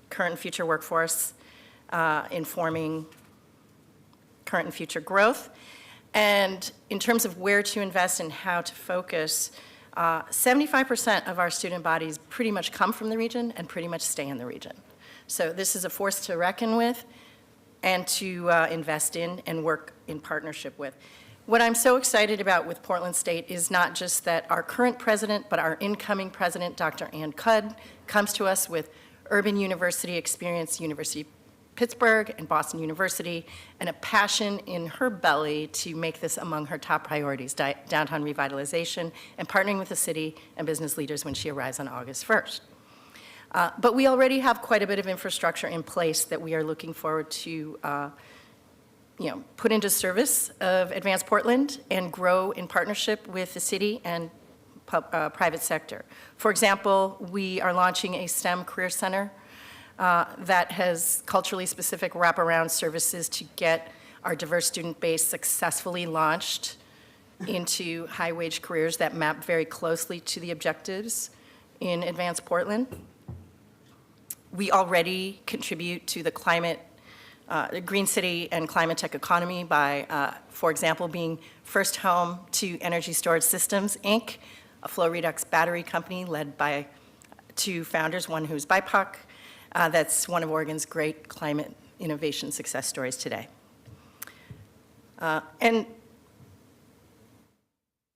current and future workforce, informing current and future growth. And in terms of where to invest and how to focus, 75% of our student bodies pretty much come from the region and pretty much stay in the region. So this is a force to reckon with and to invest in and work in partnership with. What I'm so excited about with Portland State is not just that our current president, but our incoming president, Dr. Ann Cudd, comes to us with urban university experience, University of Pittsburgh and Boston University, and a passion in her belly to make this among her top priorities, downtown revitalization, and partnering with the city and business leaders when she arrives on August 1st. But we already have quite a bit of infrastructure in place that we are looking forward to put into service of Advance Portland and grow in partnership with the city and private sector. For example, we are launching a STEM Career Center that has culturally specific wraparound services to get our diverse student base successfully launched into high-wage careers that map very closely to the objectives in Advance Portland. We already contribute to the green city and climate tech economy by, for example, being first home to Energy Storage Systems, Inc., a flow redox battery company led by two founders, one who's BIPOC. That's one of Oregon's great climate innovation success stories today. And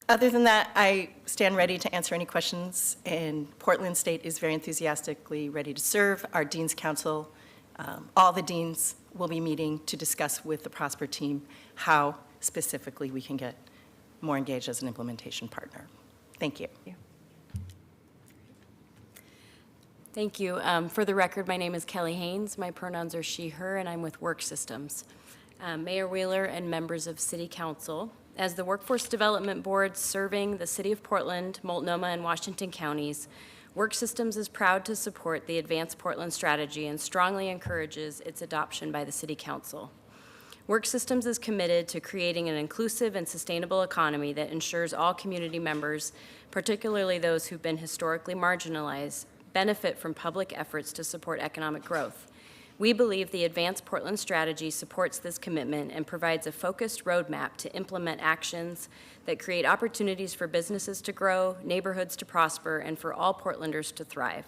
other than that, I stand ready to answer any questions, and Portland State is very enthusiastically ready to serve. Our Dean's Council, all the deans will be meeting to discuss with the Prosper team how specifically we can get more engaged as an implementation partner. Thank you. Thank you. For the record, my name is Kelly Haynes. My pronouns are she, her, and I'm with Work Systems. Mayor Wheeler and members of City Council, as the Workforce Development Board serving the City of Portland, Multnomah, and Washington counties, Work Systems is proud to support the Advance Portland strategy and strongly encourages its adoption by the City Council. Work Systems is committed to creating an inclusive and sustainable economy that ensures all community members, particularly those who've been historically marginalized, benefit from public efforts to support economic growth. We believe the Advance Portland strategy supports this commitment and provides a focused roadmap to implement actions that create opportunities for businesses to grow, neighborhoods to prosper, and for all Portlanders to thrive.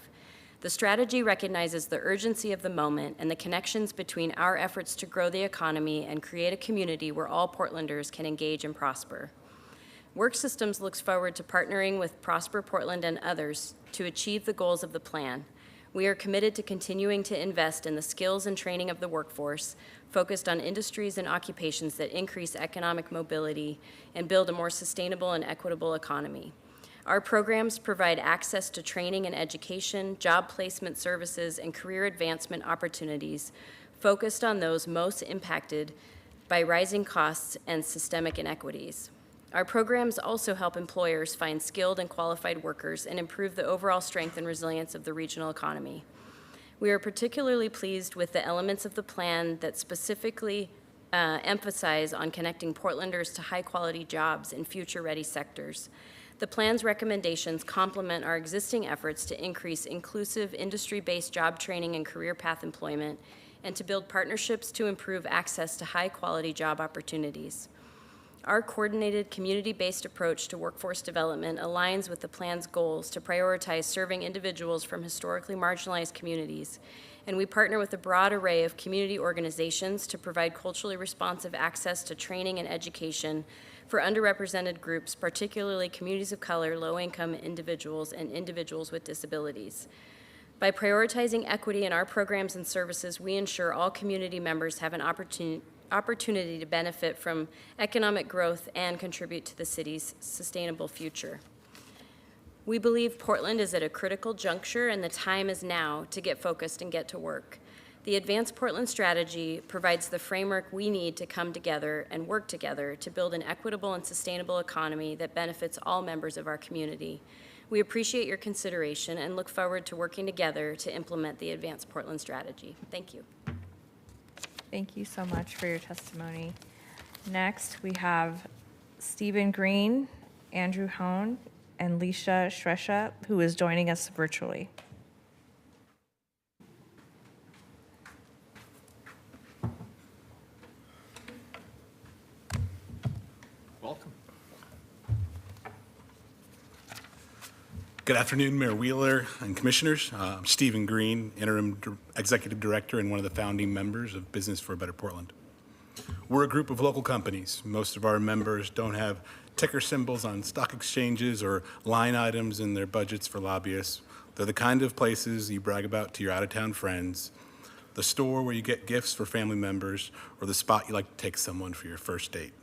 The strategy recognizes the urgency of the moment and the connections between our efforts to grow the economy and create a community where all Portlanders can engage and prosper. Work Systems looks forward to partnering with Prosper Portland and others to achieve the goals of the plan. We are committed to continuing to invest in the skills and training of the workforce, focused on industries and occupations that increase economic mobility and build a more sustainable and equitable economy. Our programs provide access to training and education, job placement services, and career advancement opportunities focused on those most impacted by rising costs and systemic inequities. Our programs also help employers find skilled and qualified workers and improve the overall strength and resilience of the regional economy. We are particularly pleased with the elements of the plan that specifically emphasize on connecting Portlanders to high-quality jobs in future-ready sectors. The plan's recommendations complement our existing efforts to increase inclusive industry-based job training and career path employment and to build partnerships to improve access to high-quality job opportunities. Our coordinated, community-based approach to workforce development aligns with the plan's goals to prioritize serving individuals from historically marginalized communities, and we partner with a broad array of community organizations to provide culturally responsive access to training and education for underrepresented groups, particularly communities of color, low-income individuals, and individuals with disabilities. By prioritizing equity in our programs and services, we ensure all community members have an opportunity to benefit from economic growth and contribute to the city's sustainable future. We believe Portland is at a critical juncture and the time is now to get focused and get to work. The Advance Portland strategy provides the framework we need to come together and work together to build an equitable and sustainable economy that benefits all members of our community. We appreciate your consideration and look forward to working together to implement the Advance Portland strategy. Thank you. Thank you so much for your testimony. Next, we have Stephen Green, Andrew Hone, and Leisha Shresha, who is joining us virtually. Welcome. Good afternoon, Mayor Wheeler and Commissioners. I'm Stephen Green, Interim Executive Director and one of the founding members of Business for a Better Portland. We're a group of local companies. Most of our members don't have ticker symbols on stock exchanges or line items in their budgets for lobbyists. They're the kind of places you brag about to your out-of-town friends, the store where you get gifts for family members, or the spot you like to take someone for your first date.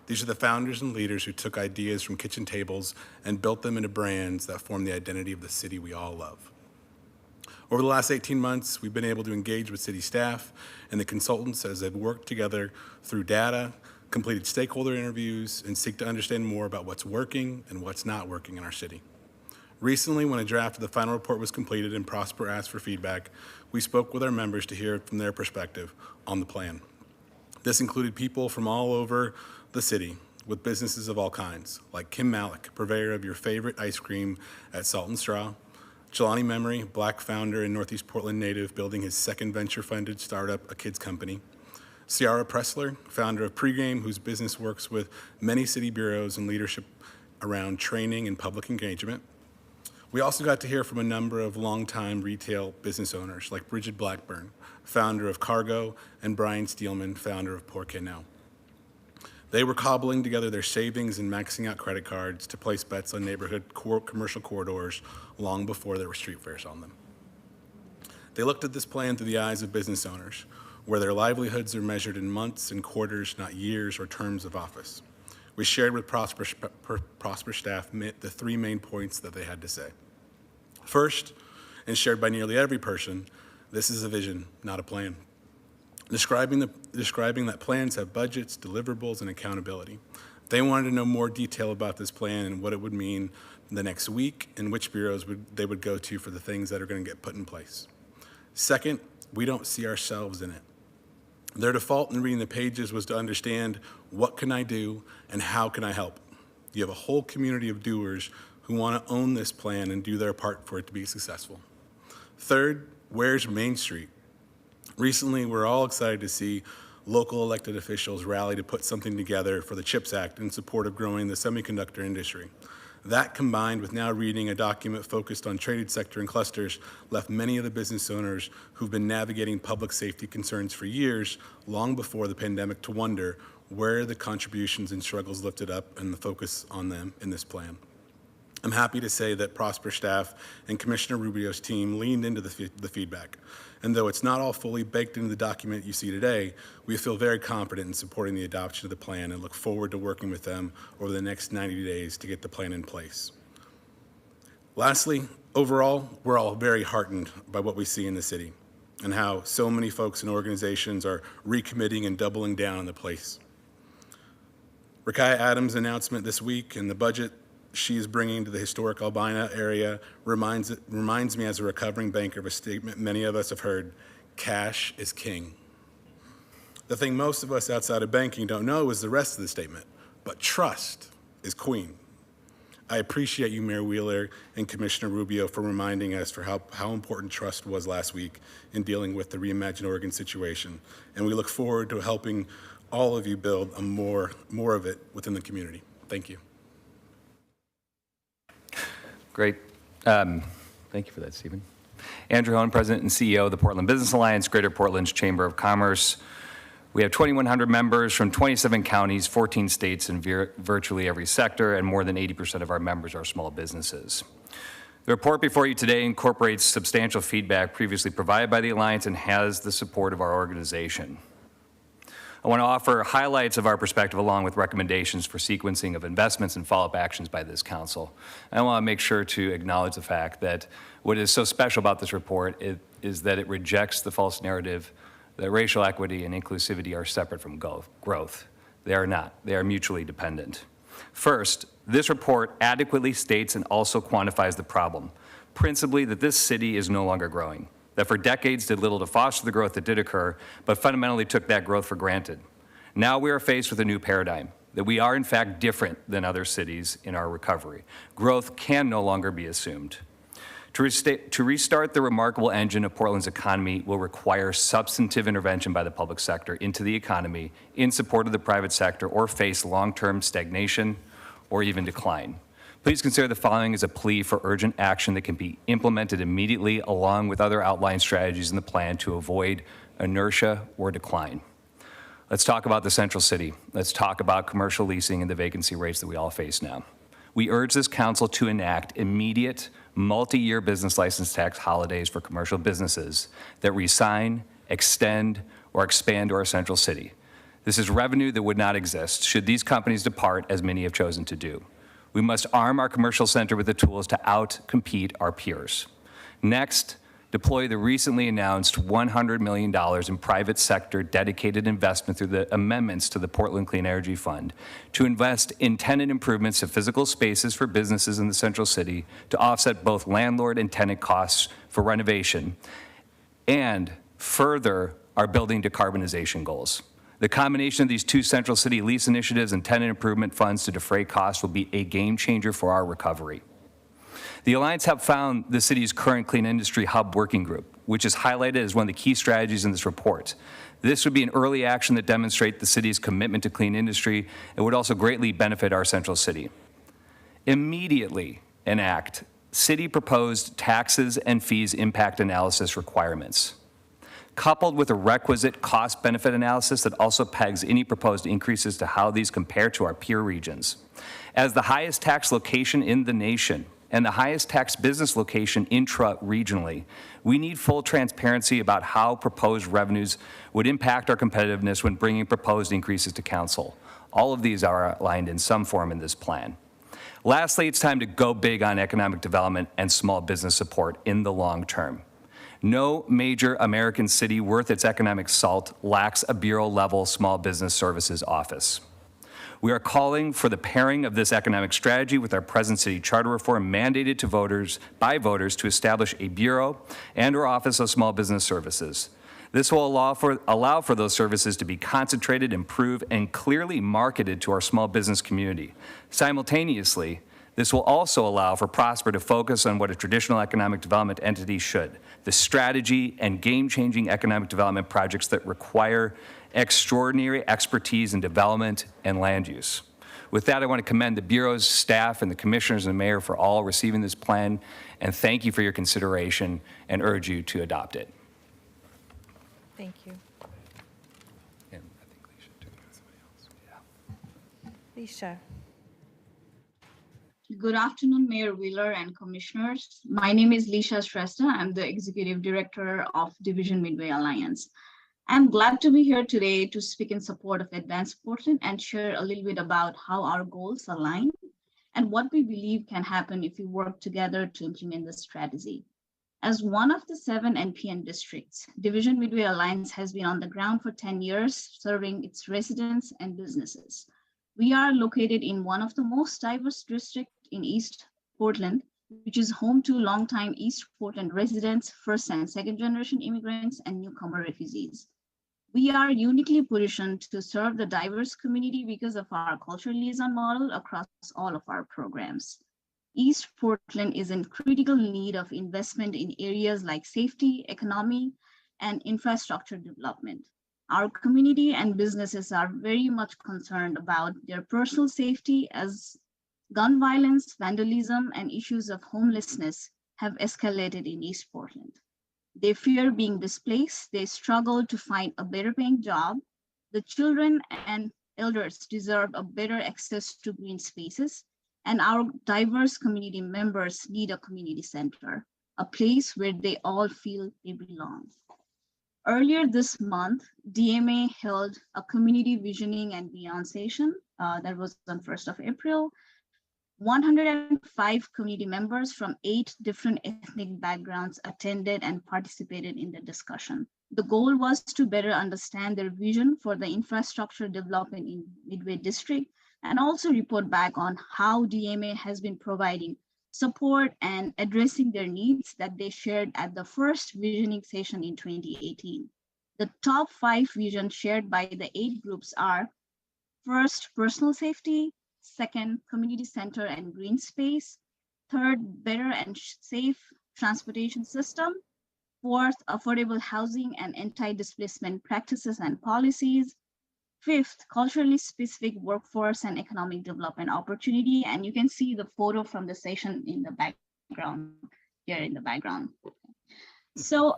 These are the founders and leaders who took ideas from kitchen tables and built them into brands that form the identity of the city we all love. Over the last 18 months, we've been able to engage with city staff and the consultants as they've worked together through data, completed stakeholder interviews, and seek to understand more about what's working and what's not working in our city. Recently, when a draft of the final report was completed and Prosper asked for feedback, we spoke with our members to hear from their perspective on the plan. This included people from all over the city with businesses of all kinds, like Kim Malik, purveyor of your favorite ice cream at Salt and Straw, Jelani Memory, Black founder and Northeast Portland native, building his second venture-funded startup, a kids company, Ciara Pressler, founder of Pregame, whose business works with many city bureaus and leadership around training and public engagement. We also got to hear from a number of longtime retail business owners, like Bridget Blackburn, founder of Cargo, and Brian Steelman, founder of Porque No. They were cobbling together their savings and maxing out credit cards to place bets on neighborhood commercial corridors long before there were street fairs on them. They looked at this plan through the eyes of business owners, where their livelihoods are measured in months and quarters, not years or terms of office. We shared with Prosper staff the three main points that they had to say. First, and shared by nearly every person, this is a vision, not a plan. Describing that plans have budgets, deliverables, and accountability. They wanted to know more detail about this plan and what it would mean the next week and which bureaus they would go to for the things that are going to get put in place. Second, we don't see ourselves in it. Their default in reading the pages was to understand what can I do and how can I help. You have a whole community of doers who want to own this plan and do their part for it to be successful. Third, where's Main Street? Recently, we're all excited to see local elected officials rally to put something together for the CHIPS Act in support of growing the semiconductor industry. That, combined with now reading a document focused on traded sector and clusters, left many of the business owners who've been navigating public safety concerns for years, long before the pandemic, to wonder where the contributions and struggles lifted up and the focus on them in this plan. I'm happy to say that Prosper staff and Commissioner Rubio's team leaned into the feedback. And though it's not all fully baked into the document you see today, we feel very confident in supporting the adoption of the plan and look forward to working with them over the next 90 days to get the plan in place. Lastly, overall, we're all very heartened by what we see in the city and how so many folks and organizations are recommitting and doubling down on the place. Rakaya Adams' announcement this week and the budget she is bringing to the historic Albina area reminds me as a recovering banker of a statement many of us have heard: cash is king. The thing most of us outside of banking don't know is the rest of the statement, but trust is queen. I appreciate you, Mayor Wheeler and Commissioner Rubio, for reminding us for how important trust was last week in dealing with the Reimagine Oregon situation. And we look forward to helping all of you build more of it within the community. Thank you. Great. Thank you for that, Stephen. Andrew Hone, President and CEO of the Portland Business Alliance, Greater Portland's Chamber of Commerce. We have 2,100 members from 27 counties, 14 states, and virtually every sector, and more than 80% of our members are small businesses. The report before you today incorporates substantial feedback previously provided by the Alliance and has the support of our organization. I want to offer highlights of our perspective along with recommendations for sequencing of investments and follow-up actions by this council. I want to make sure to acknowledge the fact that what is so special about this report is that it rejects the false narrative that racial equity and inclusivity are separate from growth. They are not. They are mutually dependent. First, this report adequately states and also quantifies the problem, principally that this city is no longer growing, that for decades did little to foster the growth that did occur, but fundamentally took that growth for granted. Now we are faced with a new paradigm, that we are in fact different than other cities in our recovery. Growth can no longer be assumed. To restart the remarkable engine of Portland's economy will require substantive intervention by the public sector into the economy in support of the private sector or face long-term stagnation or even decline. Please consider the following as a plea for urgent action that can be implemented immediately along with other outlined strategies in the plan to avoid inertia or decline. Let's talk about the Central City. Let's talk about commercial leasing and the vacancy rates that we all face now. We urge this council to enact immediate multi-year business license tax holidays for commercial businesses that re-sign, extend, or expand to our Central City. This is revenue that would not exist should these companies depart, as many have chosen to do. We must arm our commercial center with the tools to out-compete our peers. Next, deploy the recently announced $100 million in private sector dedicated investment through the amendments to the Portland Clean Energy Fund to invest in tenant improvements to physical spaces for businesses in the Central City to offset both landlord and tenant costs for renovation and further our building decarbonization goals. The combination of these two Central City lease initiatives and tenant improvement funds to defray costs will be a game changer for our recovery. The Alliance helped found the city's current Clean Industry Hub Working Group, which is highlighted as one of the key strategies in this report. This would be an early action that demonstrates the city's commitment to clean industry and would also greatly benefit our Central City. Immediately enact city proposed taxes and fees impact analysis requirements, coupled with a requisite cost-benefit analysis that also pegs any proposed increases to how these compare to our peer regions. As the highest tax location in the nation and the highest tax business location intra-regionally, we need full transparency about how proposed revenues would impact our competitiveness when bringing proposed increases to council. All of these are outlined in some form in this plan. Lastly, it's time to go big on economic development and small business support in the long term. No major American city worth its economic salt lacks a bureau-level small business services office. We are calling for the pairing of this economic strategy with our present city charter reform mandated to by voters to establish a bureau and/or office of small business services. This will allow for those services to be concentrated, improved, and clearly marketed to our small business community. Simultaneously, This will also allow for Prosper to focus on what a traditional economic development entity should, the strategy and game-changing economic development projects that require extraordinary expertise in development and land use. With that, I want to commend the Bureau's staff and the commissioners and the mayor for all receiving this plan, and thank you for your consideration and urge you to adopt it. Thank you. And I think Leisha too, somebody else. Yeah. Leisha. Good afternoon, Mayor Wheeler and commissioners. My name is Leisha Shrestha. I'm the Executive Director of Division Midway Alliance. I'm glad to be here today to speak in support of Advance Portland and share a little bit about how our goals align and what we believe can happen if we work together to implement this strategy. As one of the 7 NPN districts, Division Midway Alliance has been on the ground for 10 years, serving its residents and businesses. We are located in one of the most diverse districts in East Portland, which is home to longtime East Portland residents, first and second generation immigrants, and newcomer refugees. We are uniquely positioned to serve the diverse community because of our cultural liaison model across all of our programs. East Portland is in critical need of investment in areas like safety, economy, and infrastructure development. Our community and businesses are very much concerned about their personal safety as gun violence, vandalism, and issues of homelessness have escalated in East Portland. They fear being displaced. They struggle to find a better paying job. The children and elders deserve a better access to green spaces. And our diverse community members need a community center, a place where they all feel they belong. Earlier this month, DMA held a community visioning and beyond session that was on 1st of April. 105 community members from 8 different ethnic backgrounds attended and participated in the discussion. The goal was to better understand their vision for the infrastructure development in Midway District and also report back on how DMA has been providing support and addressing their needs that they shared at the first visioning session in 2018. The top 5 visions shared by the 8 groups are: first, personal safety; second, community center and green space; third, better and safe transportation system; fourth, affordable housing and anti-displacement practices and policies; fifth, culturally specific workforce and economic development opportunity. And you can see the photo from the session in the background, here in the background. So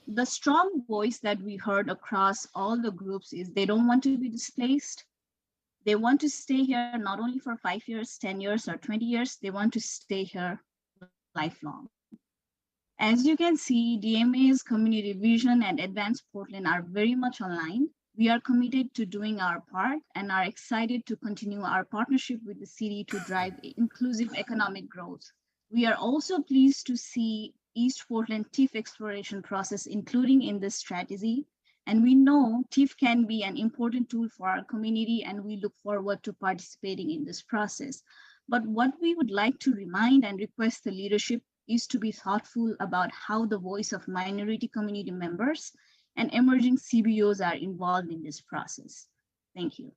the strong voice that we heard across all the groups is they don't want to be displaced. They want to stay here not only for 5 years, 10 years, or 20 years, they want to stay here lifelong. As you can see, DMA's community vision and Advance Portland are very much aligned. We are committed to doing our part and are excited to continue our partnership with the city to drive inclusive economic growth. We are also pleased to see East Portland TIF exploration process including in this strategy. And we know TIF can be an important tool for our community, and we look forward to participating in this process. But what we would like to remind and request the leadership is to be thoughtful about how the voice of minority community members and emerging CBOs are involved in this process. Thank you.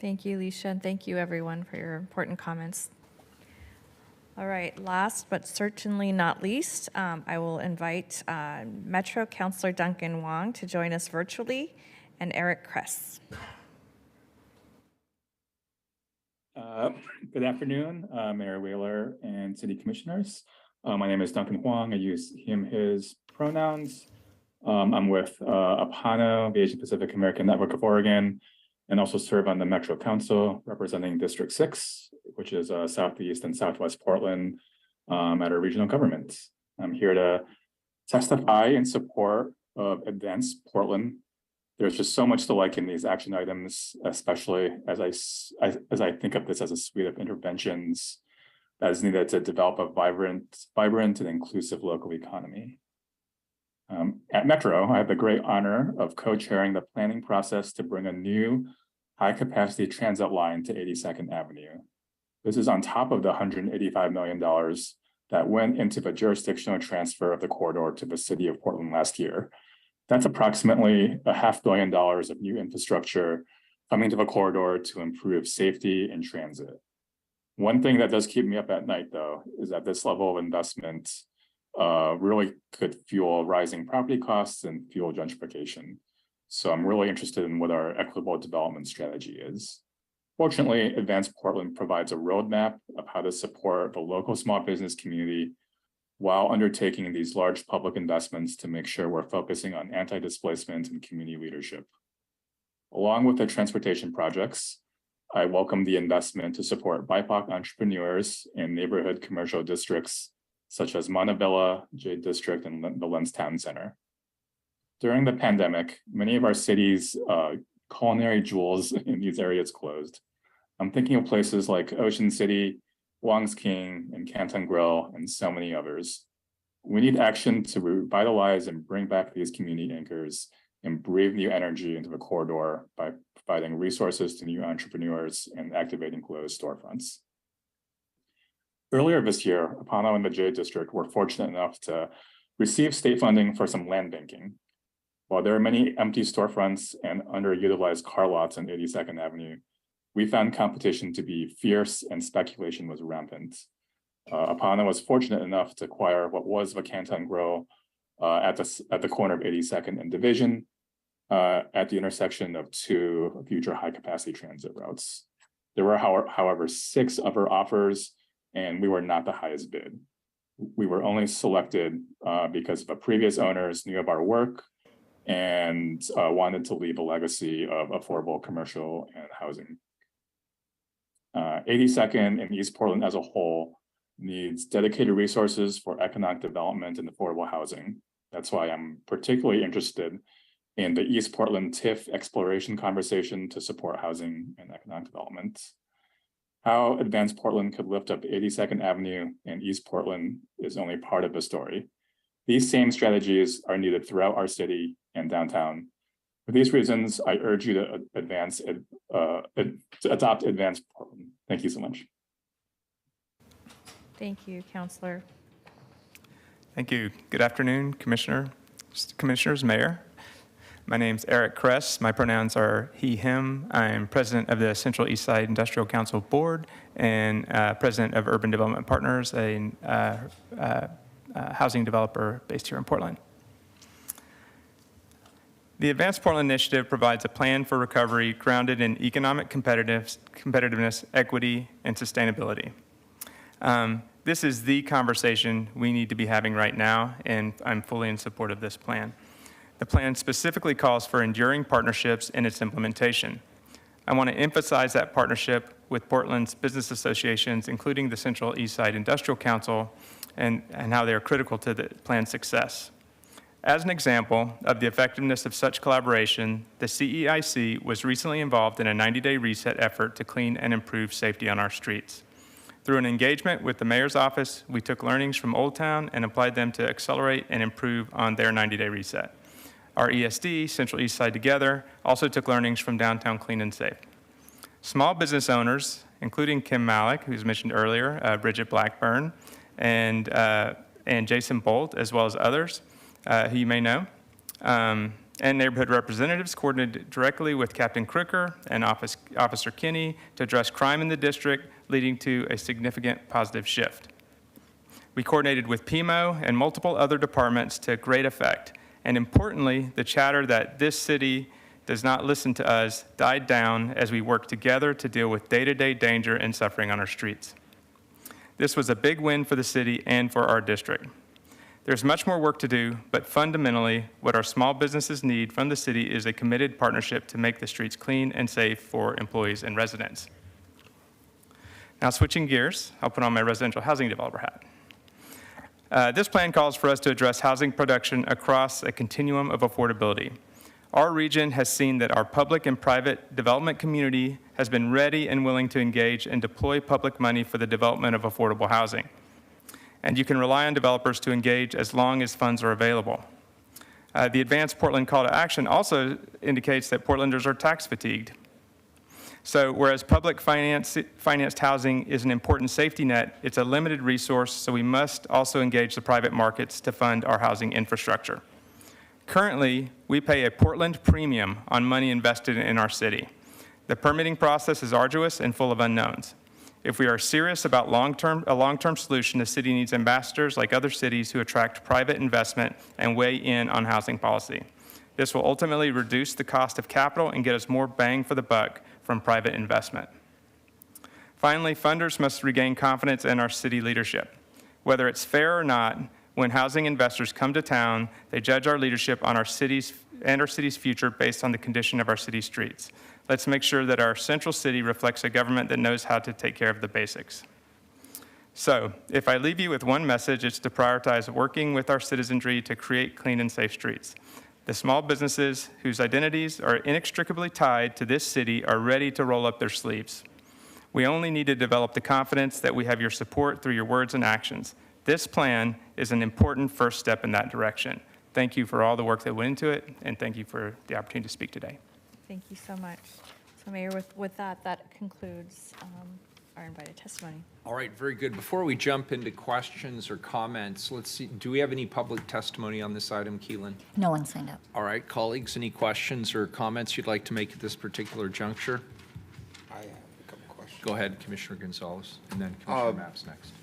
Thank you, Leisha, and thank you everyone for your important comments. All right, last but certainly not least, I will invite Metro Councilor Duncan Wong to join us virtually, and Eric Kress. Good afternoon, Mayor Wheeler and City Commissioners. My name is Duncan Huang. I use him, his pronouns. I'm with APANO, the Asian Pacific American Network of Oregon, and also serve on the Metro Council representing District 6, which is Southeast and Southwest Portland at our regional government. I'm here to testify in support of Advance Portland. There's just so much to like in these action items, especially as I think of this as a suite of interventions that is needed to develop a vibrant and inclusive local economy. At Metro, I have the great honor of co-chairing the planning process to bring a new high-capacity transit line to 82nd Avenue. This is on top of the $185 million that went into the jurisdictional transfer of the corridor to the city of Portland last year. That's approximately $500 million of new infrastructure coming to the corridor to improve safety and transit. One thing that does keep me up at night, though, is that this level of investment really could fuel rising property costs and fuel gentrification. So I'm really interested in what our equitable development strategy is. Fortunately, Advance Portland provides a roadmap of how to support the local small business community while undertaking these large public investments to make sure we're focusing on anti-displacement and community leadership. Along with the transportation projects, I welcome the investment to support BIPOC entrepreneurs in neighborhood commercial districts such as Montebella, Jade District, and the Lens Town Center. During the pandemic, many of our city's culinary jewels in these areas closed. I'm thinking of places like Ocean City, Wong's King, and Canton Grill, and so many others. We need action to revitalize and bring back these community anchors and breathe new energy into the corridor by providing resources to new entrepreneurs and activating closed storefronts. Earlier this year, Apano and the Jade District were fortunate enough to receive state funding for some land banking. While there are many empty storefronts and underutilized car lots on 82nd Avenue, we found competition to be fierce and speculation was rampant. Apano was fortunate enough to acquire what was the Canton Grill at the corner of 82nd and Division at the intersection of two future high-capacity transit routes. There were, however, 6 other offers, and we were not the highest bid. We were only selected because the previous owners knew of our work and wanted to leave a legacy of affordable commercial and housing. 82nd and East Portland as a whole needs dedicated resources for economic development and affordable housing. That's why I'm particularly interested in the East Portland TIF exploration conversation to support housing and economic development. How Advance Portland could lift up 82nd Avenue and East Portland is only part of the story. These same strategies are needed throughout our city and downtown. For these reasons, I urge you to adopt Advance Portland. Thank you so much. Thank you, Councilor. Thank you. Good afternoon, Commissioners, Mayor. My name's Eric Kress. My pronouns are he, him. I'm president of the Central East Side Industrial Council Board and president of Urban Development Partners, a housing developer based here in Portland. The Advance Portland Initiative provides a plan for recovery grounded in economic competitiveness, equity, and sustainability. This is the conversation we need to be having right now, and I'm fully in support of this plan. The plan specifically calls for enduring partnerships in its implementation. I want to emphasize that partnership with Portland's business associations, including the Central East Side Industrial Council, and how they are critical to the plan's success. As an example of the effectiveness of such collaboration, the CEIC was recently involved in a 90-day reset effort to clean and improve safety on our streets. Through an engagement with the mayor's office, we took learnings from Old Town and applied them to accelerate and improve on their 90-day reset. Our ESD, Central East Side Together, also took learnings from Downtown Clean and Safe. Small business owners, including Kim Malik, who was mentioned earlier, Bridget Blackburn, and Jason Bolt, as well as others who you may know, and neighborhood representatives coordinated directly with Captain Crooker and Officer Kinney to address crime in the district, leading to a significant positive shift. We coordinated with PMO and multiple other departments to great effect. And importantly, the chatter that this city does not listen to us died down as we worked together to deal with day-to-day danger and suffering on our streets. This was a big win for the city and for our district. There's much more work to do, but fundamentally, what our small businesses need from the city is a committed partnership to make the streets clean and safe for employees and residents. Now, switching gears, I'll put on my residential housing developer hat. This plan calls for us to address housing production across a continuum of affordability. Our region has seen that our public and private development community has been ready and willing to engage and deploy public money for the development of affordable housing. And you can rely on developers to engage as long as funds are available. The Advance Portland Call to Action also indicates that Portlanders are tax fatigued. So whereas public financed housing is an important safety net, it's a limited resource, so we must also engage the private markets to fund our housing infrastructure. Currently, we pay a Portland premium on money invested in our city. The permitting process is arduous and full of unknowns. If we are serious about a long-term solution, the city needs ambassadors like other cities who attract private investment and weigh in on housing policy. This will ultimately reduce the cost of capital and get us more bang for the buck from private investment. Finally, funders must regain confidence in our city leadership. Whether it's fair or not, when housing investors come to town, they judge our leadership on our city's future based on the condition of our city streets. Let's make sure that our central city reflects a government that knows how to take care of the basics. So, if I leave you with one message, it's to prioritize working with our citizenry to create clean and safe streets. The small businesses whose identities are inextricably tied to this city are ready to roll up their sleeves. We only need to develop the confidence that we have your support through your words and actions. This plan is an important first step in that direction. Thank you for all the work that went into it, and thank you for the opportunity to speak today. Thank you so much. So Mayor, with that concludes our invited testimony. All right, very good. Before we jump into questions or comments, let's see, do we have any public testimony on this item, Keelan? No one signed up. All right, colleagues, any questions or comments you'd like to make at this particular juncture? I have a couple questions. Go ahead, Commissioner Gonzalez, and then Commissioner Maps next.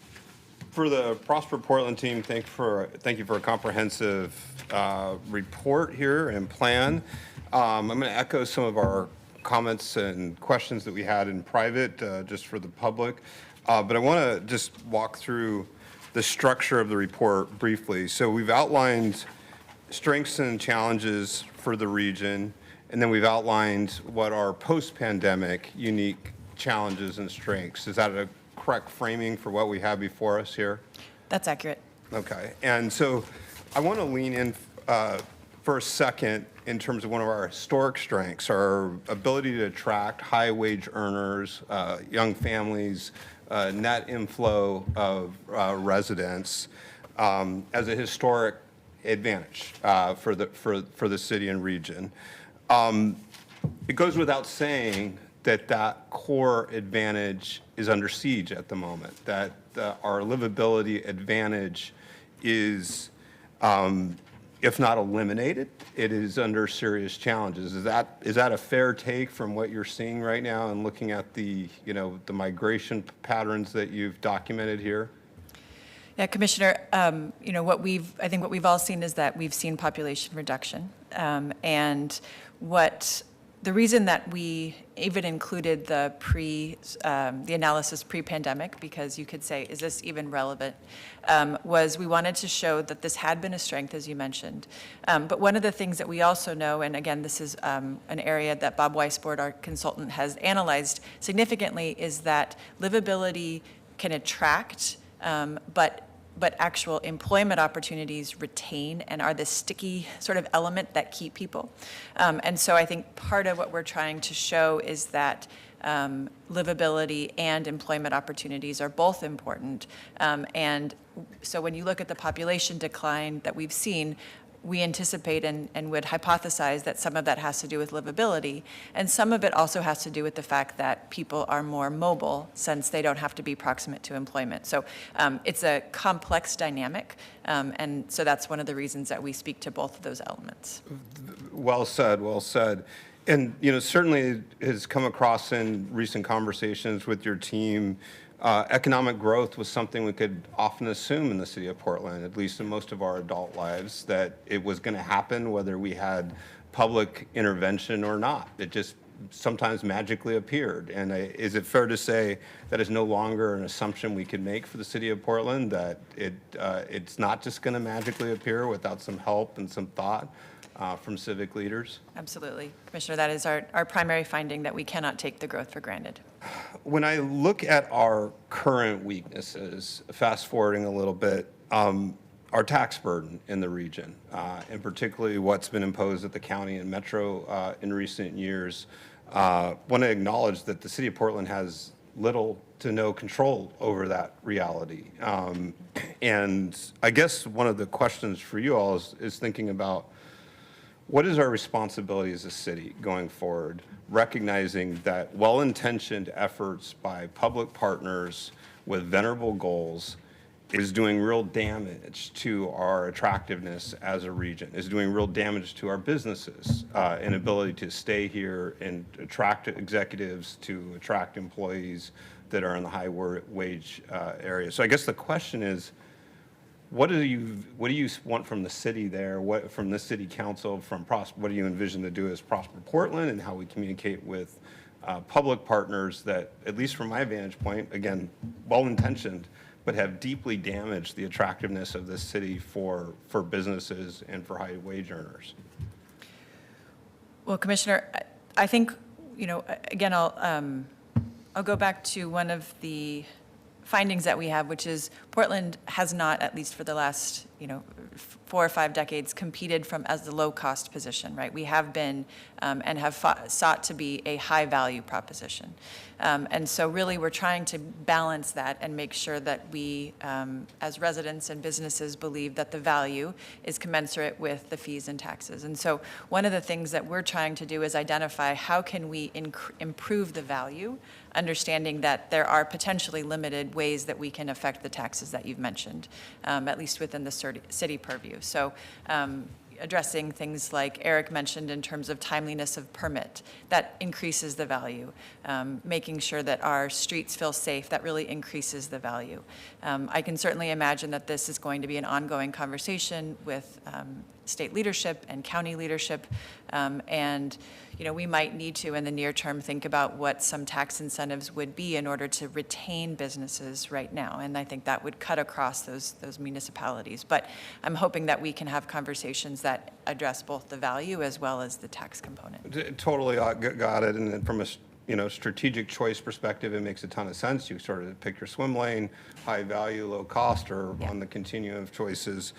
For the Prosper Portland team, thank you for a comprehensive report here and plan. I'm going to echo some of our comments and questions that we had in private, just for the public. But I want to just walk through the structure of the report briefly. So we've outlined strengths and challenges for the region, and then we've outlined what are post-pandemic unique challenges and strengths. Is that a correct framing for what we have before us here? That's accurate. Okay, and so I want to lean in for a second in terms of one of our historic strengths, our ability to attract high wage earners, young families, net inflow of residents as a historic advantage for the city and region. It goes without saying that core advantage is under siege at the moment, that our livability advantage is, if not eliminated, it is under serious challenges. Is that a fair take from what you're seeing right now and looking at the migration patterns that you've documented here? Yeah, Commissioner, what we've all seen is that we've seen population reduction. And the reason that we even included the analysis pre-pandemic, because you could say, is this even relevant, was we wanted to show that this had been a strength, as you mentioned. But one of the things that we also know, and again, this is an area that Bob Weisbord, our consultant, has analyzed significantly, is that livability can attract, but actual employment opportunities retain and are the sticky sort of element that keep people. And so I think part of what we're trying to show is that livability and employment opportunities are both important. And so when you look at the population decline that we've seen, we anticipate and would hypothesize that some of that has to do with livability, and some of it also has to do with the fact that people are more mobile since they don't have to be proximate to employment. So it's a complex dynamic, and so that's one of the reasons that we speak to both of those elements. Well said, well said. And, certainly it has come across in recent conversations with your team. Economic growth was something we could often assume in the city of Portland, at least in most of our adult lives, that it was going to happen whether we had public intervention or not. It just sometimes magically appeared. And is it fair to say that is no longer an assumption we can make for the city of Portland, that it's not just going to magically appear without some help and some thought from civic leaders? Absolutely. Commissioner, that is our primary finding, that we cannot take the growth for granted. When I look at our current weaknesses, fast forwarding a little bit, our tax burden in the region, and particularly what's been imposed at the county and metro in recent years, want to acknowledge that the city of Portland has little to no control over that reality. And I guess one of the questions for you all is thinking about, what is our responsibility as a city going forward, recognizing that well-intentioned efforts by public partners with venerable goals is doing real damage to our attractiveness as a region, is doing real damage to our businesses, inability to stay here and attract executives, to attract employees, that are in the high wage area. So I guess the question is, what do you want from the city there? What from the city council? What do you envision to do as Prosper Portland, and how we communicate with public partners that, at least from my vantage point, again, well-intentioned, but have deeply damaged the attractiveness of this city for businesses and for high wage earners? Well, Commissioner, I think, again, I'll go back to one of the findings that we have, which is Portland has not, at least for the last, 4 or 5 decades, competed from as the low-cost position, right? We have been and have sought to be a high-value proposition. And so really we're trying to balance that and make sure that we, as residents and businesses, believe that the value is commensurate with the fees and taxes. And so one of the things that we're trying to do is identify how can we improve the value, understanding that there are potentially limited ways that we can affect the taxes that you've mentioned, at least within the city purview. So addressing things like Eric mentioned in terms of timeliness of permit, that increases the value. Making sure that our streets feel safe, that really increases the value. I can certainly imagine that this is going to be an ongoing conversation with state leadership and county leadership. And we might need to, in the near term, think about what some tax incentives would be in order to retain businesses right now. And I think that would cut across those municipalities. But I'm hoping that we can have conversations that address both the value as well as the tax component. Totally got it. And then from a strategic choice perspective, it makes a ton of sense. You sort of pick your swim lane, high value, low cost, or on the continuum of choices.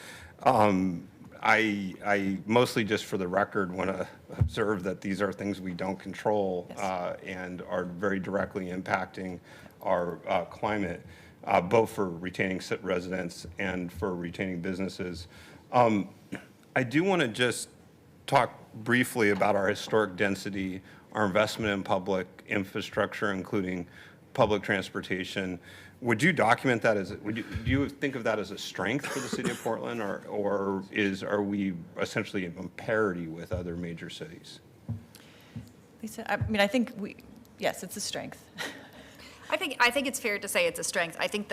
I mostly, just for the record, want to observe that these are things we don't control and are very directly impacting our climate, both for retaining residents and for retaining businesses. I do want to just talk briefly about our historic density, our investment in public infrastructure, including public transportation. Would you document that do you think of that as a strength for the city of Portland, or are we essentially in parity with other major cities? Lisa, I think yes, it's a strength. I think it's fair to say it's a strength. I think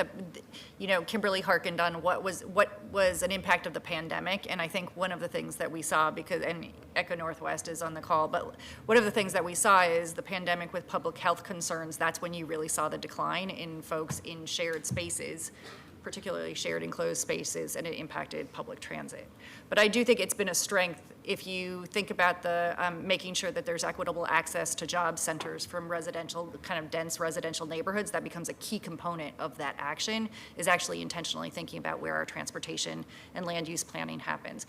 Kimberly hearkened on what was an impact of the pandemic, and I think one of the things that we saw, and Echo Northwest is on the call, but one of the things that we saw is the pandemic with public health concerns. That's when you really saw the decline in folks in shared spaces, particularly shared enclosed spaces, and it impacted public transit. But I do think it's been a strength if you think about the making sure that there's equitable access to job centers from residential, kind of dense residential neighborhoods. That becomes a key component of that action, is actually intentionally thinking about where our transportation and land use planning happens.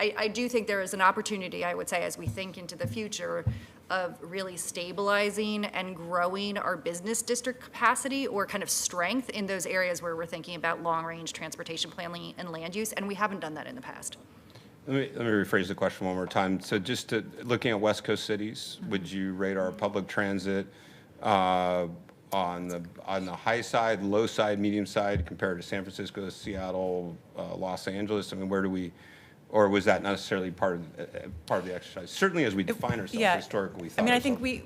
I do think there is an opportunity, I would say, as we think into the future, of really stabilizing and growing our business district capacity or kind of strength in those areas where we're thinking about long-range transportation planning and land use, and we haven't done that in the past. Let me rephrase the question one more time. So just looking at West Coast cities, would you rate our public transit on the high side, low side, medium side compared to San Francisco, Seattle, Los Angeles? I mean, where do we, or was that not necessarily part of the exercise? Certainly, as we define ourselves historically, we thought. I think we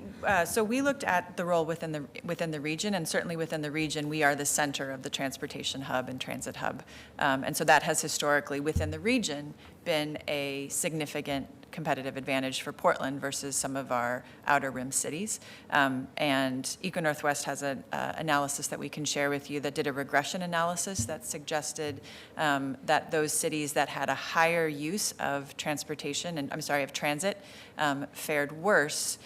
looked at the role within the region, and certainly within the region, we are the center of the transportation hub and transit hub, and so that has historically within the region been a significant competitive advantage for Portland versus some of our outer rim cities. And Eco Northwest has an analysis that we can share with you that did a regression analysis that suggested that those cities that had a higher use of transportation, and of transit, fared worse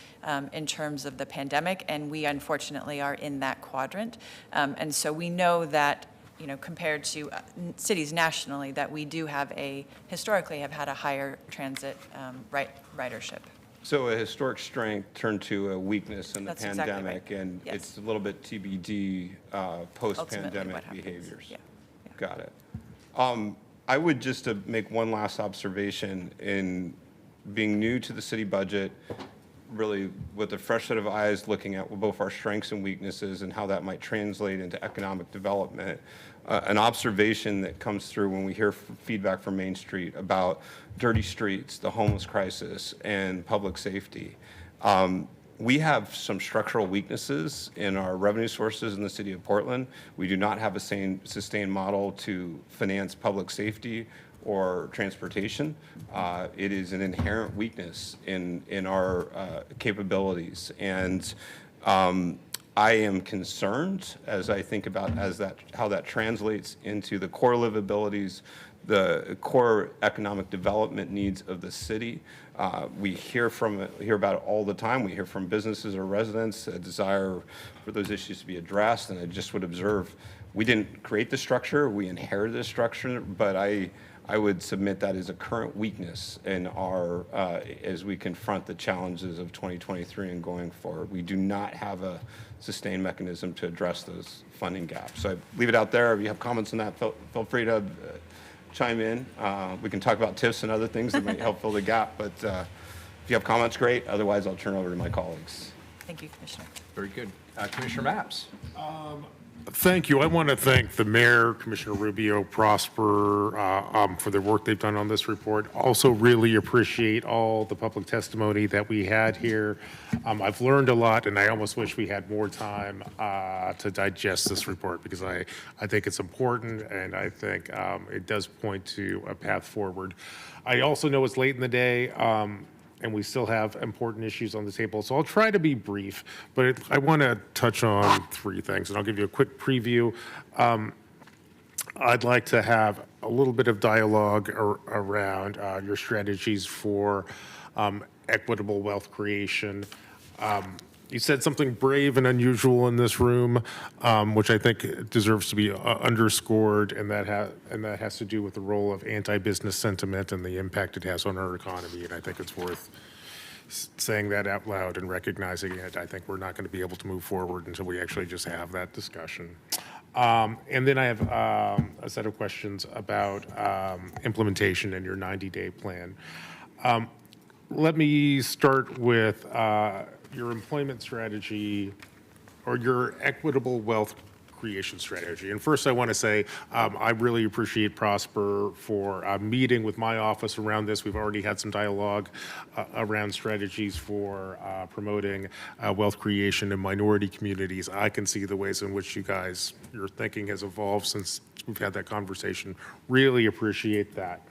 in terms of the pandemic, and we unfortunately are in that quadrant. And so we know that compared to cities nationally, that we do historically have had a higher transit ridership. So a historic strength turned to a weakness in the That's exactly pandemic, right. and Yes. it's a little bit TBD post-pandemic behaviors. Yeah. Got it. I would just make one last observation in being new to the city budget, really with a fresh set of eyes looking at both our strengths and weaknesses and how that might translate into economic development. An observation that comes through when we hear feedback from Main Street about dirty streets, the homeless crisis, and public safety. we have some structural weaknesses in our revenue sources in the city of Portland. We do not have a sustained model to finance public safety or transportation. It is an inherent weakness in our capabilities. And I am concerned as I think about how that translates into the core livabilities, the core economic development needs of the city. We hear about it all the time. We hear from businesses or residents a desire for those issues to be addressed. And I just would observe, we didn't create the structure, we inherited the structure, but I would submit that is a current weakness in our, as we confront the challenges of 2023 and going forward. We do not have a sustained mechanism to address those funding gaps. So I leave it out there. If you have comments on that, feel free to chime in. We can talk about TIFs and other things that might help fill the gap, but if you have comments, great. Otherwise, I'll turn over to my colleagues. Thank you, Commissioner. Very good. Commissioner Mapps. Thank you. I want to thank the mayor, Commissioner Rubio, Prosper, for the work they've done on this report. Also really appreciate all the public testimony that we had here. I've learned a lot, and I almost wish we had more time to digest this report because I think it's important, and I think it does point to a path forward. I also know it's late in the day, and we still have important issues on the table. So I'll try to be brief, but I want to touch on three things, and I'll give you a quick preview. I'd like to have a little bit of dialogue around your strategies for equitable wealth creation. You said something brave and unusual in this room, which I think deserves to be underscored, and that has to do with the role of anti-business sentiment and the impact it has on our economy. And I think it's worth saying that out loud and recognizing it. I think we're not going to be able to move forward until we actually just have that discussion. And then I have a set of questions about implementation and your 90-day plan. Let me start with your employment strategy or your equitable wealth creation strategy. And first I want to say I really appreciate Prosper for meeting with my office around this. We've already had some dialogue around strategies for promoting wealth creation in minority communities. I can see the ways in which your thinking has evolved since we've had that conversation. Really appreciate that.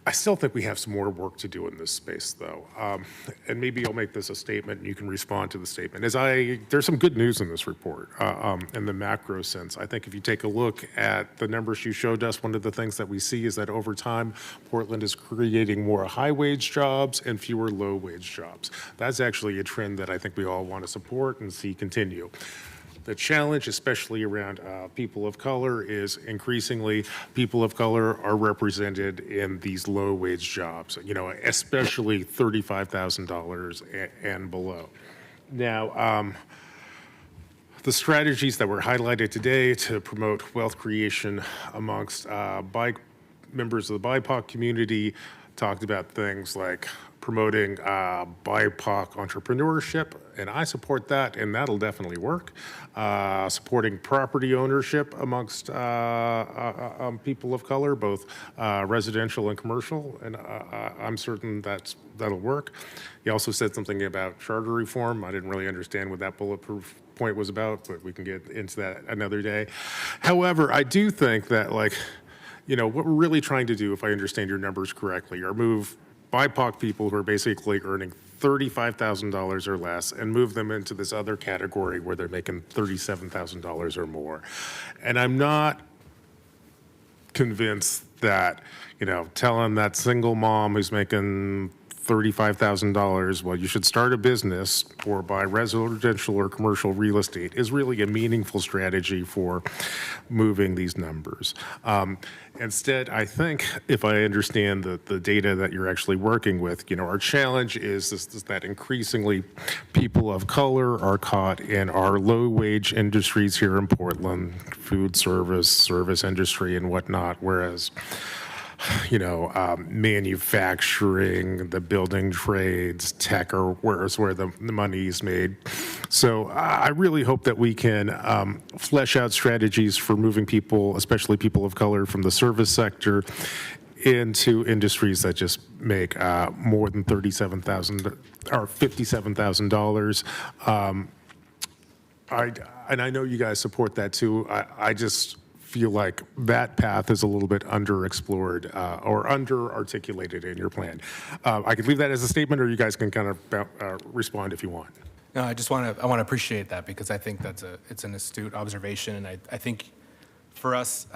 I still think we have some more work to do in this space, though. And maybe I'll make this a statement and you can respond to the statement. There's some good news in this report in the macro sense. I think if you take a look at the numbers you showed us, one of the things that we see is that over time, Portland is creating more high-wage jobs and fewer low-wage jobs. That's actually a trend that I think we all want to support and see continue. The challenge, especially around people of color, is increasingly people of color are represented in these low-wage jobs, especially $35,000 and below. Now, the strategies that were highlighted today to promote wealth creation amongst members of the BIPOC community talked about things like promoting BIPOC entrepreneurship, and I support that, and that'll definitely work. Supporting property ownership amongst people of color, both residential and commercial, and I'm certain that'll work. You also said something about charter reform. I didn't really understand what that bulletproof point was about, but we can get into that another day. However, I do think that, what we're really trying to do, if I understand your numbers correctly, are move BIPOC people who are basically earning $35,000 or less and move them into this other category where they're making $37,000 or more. And I'm not convinced that, telling that single mom who's making $35,000, well, you should start a business or buy residential or commercial real estate is really a meaningful strategy for moving these numbers. Instead, I think, if I understand the data that you're actually working with, our challenge is that increasingly people of color are caught in our low-wage industries here in Portland, food service industry and whatnot, whereas manufacturing, the building trades, tech are where the money is made. So I really hope that we can flesh out strategies for moving people, especially people of color, from the service sector into industries that just make more than $37,000 or $57,000. And I know you guys support that too. I just feel like that path is a little bit underexplored or under-articulated in your plan. I could leave that as a statement, or you guys can kind of respond if you want. No, I want to appreciate that, because I think it's an astute observation, and I think for us,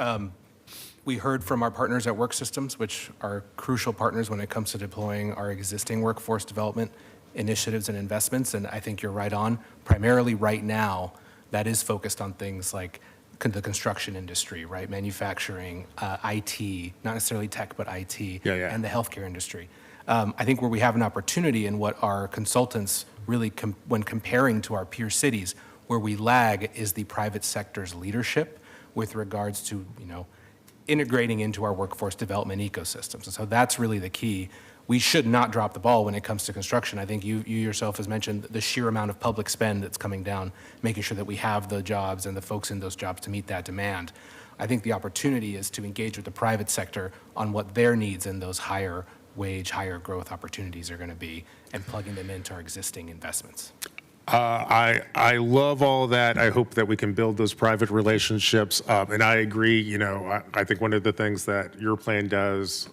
we heard from our partners at Work Systems, which are crucial partners when it comes to deploying our existing workforce development initiatives and investments, and I think you're right on. Primarily right now, that is focused on things like the construction industry, right? Manufacturing, IT, not necessarily tech, but IT, and the healthcare industry. I think where we have an opportunity, and what our consultants really, when comparing to our peer cities, where we lag is the private sector's leadership with regards to, integrating into our workforce development ecosystems. And so that's really the key. We should not drop the ball when it comes to construction. I think you yourself has mentioned the sheer amount of public spend that's coming down, making sure that we have the jobs and the folks in those jobs to meet that demand. I think the opportunity is to engage with the private sector on what their needs and those higher wage, higher growth opportunities are going to be, and plugging them into our existing investments. I love all that. I hope that we can build those private relationships. And I agree, I think one of the things that your plan does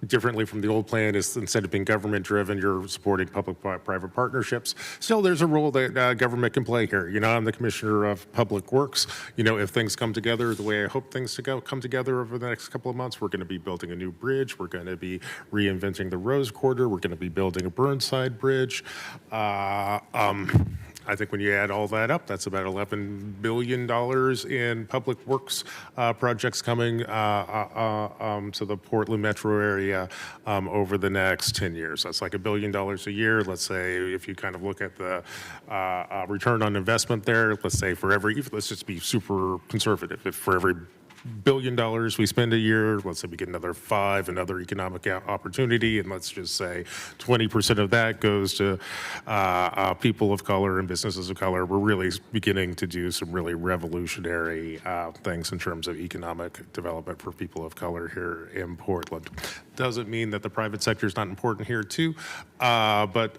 differently from the old plan is, instead of being government-driven, you're supporting public-private partnerships. Still, there's a role that government can play here. I'm the Commissioner of Public Works. If things come together the way I hope things to come together over the next couple of months, we're going to be building a new bridge. We're going to be reinventing the Rose Quarter. We're going to be building a Burnside Bridge. I think when you add all that up, that's about $11 billion in public works projects coming to the Portland metro area over the next 10 years. That's like $1 billion a year. Let's say, if you kind of look at the return on investment there, let's say let's just be super conservative. If for every $1 billion we spend a year, let's say we get another 5, another economic opportunity, and let's just say 20% of that goes to people of color and businesses of color. We're really beginning to do some really revolutionary things in terms of economic development for people of color here in Portland. Doesn't mean that the private sector is not important here too, but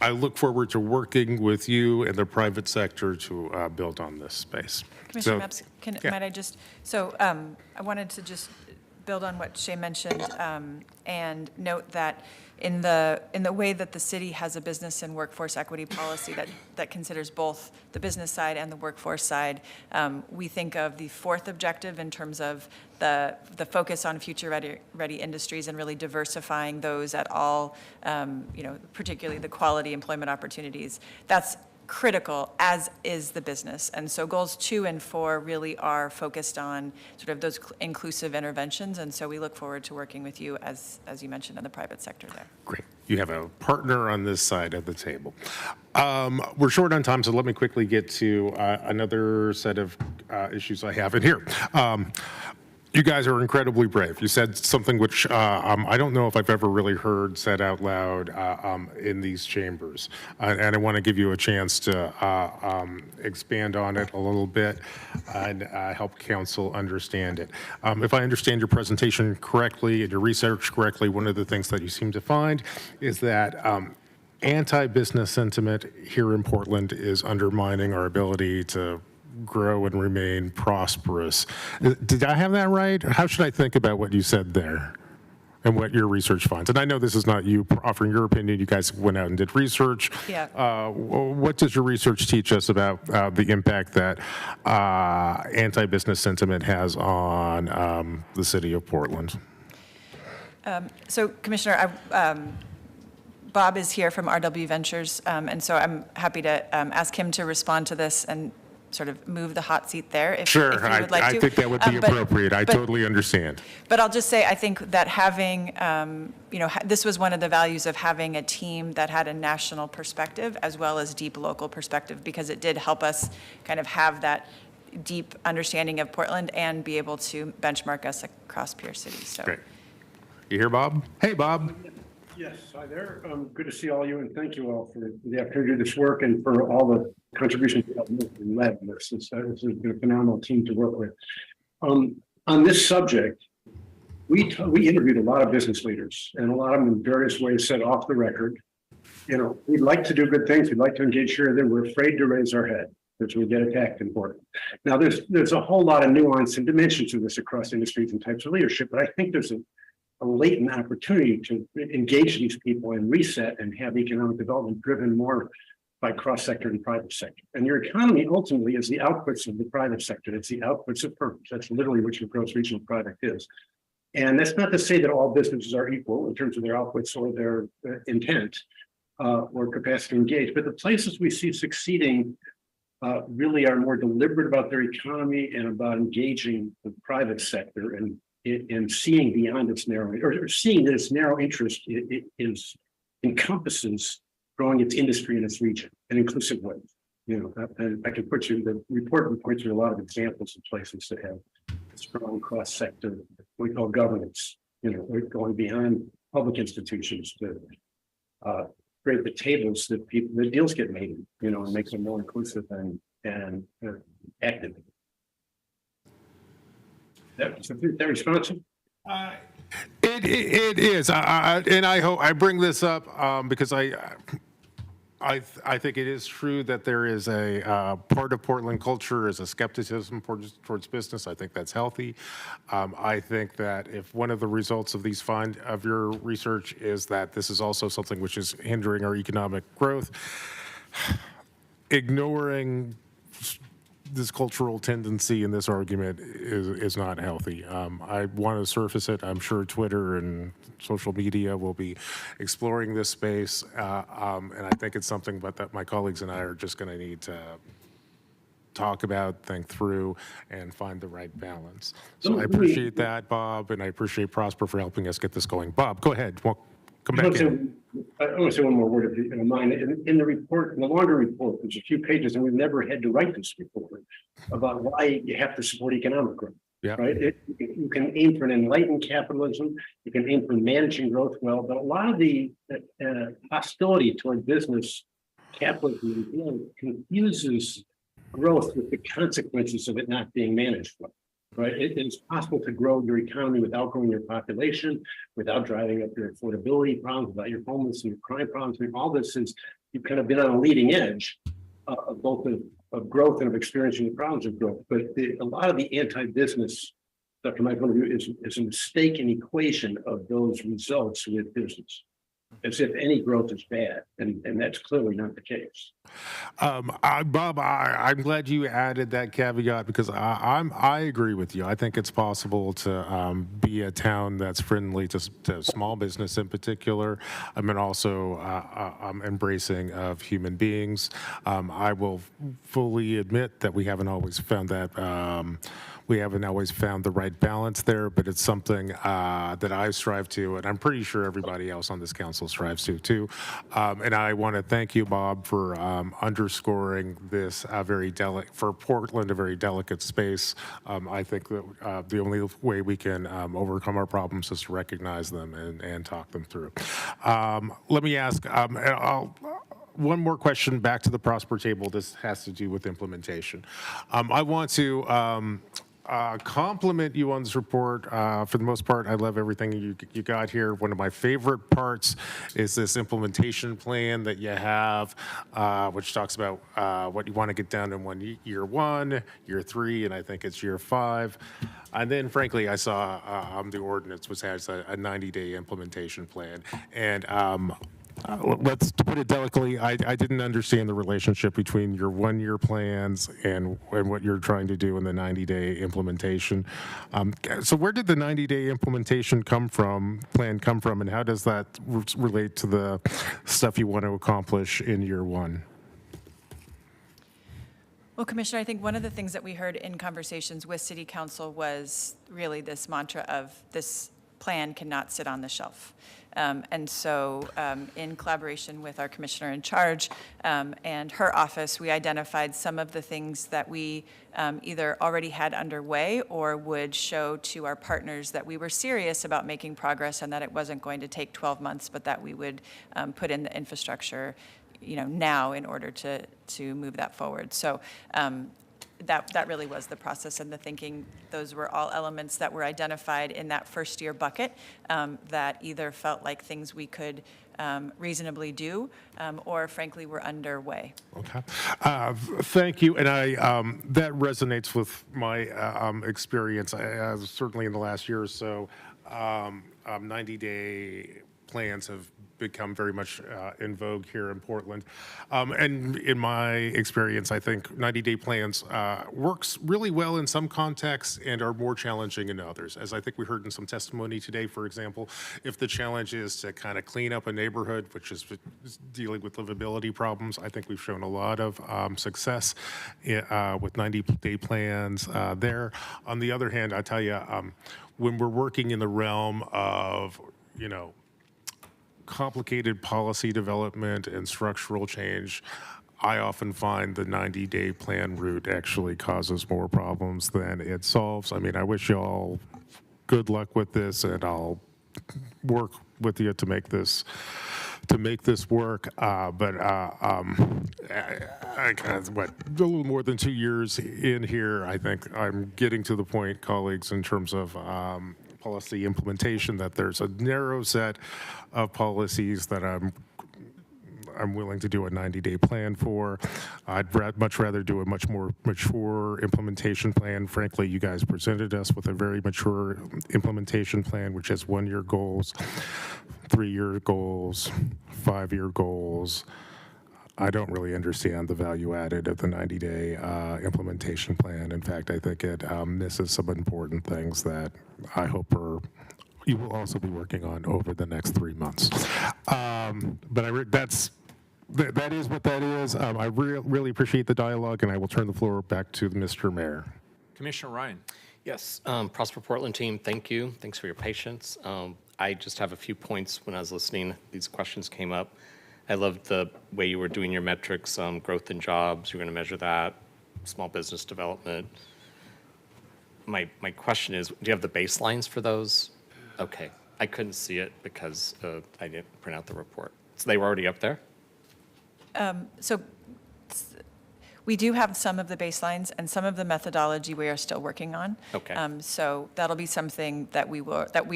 I look forward to working with you and the private sector to build on this space. Commissioner Mapps, might I just, I wanted to just build on what Shay mentioned and note that in the way that the city has a business and workforce equity policy that considers both the business side and the workforce side, we think of the fourth objective in terms of the focus on future-ready industries and really diversifying those at all, particularly the quality employment opportunities. That's critical, as is the business. And so goals 2 and 4 really are focused on sort of those inclusive interventions. And so we look forward to working with you, as you mentioned, in the private sector there. Great. You have a partner on this side of the table. We're short on time, so let me quickly get to another set of issues I have in here. You guys are incredibly brave. You said something which I don't know if I've ever really heard said out loud in these chambers. And I want to give you a chance to expand on it a little bit and help council understand it. If I understand your presentation correctly and your research correctly, one of the things that you seem to find is that anti-business sentiment here in Portland is undermining our ability to grow and remain prosperous. Did I have that right? How should I think about what you said there and what your research finds? And I know this is not you offering your opinion. You guys went out and did research. Yeah. What does your research teach us about the impact that anti-business sentiment has on the city of Portland? So, Commissioner, Bob is here from RW Ventures, and so I'm happy to ask him to respond to this and sort of move the hot seat there if you would like to. I think that would be appropriate. I totally understand. But I'll just say, I think that having, this was one of the values of having a team that had a national perspective as well as deep local perspective, because it did help us kind of have that deep understanding of Portland and be able to benchmark us across peer cities. So. Great. You hear Bob? Hey, Bob. Yes, hi there. Good to see all you, and thank you all for the opportunity to do this work and for all the contributions you have led in this. This has been a phenomenal team to work with. On this subject, we interviewed a lot of business leaders, and a lot of them in various ways said off the record, you know, we'd like to do good things, we'd like to engage here, then we're afraid to raise our head because we get attacked in court. Now, there's a whole lot of nuance and dimensions to this across industries and types of leadership, but I think there's a latent opportunity to engage these people and reset and have economic development driven more by cross-sector and private sector. And your economy ultimately is the outputs of the private sector. It's the outputs of firms. That's literally what your gross regional product is. And that's not to say that all businesses are equal in terms of their outputs or their intent or capacity to engage. But the places we see succeeding really are more deliberate about their economy and about engaging the private sector and seeing beyond its narrow, or seeing that its narrow interest encompasses growing its industry in its region in inclusive ways. You know, and I can put you, the report would point to a lot of examples of places that have strong cross-sector, what we call governance, you know, going beyond public institutions to create the tables that the deals get made in, you know, and make them more inclusive and active. That responsive? It is, and I hope I bring this up because I think it is true that there is a part of Portland culture is a skepticism towards business. I think that's healthy. I think that if one of the results of of your research is that this is also something which is hindering our economic growth, ignoring this cultural tendency in this argument is not healthy. I want to surface it. I'm sure Twitter and social media will be exploring this space, and I think it's something that my colleagues and I are just going to need to talk about, think through, and find the right balance. So I appreciate that, Bob, and I appreciate Prosper for helping us get this going. Bob, go ahead. Come back in. I want to say one more word, if you don't mind. In the report, in the longer report, there's a few pages, and we've never had to write this report about why you have to support economic growth. Yeah. Right? You can aim for an enlightened capitalism. You can aim for managing growth well, but a lot of the hostility toward business capitalism confuses growth with the consequences of it not being managed well. Right? It is possible to grow your economy without growing your population, without driving up your affordability problems, without your homeless and your crime problems. I mean, all this is, you've kind of been on a leading edge of both of growth and of experiencing the problems of growth. But a lot of the anti-business stuff, from my point of view, is a mistaken equation of those results with business, as if any growth is bad, and that's clearly not the case. Bob, I'm glad you added that caveat because I agree with you. I think it's possible to be a town that's friendly to small business in particular, and also embracing of human beings. I will fully admit that we haven't always found that. We haven't always found the right balance there, but it's something that I strive to, and I'm pretty sure everybody else on this council strives to too. And I want to thank you, Bob, for underscoring this for Portland, a very delicate space. I think that the only way we can overcome our problems is to recognize them and talk them through. Let me ask, one more question back to the Prosper table. This has to do with implementation. I want to compliment you on this report. For the most part, I love everything you got here. One of my favorite parts is this implementation plan that you have, which talks about what you want to get done in year one, year 3, and I think it's year 5. And then, frankly, I saw the ordinance, which has a 90-day implementation plan. And let's put it delicately, I didn't understand the relationship between your 1-year plans and what you're trying to do in the 90-day implementation. So where did the 90-day implementation plan come from, and how does that relate to the stuff you want to accomplish in year 1? Well, Commissioner, I think one of the things that we heard in conversations with City Council was really this mantra of this plan cannot sit on the shelf. And so in collaboration with our commissioner in charge and her office, we identified some of the things that we either already had underway or would show to our partners that we were serious about making progress and that it wasn't going to take 12 months, but that we would put in the infrastructure, now in order to move that forward. So that really was the process and the thinking. Those were all elements that were identified in that first year bucket that either felt like things we could reasonably do or frankly were underway. Okay. Thank you. And that resonates with my experience, certainly in the last year or so. 90-day plans have become very much in vogue here in Portland. And in my experience, I think 90-day plans works really well in some contexts and are more challenging in others. As I think we heard in some testimony today, for example, if the challenge is to kind of clean up a neighborhood, which is dealing with livability problems, I think we've shown a lot of success with 90-day plans there. On the other hand, I tell you, when we're working in the realm of, complicated policy development and structural change, I often find the 90-day plan route actually causes more problems than it solves. I mean, I wish you all good luck with this, and I'll work with you to make this work. But a little more than 2 years in here, I think I'm getting to the point, colleagues, in terms of policy implementation, that there's a narrow set of policies that I'm willing to do a 90-day plan for. I'd much rather do a much more mature implementation plan. Frankly, you guys presented us with a very mature implementation plan, which has 1-year goals, 3-year goals, 5-year goals. I don't really understand the value added of the 90-day implementation plan. In fact, I think it misses some important things that I hope you will also be working on over the next 3 months. But that is what that is. I really appreciate the dialogue, and I will turn the floor back to Mr. Mayor. Commissioner Ryan. Yes, Prosper Portland team, thank you. Thanks for your patience. I just have a few points when I was listening. These questions came up. I loved the way you were doing your metrics, growth in jobs. You're going to measure that, small business development. My question is, do you have the baselines for those? Okay, I couldn't see it because I didn't print out the report. So they were already up there? So we do have some of the baselines, and some of the methodology we are still working on. Okay. So that'll be something that we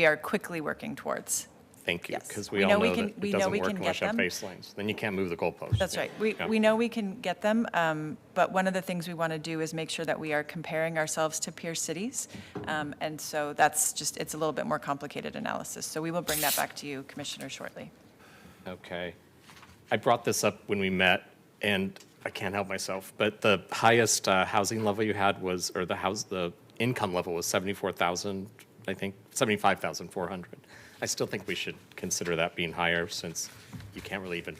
are quickly working towards. Thank you, Yes. because we all know that we it know doesn't we work can unless get you have them. baselines. Then you can't move the goalposts. That's right. Yeah. We know we can get them, but one of the things we want to do is make sure that we are comparing ourselves to peer cities. And so it's a little bit more complicated analysis. So we will bring that back to you, Commissioner, shortly. Okay. I brought this up when we met, and I can't help myself, but the highest housing level you had was, or the income level was 74,000, I think, 75,400. I still think we should consider that being higher, since you can't really even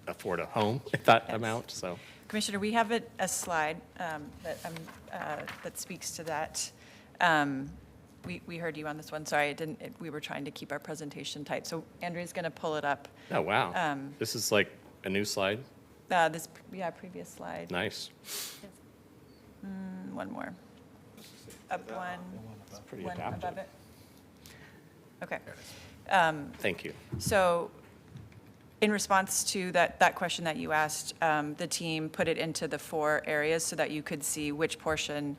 afford a home at that amount, so. Commissioner, we have a slide that speaks to that. We heard you on this one. Sorry, we were trying to keep our presentation tight. So Andrea's going to pull it up. Oh, wow. This is like a new slide? Previous slide. Nice. One more. Up one. It's pretty One adaptive. above it. Okay. Thank you. So in response to that question that you asked, the team put it into the 4 areas so that you could see which portion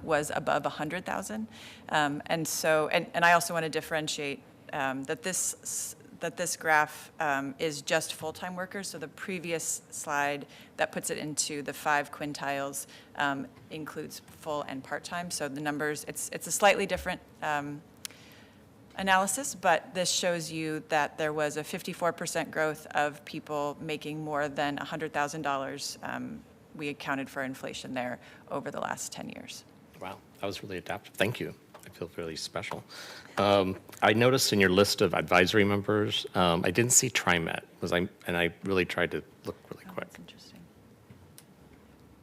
was above 100,000. And I also want to differentiate that this graph is just full-time workers. So the previous slide that puts it into the 5 quintiles includes full and part-time. So the numbers, it's a slightly different analysis, but this shows you that there was a 54% growth of people making more than $100,000. We accounted for inflation there over the last 10 years. Wow, that was really adaptive. Thank you. I feel really special. I noticed in your list of advisory members, I didn't see TriMet, and I really tried to look really quick. That's interesting.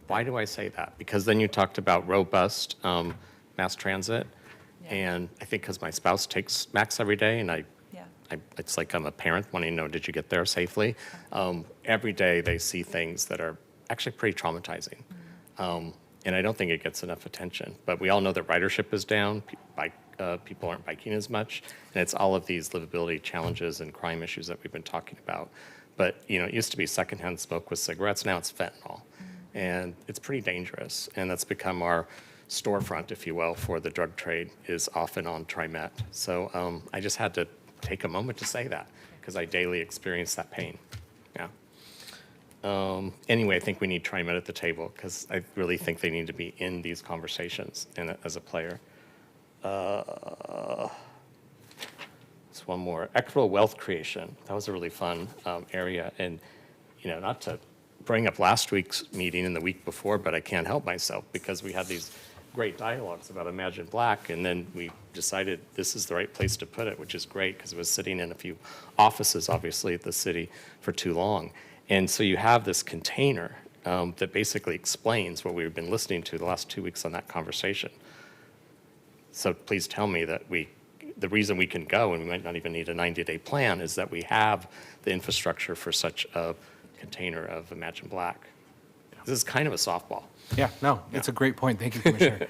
Why do I say that? Because then you talked about robust mass transit, And I think because my spouse takes Max every day, and Yeah. it's like I'm a parent wanting to know, did you get there safely? Every day they see things that are actually pretty traumatizing. And I don't think it gets enough attention. But we all know that ridership is down, people aren't biking as much, and it's all of these livability challenges and crime issues that we've been talking about. But, you know, it used to be secondhand smoke with cigarettes, now it's fentanyl. And it's pretty dangerous, and that's become our storefront, if you will, for the drug trade, is often on TriMet. So I just had to take a moment to say that, because I daily experience that pain. Yeah. Anyway, I think we need TriMet at the table, because I really think they need to be in these conversations as a player. It's one more. Equitable wealth creation. That was a really fun area. And, you know, not to bring up last week's meeting and the week before, but I can't help myself, because we had these great dialogues about Imagine Black, and then we decided this is the right place to put it, which is great, because it was sitting in a few offices, obviously, at the city for too long. And so you have this container that basically explains what we've been listening to the last 2 weeks on that conversation. So please tell me that the reason we can go, and we might not even need a 90-day plan, is that we have the infrastructure for such a container of Imagine Black. This is kind of a softball. Yeah, no, it's a great point. Thank you, Commissioner.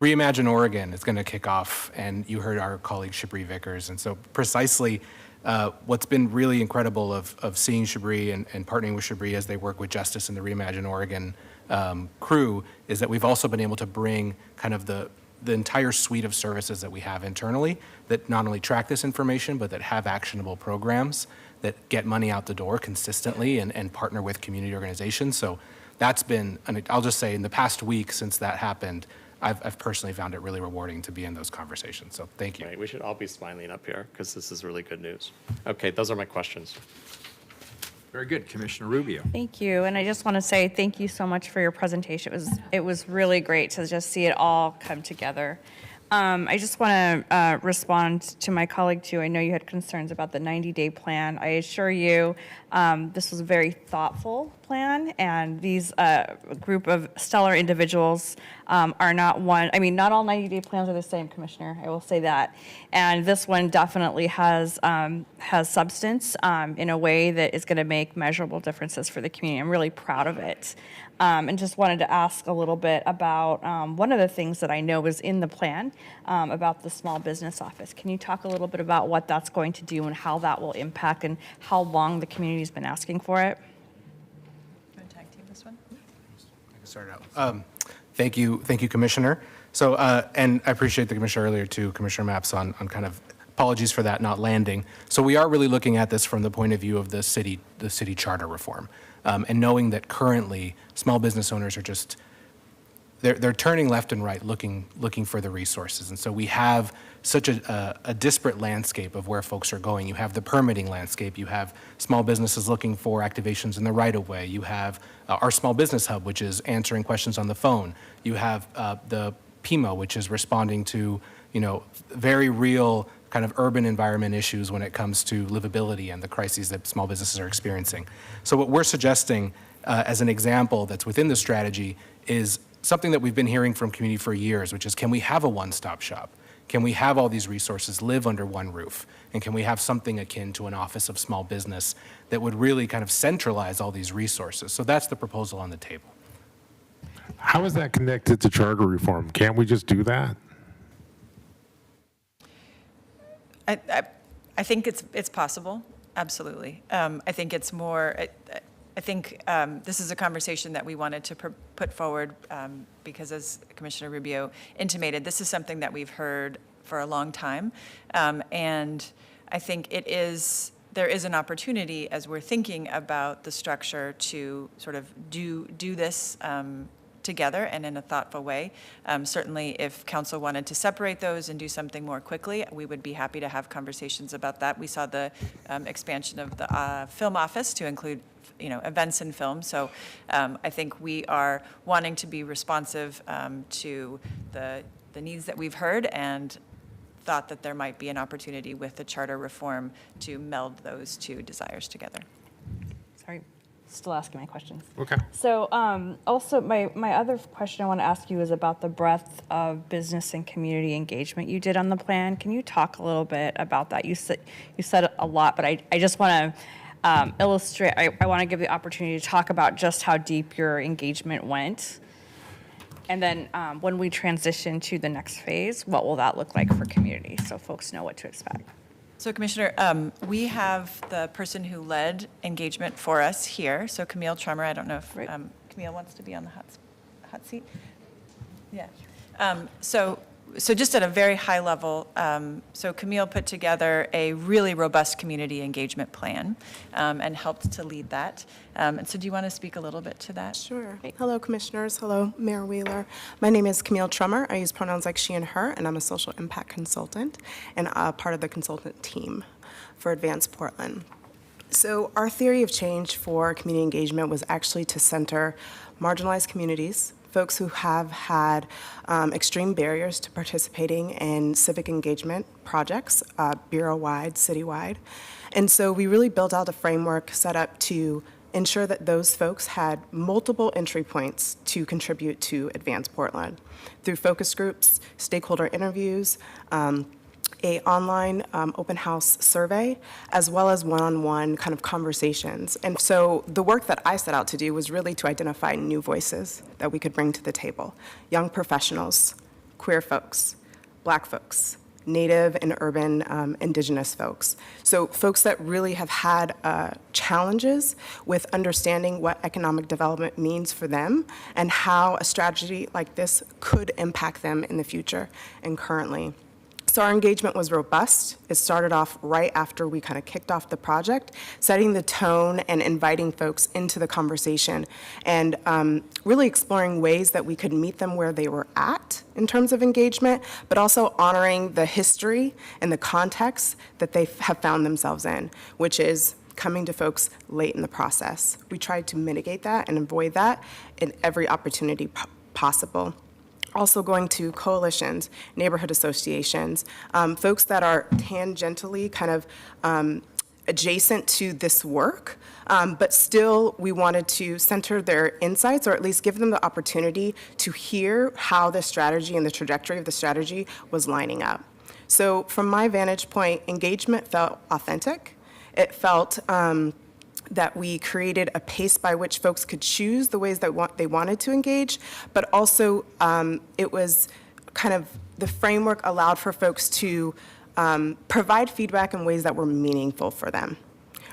Reimagine Oregon is going to kick off, and you heard our colleague Shabri Vickers. And so precisely what's been really incredible of seeing Shabri and partnering with Shabri as they work with Justice and the Reimagine Oregon crew is that we've also been able to bring kind of the entire suite of services that we have internally that not only track this information, but that have actionable programs that get money out the door consistently and partner with community organizations. So that's been, and I'll just say in the past week since that happened, I've personally found it really rewarding to be in those conversations. So thank you. Right, we should all be smiling up here, because this is really good news. Okay, those are my questions. Very good. Commissioner Rubio. Thank you. And I just want to say thank you so much for your presentation. It was really great to just see it all come together. I just want to respond to my colleague too. I know you had concerns about the 90-day plan. I assure you this was a very thoughtful plan, and these group of stellar individuals are not one. I mean, not all 90-day plans are the same, Commissioner. I will say that. And this one definitely has substance in a way that is going to make measurable differences for the community. I'm really proud of it. And just wanted to ask a little bit about one of the things that I know was in the plan about the small business office. Can you talk a little bit about what that's going to do and how that will impact and how long the community's been asking for it? Want to tag team this one? I can start out. Thank you, Commissioner. So, and I appreciate the Commissioner earlier too, Commissioner Mapps, on kind of apologies for that not landing. So we are really looking at this from the point of view of the city charter reform. And knowing that currently small business owners are just, they're turning left and right looking for the resources. And so we have such a disparate landscape of where folks are going. You have the permitting landscape. You have small businesses looking for activations in the right of way. You have our small business hub, which is answering questions on the phone. You have the PIMO, which is responding to, very real kind of urban environment issues when it comes to livability and the crises that small businesses are experiencing. So what we're suggesting as an example that's within the strategy is something that we've been hearing from community for years, which is, can we have a one-stop shop? Can we have all these resources live under one roof? And can we have something akin to an office of small business that would really kind of centralize all these resources? So that's the proposal on the table. How is that connected to charter reform? Can't we just do that? I think it's possible, absolutely. I think it's more, I think this is a conversation that we wanted to put forward because, as Commissioner Rubio intimated, this is something that we've heard for a long time. And I think there is an opportunity as we're thinking about the structure to sort of do this together and in a thoughtful way. Certainly, if council wanted to separate those and do something more quickly, we would be happy to have conversations about that. We saw the expansion of the film office to include events and film. So I think we are wanting to be responsive to the needs that we've heard and thought that there might be an opportunity with the charter reform to meld those two desires together. Sorry. still asking my questions. Okay. So also my other question I want to ask you is about the breadth of business and community engagement you did on the plan. Can you talk a little bit about that? You said a lot, but I just want to illustrate, I want to give the opportunity to talk about just how deep your engagement went. And then when we transition to the next phase, what will that look like for community so folks know what to expect? So Commissioner, we have the person who led engagement for us here. So Camille Trummer, I don't know if Camille wants to be on the hot seat. Yeah. So just at a very high level, so Camille put together a really robust community engagement plan and helped to lead that. And so do you want to speak a little bit to that? Sure. Hello, Commissioners. Hello, Mayor Wheeler. My name is Camille Trummer. I use pronouns like she and her, and I'm a social impact consultant and part of the consultant team for Advance Portland. So our theory of change for community engagement was actually to center marginalized communities, folks who have had extreme barriers to participating in civic engagement projects, bureau-wide, citywide. And so we really built out a framework set up to ensure that those folks had multiple entry points to contribute to Advance Portland through focus groups, stakeholder interviews, a online open house survey, as well as one-on-one kind of conversations. And so the work that I set out to do was really to identify new voices that we could bring to the table. Young professionals, queer folks, Black folks, Native and urban Indigenous folks. So folks that really have had challenges with understanding what economic development means for them and how a strategy like this could impact them in the future and currently. So our engagement was robust. It started off right after we kind of kicked off the project, setting the tone and inviting folks into the conversation and really exploring ways that we could meet them where they were at in terms of engagement, but also honoring the history and the context that they have found themselves in, which is coming to folks late in the process. We tried to mitigate that and avoid that in every opportunity possible. Also going to coalitions, neighborhood associations, folks that are tangentially kind of adjacent to this work, but still we wanted to center their insights or at least give them the opportunity to hear how the strategy and the trajectory of the strategy was lining up. So from my vantage point, engagement felt authentic. It felt that we created a pace by which folks could choose the ways that they wanted to engage, but also it was kind of the framework allowed for folks to provide feedback in ways that were meaningful for them,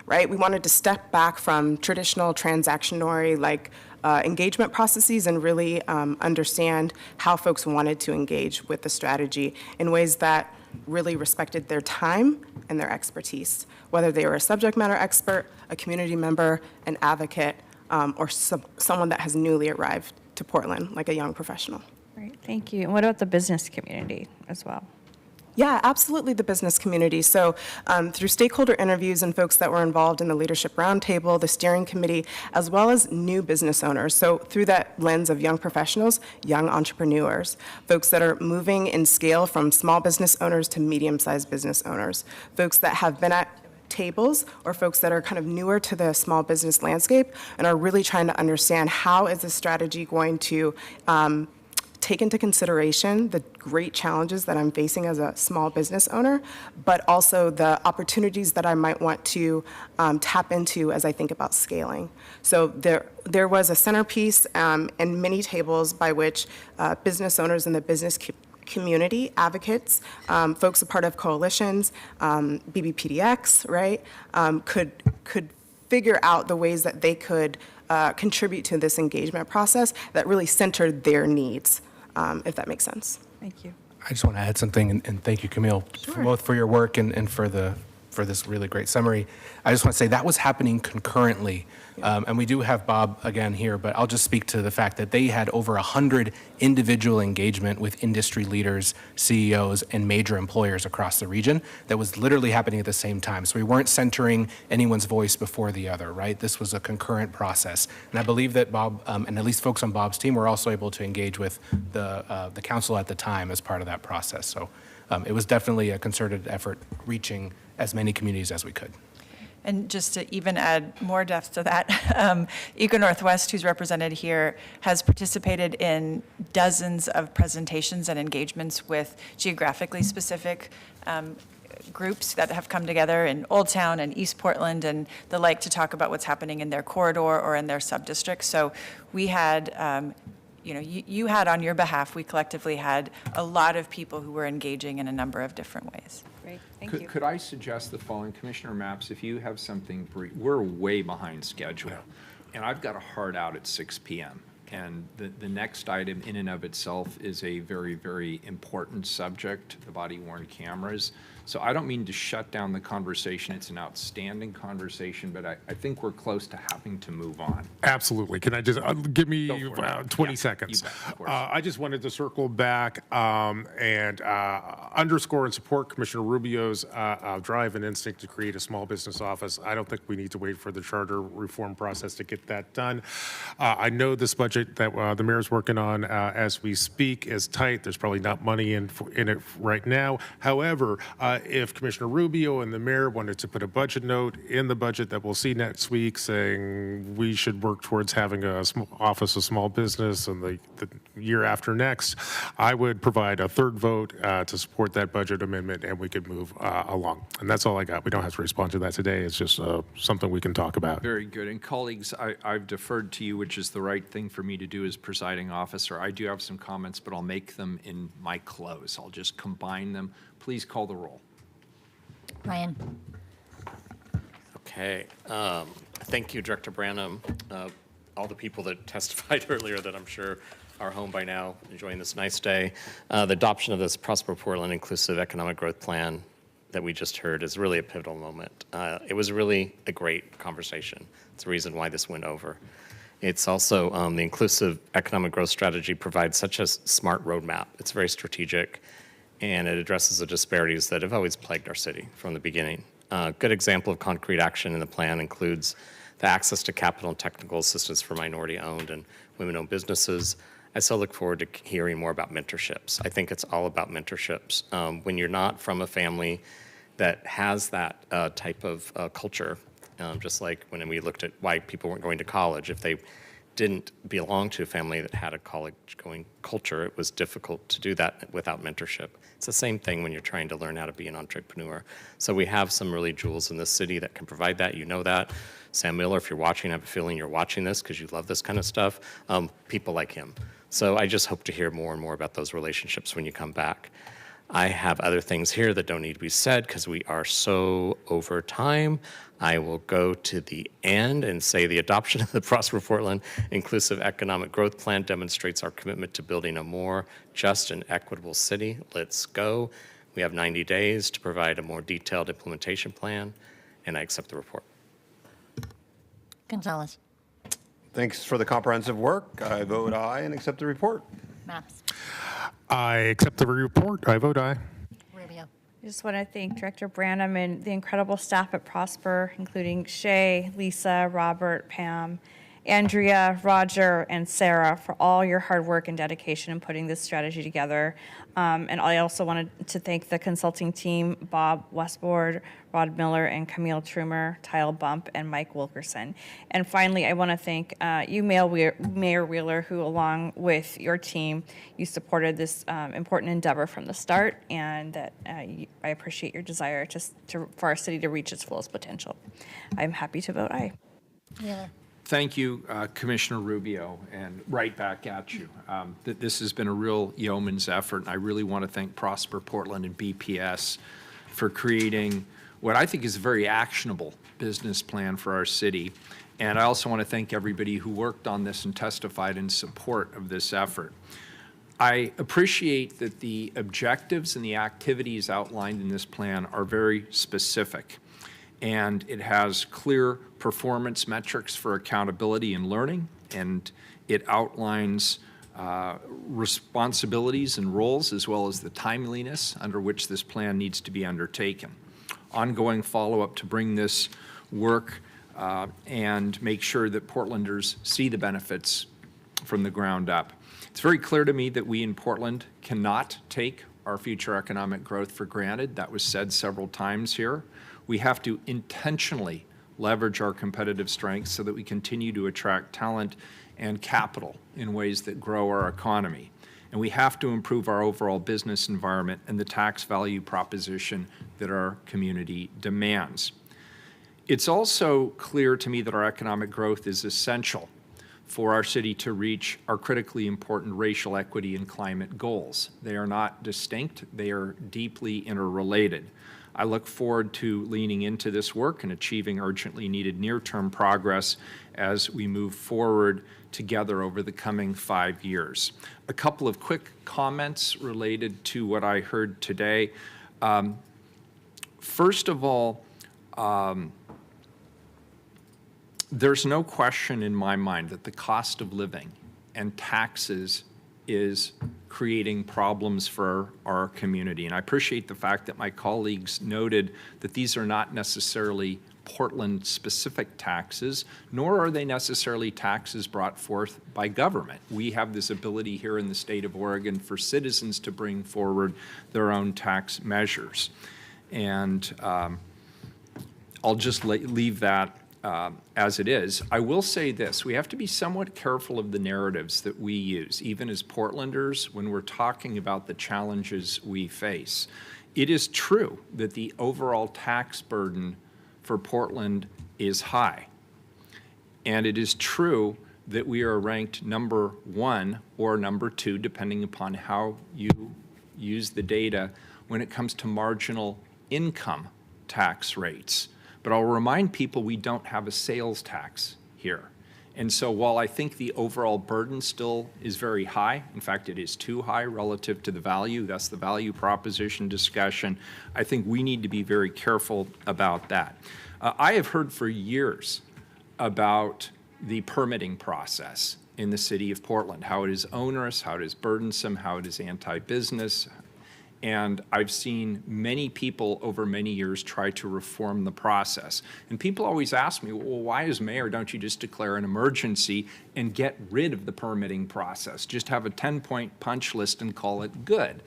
right? We wanted to step back from traditional transactionary like engagement processes and really understand how folks wanted to engage with the strategy in ways that really respected their time and their expertise, whether they were a subject matter expert, a community member, an advocate, or someone that has newly arrived to Portland, like a young professional. Great, thank you. And what about the business community as well? Yeah, absolutely, the business community. So through stakeholder interviews and folks that were involved in the Leadership Roundtable, the steering committee, as well as new business owners. So through that lens of young professionals, young entrepreneurs, folks that are moving in scale from small business owners to medium-sized business owners, folks that have been at tables or folks that are kind of newer to the small business landscape and are really trying to understand how is this strategy going to take into consideration the great challenges that I'm facing as a small business owner, but also the opportunities that I might want to tap into as I think about scaling. So there was a centerpiece and many tables by which business owners in the business community, advocates, folks a part of coalitions, BBPDX, right, could figure out the ways that they could contribute to this engagement process that really centered their needs, if that makes sense. Thank you. I just want to add something, and thank you, Camille, both for your work and for this really great summary. I just want to say that was happening concurrently. And we do have Bob again here, but I'll just speak to the fact that they had over 100 individual engagement with industry leaders, CEOs, and major employers across the region that was literally happening at the same time. So we weren't centering anyone's voice before the other, right? This was a concurrent process. And I believe that Bob, and at least folks on Bob's team, were also able to engage with the council at the time as part of that process. So it was definitely a concerted effort reaching as many communities as we could. And just to even add more depth to that, Eco Northwest, who's represented here, has participated in dozens of presentations and engagements with geographically specific groups that have come together in Old Town and East Portland and the like to talk about what's happening in their corridor or in their sub-district. So we had, you had on your behalf, we collectively had a lot of people who were engaging in a number of different ways. Great, thank you. Could I suggest the following, Commissioner Maps, if you have something brief, we're way behind schedule, and I've got a hard out at 6 p.m. And the next item in and of itself is a very, very important subject, the body-worn cameras. So I don't mean to shut down the conversation. It's an outstanding conversation, but I think we're close to having to move on. Absolutely. Can I just, give me 20 Yeah, seconds? you bet, of course. I just wanted to circle back and underscore and support Commissioner Rubio's drive and instinct to create a small business office. I don't think we need to wait for the charter reform process to get that done. I know this budget that the mayor's working on as we speak is tight. There's probably not money in it right now. However, if Commissioner Rubio and the mayor wanted to put a budget note in the budget that we'll see next week saying we should work towards having a office of small business in the year after next, I would provide a third vote to support that budget amendment and we could move along. And that's all I got. We don't have to respond to that today. It's just something we can talk about. Very good. And colleagues, I've deferred to you, which is the right thing for me to do as presiding officer. I do have some comments, but I'll make them in my close. I'll just combine them. Please call the roll. Ryan. Okay. Thank you, Director Branham. All the people that testified earlier that I'm sure are home by now, enjoying this nice day. The adoption of this Prosper Portland Inclusive Economic Growth Plan that we just heard is really a pivotal moment. It was really a great conversation. It's the reason why this went over. It's also the Inclusive Economic Growth Strategy provides such a smart roadmap. It's very strategic, and it addresses the disparities that have always plagued our city from the beginning. A good example of concrete action in the plan includes the access to capital and technical assistance for minority-owned and women-owned businesses. I so look forward to hearing more about mentorships. I think it's all about mentorships. When you're not from a family that has that type of culture, just like when we looked at why people weren't going to college, if they didn't belong to a family that had a college-going culture, it was difficult to do that without mentorship. It's the same thing when you're trying to learn how to be an entrepreneur. So we have some really jewels in this city that can provide that. You know that. Sam Miller, if you're watching, I have a feeling you're watching this because you love this kind of stuff. People like him. So I just hope to hear more and more about those relationships when you come back. I have other things here that don't need to be said because we are so over time. I will go to the end and say the adoption of the Prosper Portland Inclusive Economic Growth Plan demonstrates our commitment to building a more just and equitable city. Let's go. We have 90 days to provide a more detailed implementation plan, and I accept the report. Gonzalez. Thanks for the comprehensive work. I vote aye and accept the report. Maps. I accept the report. I vote aye. Rubio. I just want to thank Director Branham and the incredible staff at Prosper, including Shay, Lisa, Robert, Pam, Andrea, Roger, and Sarah for all your hard work and dedication in putting this strategy together. And I also wanted to thank the consulting team, Bob Westboard, Rod Miller, and Camille Trumer, Tyle Bump, and Mike Wilkerson. And finally, I want to thank you, Mayor Wheeler, who along with your team, you supported this important endeavor from the start, and that I appreciate your desire for our city to reach its fullest potential. I'm happy to vote aye. Wheeler. Thank you, Commissioner Rubio, and right back at you. This has been a real yeoman's effort, and I really want to thank Prosper Portland and BPS for creating what I think is a very actionable business plan for our city. And I also want to thank everybody who worked on this and testified in support of this effort. I appreciate that the objectives and the activities outlined in this plan are very specific, and it has clear performance metrics for accountability and learning, and it outlines responsibilities and roles as well as the timeliness under which this plan needs to be undertaken. Ongoing follow-up to bring this work and make sure that Portlanders see the benefits from the ground up. It's very clear to me that we in Portland cannot take our future economic growth for granted. That was said several times here. We have to intentionally leverage our competitive strengths so that we continue to attract talent and capital in ways that grow our economy. And we have to improve our overall business environment and the tax value proposition that our community demands. It's also clear to me that our economic growth is essential for our city to reach our critically important racial equity and climate goals. They are not distinct, they are deeply interrelated. I look forward to leaning into this work and achieving urgently needed near-term progress as we move forward together over the coming 5 years. A couple of quick comments related to what I heard today. First of all, there's no question in my mind that the cost of living and taxes is creating problems for our community. And I appreciate the fact that my colleagues noted that these are not necessarily Portland-specific taxes, nor are they necessarily taxes brought forth by government. We have this ability here in the state of Oregon for citizens to bring forward their own tax measures. And I'll just leave that as it is. I will say this, we have to be somewhat careful of the narratives that we use, even as Portlanders, when we're talking about the challenges we face. It is true that the overall tax burden for Portland is high. And it is true that we are ranked number 1 or number 2, depending upon how you use the data, when it comes to marginal income tax rates. But I'll remind people we don't have a sales tax here. And so while I think the overall burden still is very high, in fact, it is too high relative to the value, that's the value proposition discussion, I think we need to be very careful about that. I have heard for years about the permitting process in the city of Portland, how it is onerous, how it is burdensome, how it is anti-business. And I've seen many people over many years try to reform the process. And people always ask me, well, why as mayor don't you just declare an emergency and get rid of the permitting process? Just have a 10-point punch list and call it good.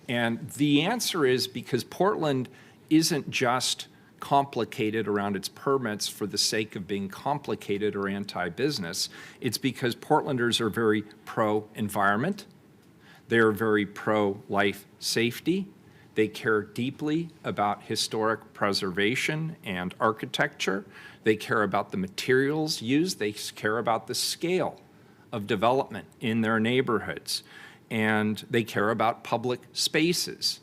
And the answer is because Portland isn't just complicated around its permits for the sake of being complicated or anti-business. It's because Portlanders are very pro-environment. They are very pro-life safety. They care deeply about historic preservation and architecture. They care about the materials used. They care about the scale of development in their neighborhoods. And they care about public spaces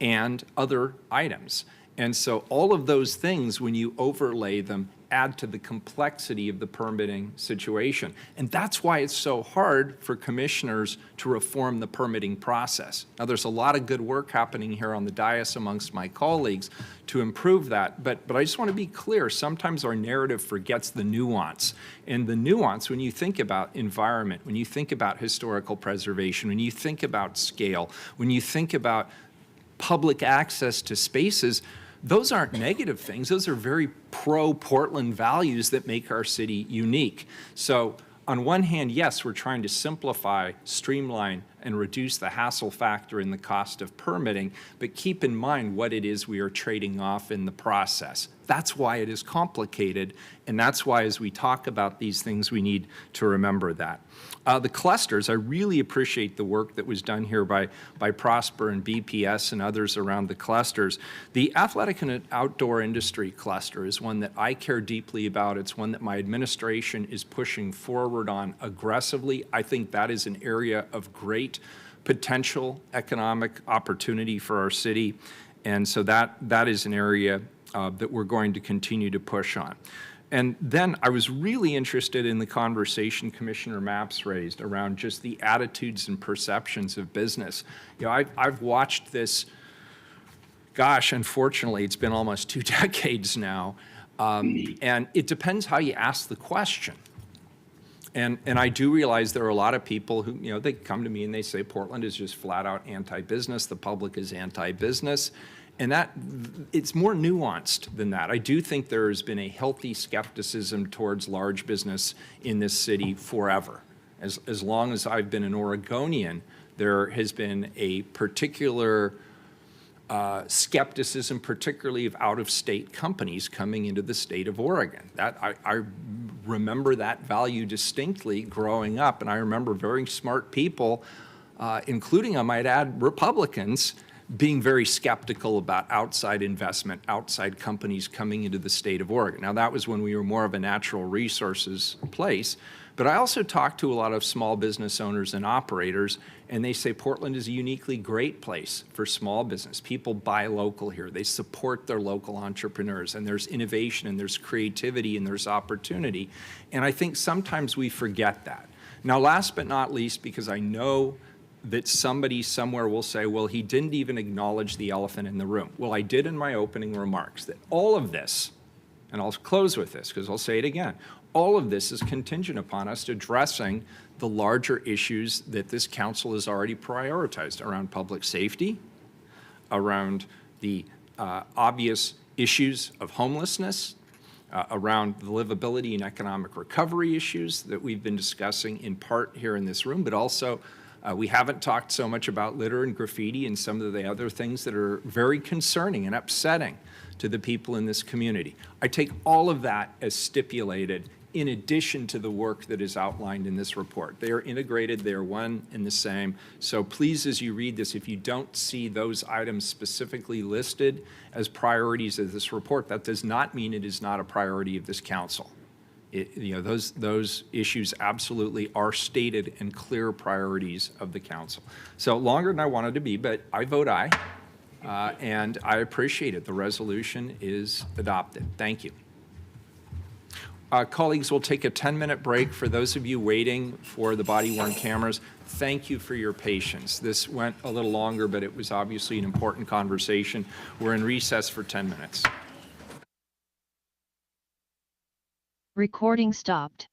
and other items. And so all of those things, when you overlay them, add to the complexity of the permitting situation. And that's why it's so hard for commissioners to reform the permitting process. Now, there's a lot of good work happening here on the dais amongst my colleagues to improve that, but I just want to be clear, sometimes our narrative forgets the nuance. And the nuance, when you think about environment, when you think about historical preservation, when you think about scale, when you think about public access to spaces, those aren't negative things. Those are very pro-Portland values that make our city unique. So on one hand, yes, we're trying to simplify, streamline, and reduce the hassle factor in the cost of permitting, but keep in mind what it is we are trading off in the process. That's why it is complicated, and that's why as we talk about these things, we need to remember that. The clusters, I really appreciate the work that was done here by Prosper and BPS and others around the clusters. The athletic and outdoor industry cluster is one that I care deeply about. It's one that my administration is pushing forward on aggressively. I think that is an area of great potential economic opportunity for our city. And so that is an area that we're going to continue to push on. And then I was really interested in the conversation Commissioner Mapps raised around just the attitudes and perceptions of business. You know, I've watched this, gosh, unfortunately, it's been almost 2 decades now, and it depends how you ask the question. And I do realize there are a lot of people who, you know, they come to me and they say Portland is just flat out anti-business, the public is anti-business. And that, it's more nuanced than that. I do think there has been a healthy skepticism towards large business in this city forever. As long as I've been an Oregonian, there has been a particular skepticism, particularly of out-of-state companies coming into the state of Oregon. That I remember that value distinctly growing up, and I remember very smart people, including, I might add, Republicans, being very skeptical about outside investment, outside companies coming into the state of Oregon. Now, that was when we were more of a natural resources place, but I also talked to a lot of small business owners and operators, and they say Portland is a uniquely great place for small business. People buy local here. They support their local entrepreneurs, and there's innovation, and there's creativity, and there's opportunity. And I think sometimes we forget that. Now, last but not least, because I know that somebody somewhere will say, well, he didn't even acknowledge the elephant in the room. Well, I did in my opening remarks that all of this, and I'll close with this because I'll say it again, all of this is contingent upon us addressing the larger issues that this council has already prioritized around public safety, around the obvious issues of homelessness, around the livability and economic recovery issues that we've been discussing in part here in this room, but also we haven't talked so much about litter and graffiti and some of the other things that are very concerning and upsetting to the people in this community. I take all of that as stipulated in addition to the work that is outlined in this report. They are integrated, they are one and the same. So please, as you read this, if you don't see those items specifically listed as priorities of this report, that does not mean it is not a priority of this council. Those issues absolutely are stated and clear priorities of the council. So longer than I wanted to be, but I vote aye, and I appreciate it. The resolution is adopted. Thank you. Colleagues, we'll take a 10-minute break. For those of you waiting for the body-worn cameras, thank you for your patience. This went a little longer, but it was obviously an important conversation. We're in recess for 10 minutes. Recording stopped.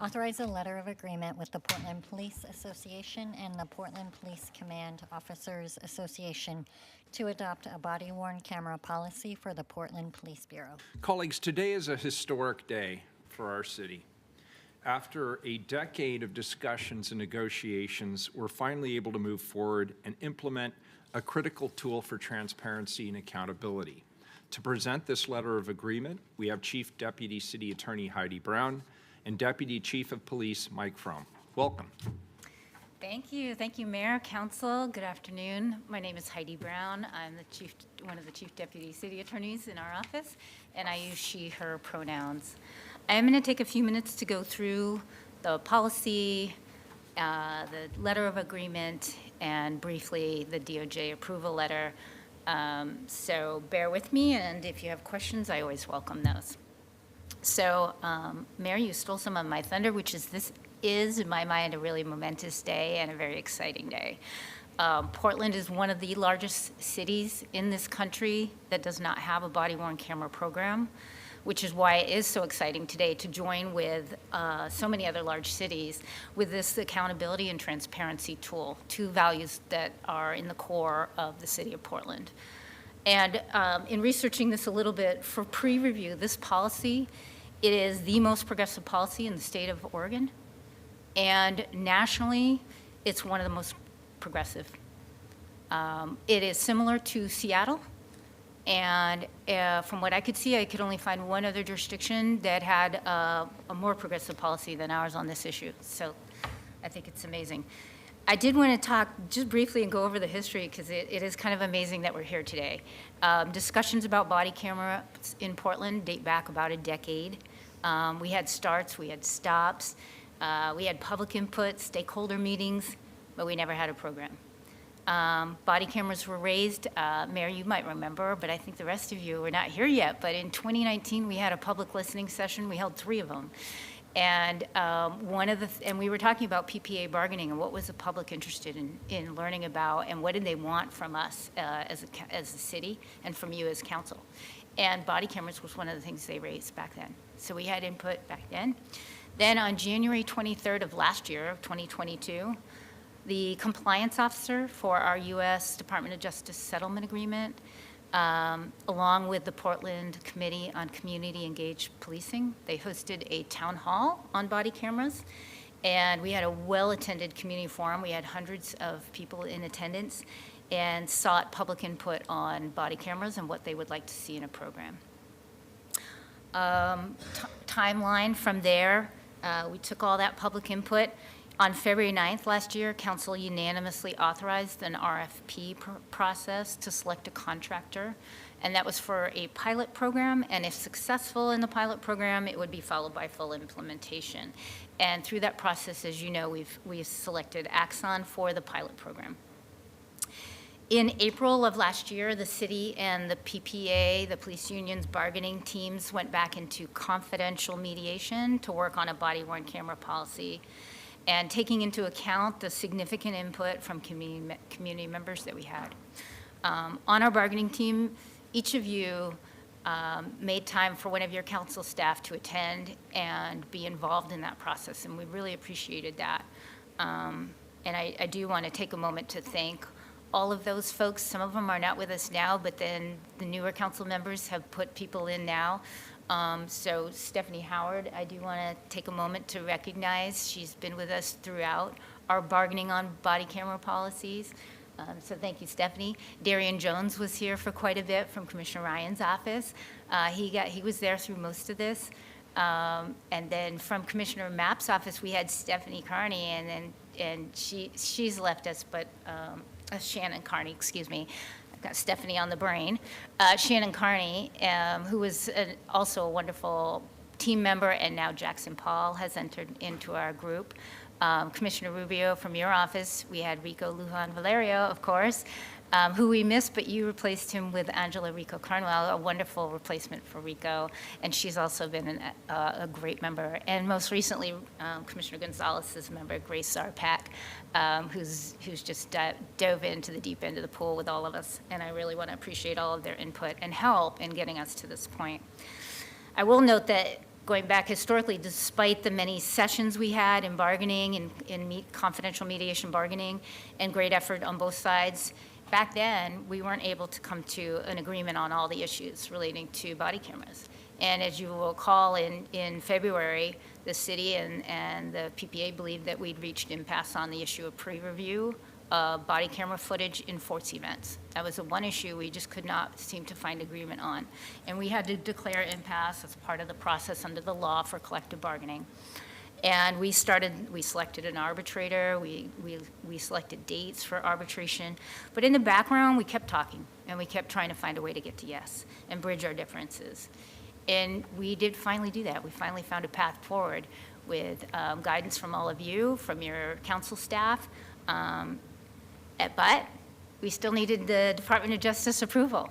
Authorize a letter of agreement with the Portland Police Association and the Portland Police Command Officers Association to adopt a body-worn camera policy for the Portland Police Bureau. Colleagues, today is a historic day for our city. After a decade of discussions and negotiations, we're finally able to move forward and implement a critical tool for transparency and accountability. To present this letter of agreement, we have Chief Deputy City Attorney Heidi Brown and Deputy Chief of Police Mike Fromm. Welcome. Thank you. Thank you, Mayor, Council. Good afternoon. My name is Heidi Brown. I'm one of the Chief Deputy City Attorneys in our office, and I use she, her pronouns. I'm going to take a few minutes to go through the policy, the letter of agreement, and briefly the DOJ approval letter. So bear with me, and if you have questions, I always welcome those. So, Mayor, you stole some of my thunder, this is, in my mind, a really momentous day and a very exciting day. Portland is one of the largest cities in this country that does not have a body-worn camera program, which is why it is so exciting today to join with so many other large cities with this accountability and transparency tool, two values that are in the core of the city of Portland. And in researching this a little bit for pre-review, this policy, it is the most progressive policy in the state of Oregon. And nationally, it's one of the most progressive. It is similar to Seattle. And from what I could see, I could only find one other jurisdiction that had a more progressive policy than ours on this issue. So I think it's amazing. I did want to talk just briefly and go over the history because it is kind of amazing that we're here today. Discussions about body camera in Portland date back about a decade. We had starts, we had stops, we had public input, stakeholder meetings, but we never had a program. Body cameras were raised. Mayor, you might remember, but I think the rest of you were not here yet, but in 2019, we had a public listening session. We held 3 of them. And and we were talking about PPA bargaining and what was the public interested in learning about and what did they want from us as a city and from you as council. And body cameras was one of the things they raised back then. So we had input back then. Then on January 23rd of last year, of 2022, the compliance officer for our U.S. Department of Justice settlement agreement, along with the Portland Committee on Community Engaged Policing, they hosted a town hall on body cameras, and we had a well-attended community forum. We had hundreds of people in attendance and sought public input on body cameras and what they would like to see in a program. Timeline from there, we took all that public input. On February 9th last year, council unanimously authorized an RFP process to select a contractor, and that was for a pilot program, and if successful in the pilot program, it would be followed by full implementation. And through that process, as you know, we've selected Axon for the pilot program. In April of last year, the city and the PPA, the police union's bargaining teams, went back into confidential mediation to work on a body-worn camera policy, and taking into account the significant input from community members that we had. On our bargaining team, each of you made time for one of your council staff to attend and be involved in that process, and we really appreciated that. And I do want to take a moment to thank all of those folks. Some of them are not with us now, but then the newer council members have put people in now. So Stephanie Howard, I do want to take a moment to recognize. She's been with us throughout our bargaining on body camera policies. So thank you, Stephanie. Darian Jones was here for quite a bit from Commissioner Ryan's office. He was there through most of this. And then from Commissioner Mapp's office, we had Stephanie Carney, and she's left us, but Shannon Carney, excuse me. I've got Stephanie on the brain. Shannon Carney, who was also a wonderful team member, and now Jackson Paul has entered into our group. Commissioner Rubio from your office, we had Rico Lujan Valerio, of course, who we missed, but you replaced him with Angela Rico Carnwell, a wonderful replacement for Rico, and she's also been a great member. And most recently, Commissioner Gonzalez's member, Grace Zarpak, who's just dove into the deep end of the pool with all of us, and I really want to appreciate all of their input and help in getting us to this point. I will note that going back historically, despite the many sessions we had in bargaining and confidential mediation bargaining and great effort on both sides, back then, we weren't able to come to an agreement on all the issues relating to body cameras. And as you will recall, in February, the city and the PPA believed that we'd reached impasse on the issue of pre-review of body camera footage in sports events. That was the one issue we just could not seem to find agreement on. And we had to declare impasse as part of the process under the law for collective bargaining. And we selected an arbitrator, we selected dates for arbitration. But in the background, we kept talking, and we kept trying to find a way to get to yes and bridge our differences. And we did finally do that. We finally found a path forward with guidance from all of you, from your council staff. But we still needed the Department of Justice approval.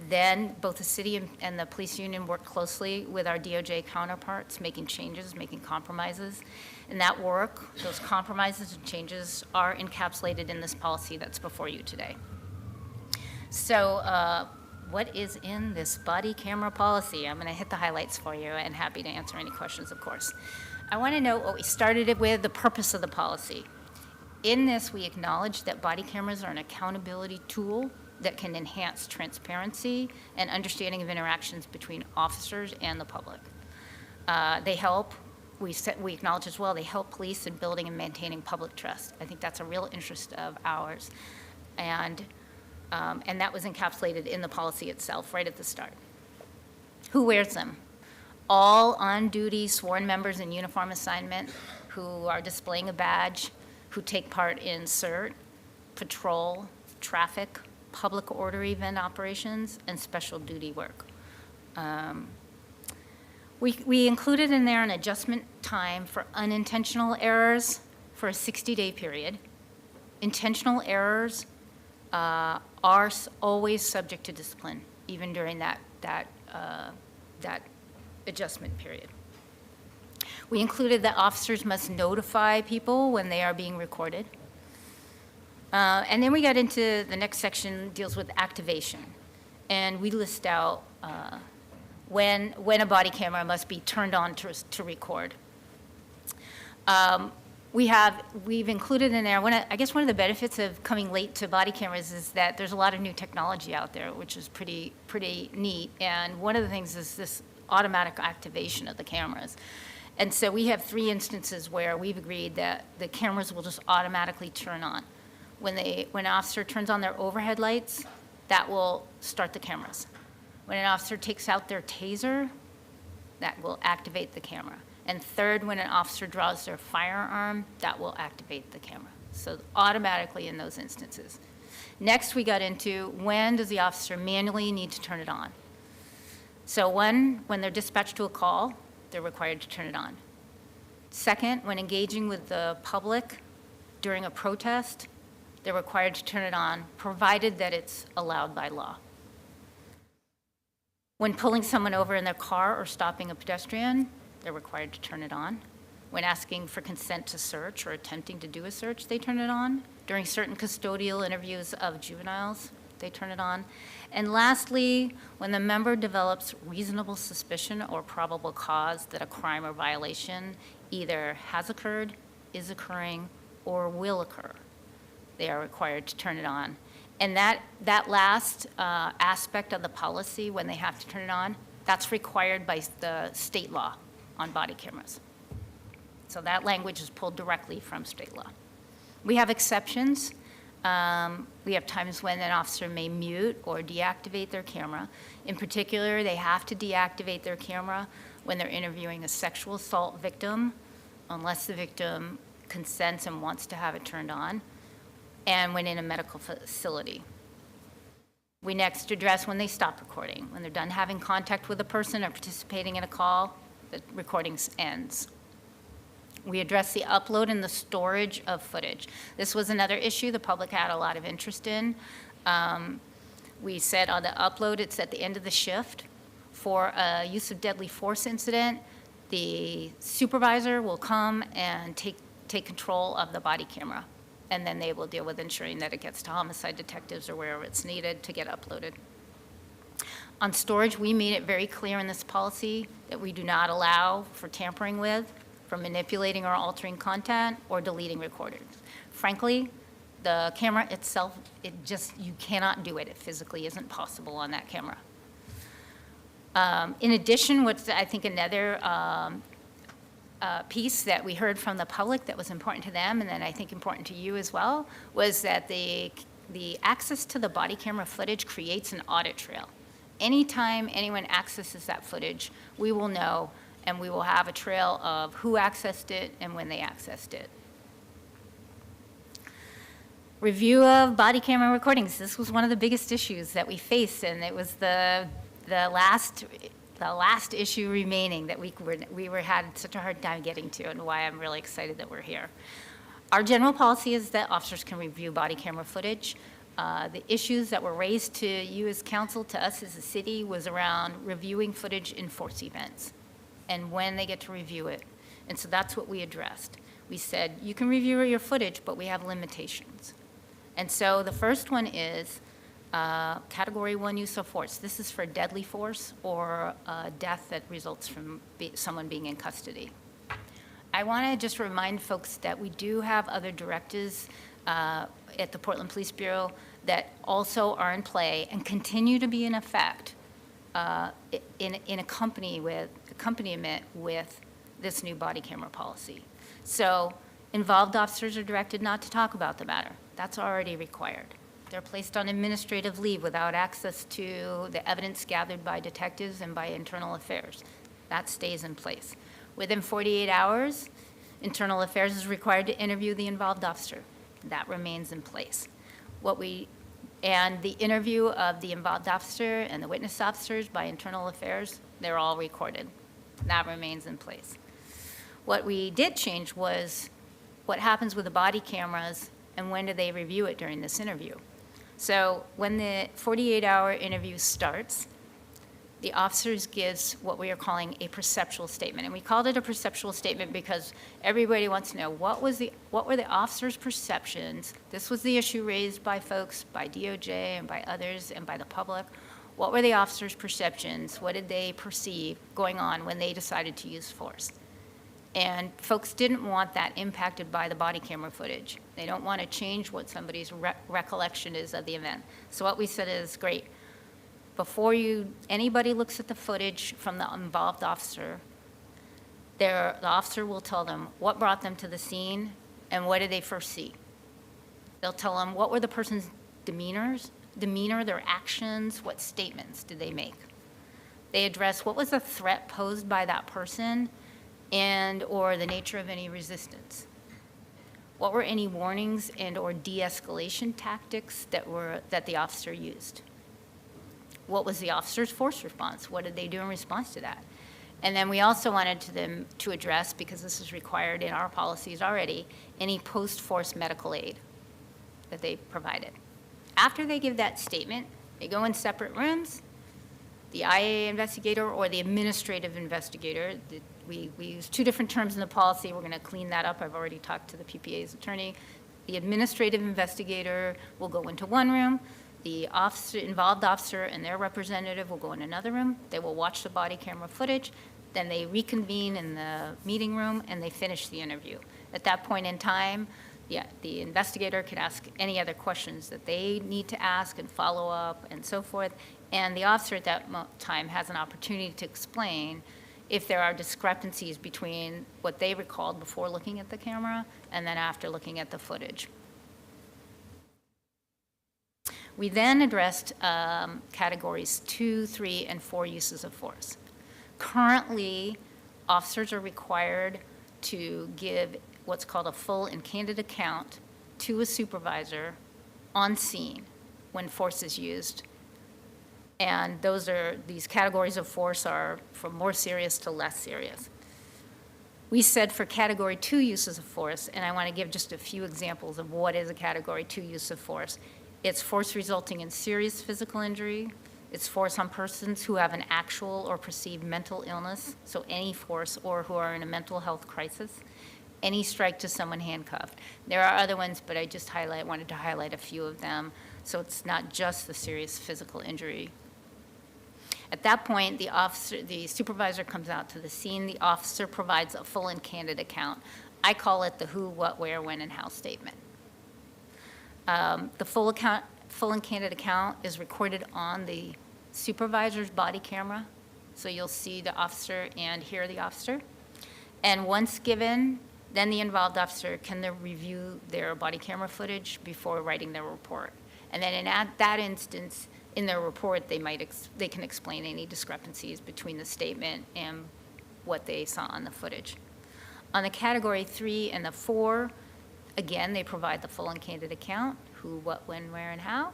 Then both the city and the police union worked closely with our DOJ counterparts, making changes, making compromises. And that work, those compromises and changes are encapsulated in this policy that's before you today. So what is in this body camera policy? I'm going to hit the highlights for you and happy to answer any questions, of course. I want to note what we started it with, the purpose of the policy. In this, we acknowledge that body cameras are an accountability tool that can enhance transparency and understanding of interactions between officers and the public. They help, we acknowledge as well, they help police in building and maintaining public trust. I think that's a real interest of ours. And that was encapsulated in the policy itself right at the start. Who wears them? All on-duty sworn members in uniform assignment who are displaying a badge, who take part in CERT, patrol, traffic, public order event operations, and special duty work. We included in there an adjustment time for unintentional errors for a 60-day period. Intentional errors are always subject to discipline, even during that adjustment period. We included that officers must notify people when they are being recorded. And then we got into the next section, deals with activation. And we list out when a body camera must be turned on to record. We've included in there, I guess one of the benefits of coming late to body cameras is that there's a lot of new technology out there, which is pretty neat. And one of the things is this automatic activation of the cameras. And so we have 3 instances where we've agreed that the cameras will just automatically turn on. When an officer turns on their overhead lights, that will start the cameras. When an officer takes out their taser, that will activate the camera. And third, when an officer draws their firearm, that will activate the camera. So automatically in those instances. Next, we got into when does the officer manually need to turn it on? So when they're dispatched to a call, they're required to turn it on. Second, when engaging with the public during a protest, they're required to turn it on, provided that it's allowed by law. When pulling someone over in their car or stopping a pedestrian, they're required to turn it on. When asking for consent to search or attempting to do a search, they turn it on. During certain custodial interviews of juveniles, they turn it on. And lastly, when the member develops reasonable suspicion or probable cause that a crime or violation either has occurred, is occurring, or will occur, they are required to turn it on. And that last aspect of the policy, when they have to turn it on, that's required by the state law on body cameras. So that language is pulled directly from state law. We have exceptions. We have times when an officer may mute or deactivate their camera. In particular, they have to deactivate their camera when they're interviewing a sexual assault victim, unless the victim consents and wants to have it turned on, and when in a medical facility. We next address when they stop recording. When they're done having contact with a person or participating in a call, the recording ends. We address the upload and the storage of footage. This was another issue the public had a lot of interest in. We said on the upload, it's at the end of the shift. For a use of deadly force incident, the supervisor will come and take control of the body camera, and then they will deal with ensuring that it gets to homicide detectives or wherever it's needed to get uploaded. On storage, we made it very clear in this policy that we do not allow for tampering with, for manipulating or altering content, or deleting recordings. Frankly, the camera itself, you cannot do it. It physically isn't possible on that camera. In addition, what's I think another piece that we heard from the public that was important to them, and then I think important to you as well, was that the access to the body camera footage creates an audit trail. Anytime anyone accesses that footage, we will know, and we will have a trail of who accessed it and when they accessed it. Review of body camera recordings. This was one of the biggest issues that we faced, and it was the last issue remaining that we had such a hard time getting to, and why I'm really excited that we're here. Our general policy is that officers can review body camera footage. The issues that were raised to you as council, to us as a city, was around reviewing footage in force events and when they get to review it. And so that's what we addressed. We said, you can review your footage, but we have limitations. And so the first one is Category 1 use of force. This is for deadly force or death that results from someone being in custody. I want to just remind folks that we do have other directives at the Portland Police Bureau that also are in play and continue to be in effect in accompaniment with this new body camera policy. So involved officers are directed not to talk about the matter. That's already required. They're placed on administrative leave without access to the evidence gathered by detectives and by internal affairs. That stays in place. Within 48 hours, internal affairs is required to interview the involved officer. That remains in place. And the interview of the involved officer and the witness officers by internal affairs, they're all recorded. That remains in place. What we did change was what happens with the body cameras and when do they review it during this interview. So when the 48-hour interview starts, the officers gives what we are calling a perceptual statement. And we called it a perceptual statement because everybody wants to know what were the officers' perceptions. This was the issue raised by folks, by DOJ and by others and by the public. What were the officers' perceptions? What did they perceive going on when they decided to use force? And folks didn't want that impacted by the body camera footage. They don't want to change what somebody's recollection is of the event. So what we said is, great, before anybody looks at the footage from the involved officer, the officer will tell them what brought them to the scene and what did they first see. They'll tell them what were the person's demeanor, their actions, what statements did they make. They address what was the threat posed by that person and or the nature of any resistance. What were any warnings and or de-escalation tactics that the officer used? What was the officer's force response? What did they do in response to that? And then we also wanted them to address, because this is required in our policies already, any post-force medical aid that they provided. After they give that statement, they go in separate rooms. The IA investigator or the administrative investigator, we use two different terms in the policy. We're going to clean that up. I've already talked to the PPA's attorney. The administrative investigator will go into one room. The involved officer and their representative will go in another room. They will watch the body camera footage. Then they reconvene in the meeting room and they finish the interview. At that point in time, the investigator can ask any other questions that they need to ask and follow up and so forth. And the officer at that time has an opportunity to explain if there are discrepancies between what they recalled before looking at the camera and then after looking at the footage. We then addressed categories 2, 3, and 4 uses of force. Currently, officers are required to give what's called a full and candid account to a supervisor on scene when force is used. And these categories of force are from more serious to less serious. We said for category 2 uses of force, and I want to give just a few examples of what is a category 2 use of force. It's force resulting in serious physical injury. It's force on persons who have an actual or perceived mental illness, so any force, or who are in a mental health crisis. Any strike to someone handcuffed. There are other ones, but I just wanted to highlight a few of them, so it's not just the serious physical injury. At that point, the supervisor comes out to the scene. The officer provides a full and candid account. I call it the who, what, where, when, and how statement. The full and candid account is recorded on the supervisor's body camera, so you'll see the officer and hear the officer. And once given, then the involved officer can then review their body camera footage before writing their report. And then in that instance, in their report, they can explain any discrepancies between the statement and what they saw on the footage. On the category 3 and the 4, again, they provide the full and candid account, who, what, when, where, and how.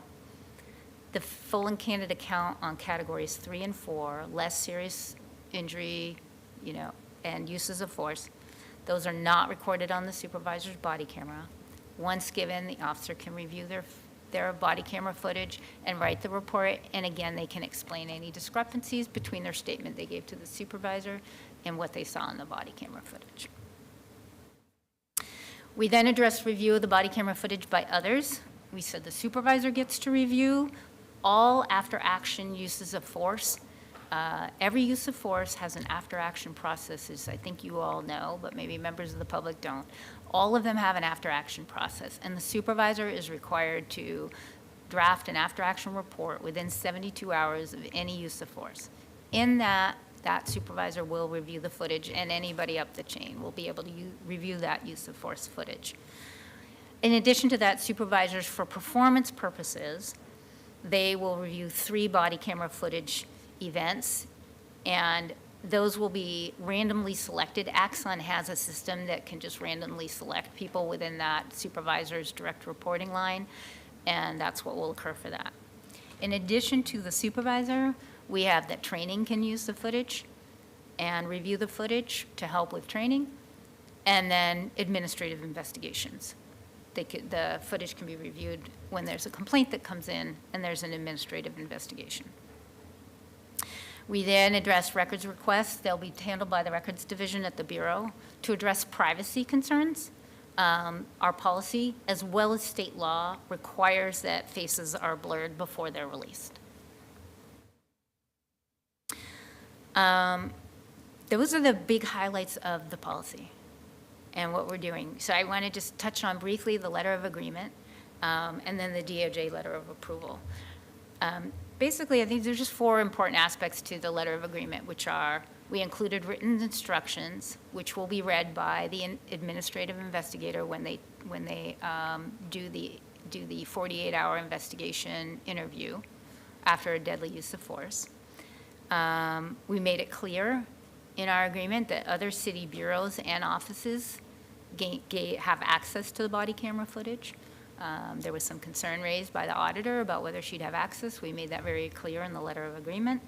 The full and candid account on categories 3 and 4, less serious injury, and uses of force, those are not recorded on the supervisor's body camera. Once given, the officer can review their body camera footage and write the report, and again, they can explain any discrepancies between their statement they gave to the supervisor and what they saw on the body camera footage. We then address review of the body camera footage by others. We said the supervisor gets to review all after-action uses of force. Every use of force has an after-action process, as I think you all know, but maybe members of the public don't. All of them have an after-action process, and the supervisor is required to draft an after-action report within 72 hours of any use of force. In that supervisor will review the footage, and anybody up the chain will be able to review that use of force footage. In addition to that, supervisors, for performance purposes, they will review 3 body camera footage events, and those will be randomly selected. Axon has a system that can just randomly select people within that supervisor's direct reporting line, and that's what will occur for that. In addition to the supervisor, we have that training can use the footage and review the footage to help with training, and then administrative investigations. The footage can be reviewed when there's a complaint that comes in and there's an administrative investigation. We then address records requests. They'll be handled by the records division at the Bureau to address privacy concerns. Our policy, as well as state law, requires that faces are blurred before they're released. Those are the big highlights of the policy and what we're doing. So I want to just touch on briefly the letter of agreement and then the DOJ letter of approval. Basically, I think there's just 4 important aspects to the letter of agreement, which are we included written instructions, which will be read by the administrative investigator when they do the 48-hour investigation interview after a deadly use of force. We made it clear in our agreement that other city bureaus and offices have access to the body camera footage. There was some concern raised by the auditor about whether she'd have access. We made that very clear in the letter of agreement.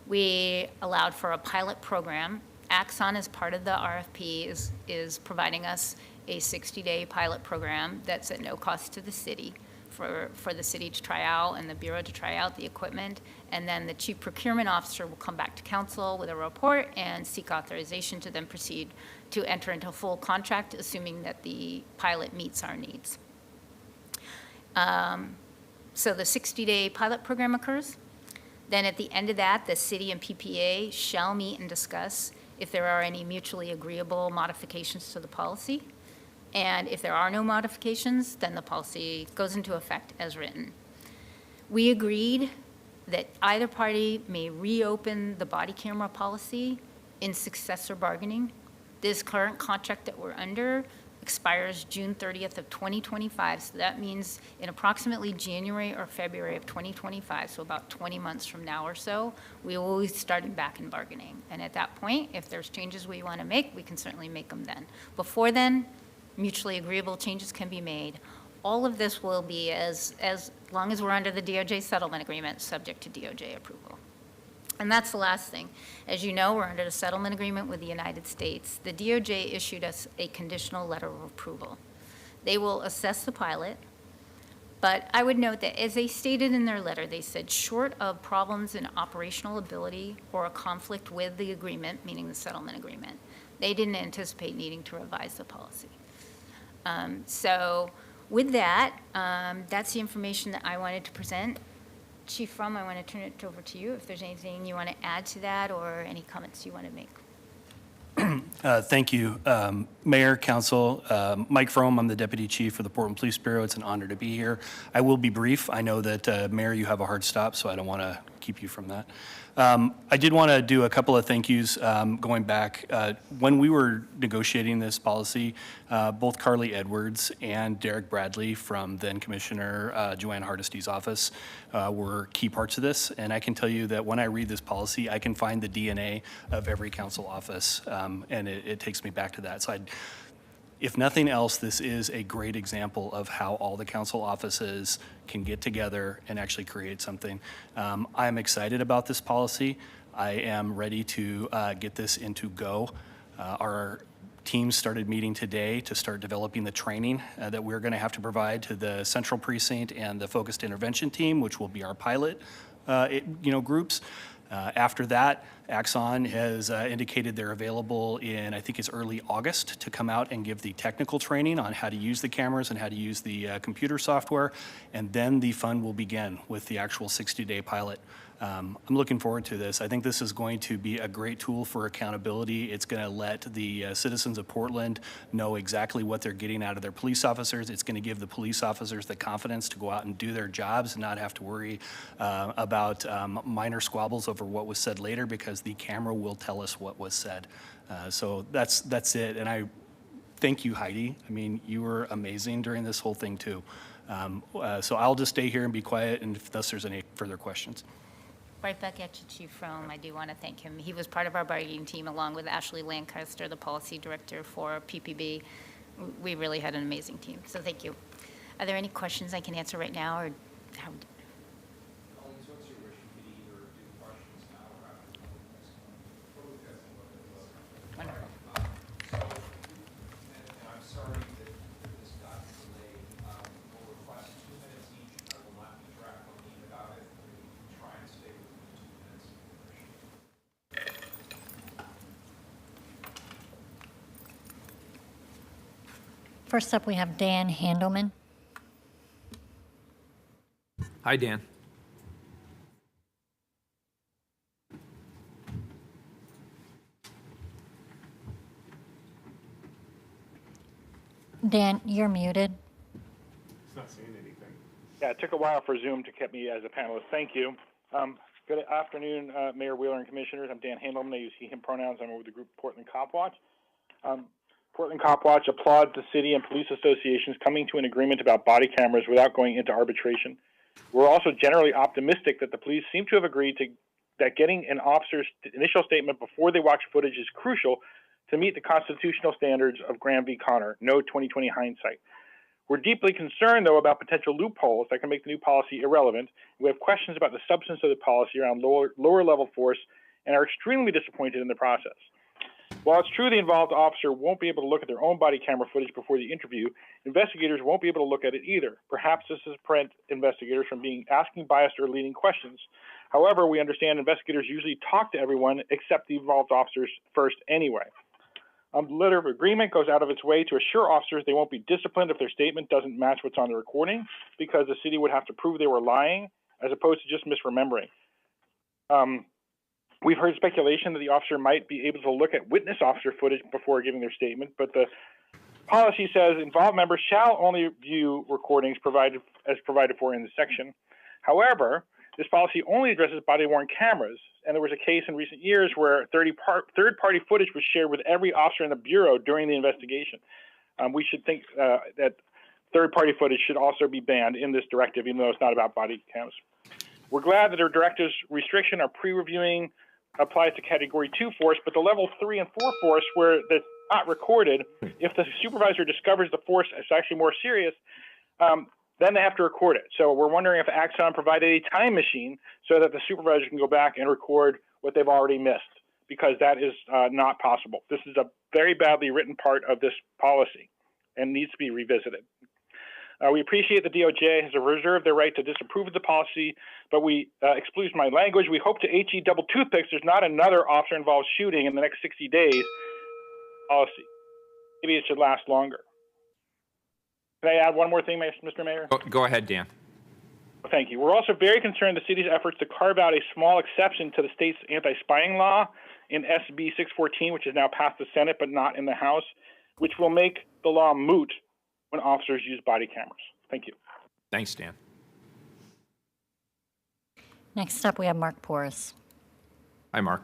We allowed for a pilot program. Axon, as part of the RFP, is providing us a 60-day pilot program that's at no cost to the city for the city to try out and the Bureau to try out the equipment. And then the Chief Procurement Officer will come back to council with a report and seek authorization to then proceed to enter into a full contract, assuming that the pilot meets our needs. So the 60-day pilot program occurs. Then at the end of that, the city and PPA shall meet and discuss if there are any mutually agreeable modifications to the policy. And if there are no modifications, then the policy goes into effect as written. We agreed that either party may reopen the body camera policy in successor bargaining. This current contract that we're under expires June 30th of 2025, so that means in approximately January or February of 2025, so about 20 months from now or so, we will be starting back in bargaining. And at that point, if there's changes we want to make, we can certainly make them then. Before then, mutually agreeable changes can be made. All of this will be, as long as we're under the DOJ settlement agreement, subject to DOJ approval. And that's the last thing. As you know, we're under a settlement agreement with the United States. The DOJ issued us a conditional letter of approval. They will assess the pilot, but I would note that as they stated in their letter, they said short of problems in operational ability or a conflict with the agreement, meaning the settlement agreement, they didn't anticipate needing to revise the policy. So with that, that's the information that I wanted to present Chief Fromm, I want to turn it over to you if there's anything you want to add to that or any comments you want to make. Thank you, Mayor, Council. Mike Fromm, I'm the Deputy Chief for the Portland Police Bureau. It's an honor to be here. I will be brief. I know that, Mayor, you have a hard stop, so I don't want to keep you from that. I did want to do a couple of thank yous going back. When we were negotiating this policy, both Carly Edwards and Derek Bradley from then Commissioner Joanne Hardesty's office were key parts of this. And I can tell you that when I read this policy, I can find the DNA of every council office, and it takes me back to that. So if nothing else, this is a great example of how all the council offices can get together and actually create something. I'm excited about this policy. I am ready to get this into go. Our teams started meeting today to start developing the training that we're going to have to provide to the Central Precinct and the Focused Intervention Team, which will be our pilot groups. After that, Axon has indicated they're available in, I think it's early August, to come out and give the technical training on how to use the cameras and how to use the computer software. And then the fun will begin with the actual 60-day pilot. I'm looking forward to this. I think this is going to be a great tool for accountability. It's going to let the citizens of Portland know exactly what they're getting out of their police officers. It's going to give the police officers the confidence to go out and do their jobs and not have to worry about minor squabbles over what was said later, because the camera will tell us what was said. So that's it. And I thank you, Heidi. I mean, you were amazing during this whole thing too. So I'll just stay here and be quiet, and if there's any further questions. Right back at you, Chief Fromm. I do want to thank him. He was part of our bargaining team along with Ashley Lancaster, the policy director for PPB. We really had an amazing team, so thank you. Are there any questions I can answer right now, or how? Wonderful. I'm sorry that this got delayed. We'll request 2 minutes each. I will not be looking about it. Try and stay within 2 minutes. First up, we have Dan Handelman. Hi, Dan. Dan, you're muted. It's not saying anything. Yeah, it took a while for Zoom to get me as a panelist. Thank you. Good afternoon, Mayor Wheeler and Commissioners. I'm Dan Handelman. I use he, him pronouns. I'm with the group Portland Cop Watch. Portland Cop Watch applauds the city and police associations coming to an agreement about body cameras without going into arbitration. We're also generally optimistic that the police seem to have agreed that getting an officer's initial statement before they watch footage is crucial to meet the constitutional standards of Graham v. Connor. No 20/20 hindsight. We're deeply concerned, though, about potential loopholes that can make the new policy irrelevant. We have questions about the substance of the policy around lower level force and are extremely disappointed in the process. While it's true the involved officer won't be able to look at their own body camera footage before the interview, investigators won't be able to look at it either. Perhaps this has prevented investigators from asking biased or leading questions. However, we understand investigators usually talk to everyone except the involved officers first anyway. The letter of agreement goes out of its way to assure officers they won't be disciplined if their statement doesn't match what's on the recording, because the city would have to prove they were lying as opposed to just misremembering. We've heard speculation that the officer might be able to look at witness officer footage before giving their statement, but the policy says involved members shall only view recordings provided for in the section. However, this policy only addresses body-worn cameras, and there was a case in recent years where third-party footage was shared with every officer in the Bureau during the investigation. We should think that third-party footage should also be banned in this directive, even though it's not about body cams. We're glad that our directive's restriction, our pre-reviewing, applies to Category 2 force, but the Level 3 and 4 force, where that's not recorded, if the supervisor discovers the force is actually more serious, then they have to record it. So we're wondering if Axon provided a time machine so that the supervisor can go back and record what they've already missed, because that is not possible. This is a very badly written part of this policy and needs to be revisited. We appreciate the DOJ has reserved their right to disapprove of the policy, but excuse my language, we hope to HE double toothpicks there's not another officer-involved shooting in the next 60 days policy. Maybe it should last longer. Can I add one more thing, Mr. Mayor? Go ahead, Dan. Thank you. We're also very concerned the city's efforts to carve out a small exception to the state's anti-spying law in SB 614, which is now passed the Senate but not in the House, which will make the law moot when officers use body cameras. Thank you. Thanks, Dan. Next up, we have Mark Porras. Hi, Mark.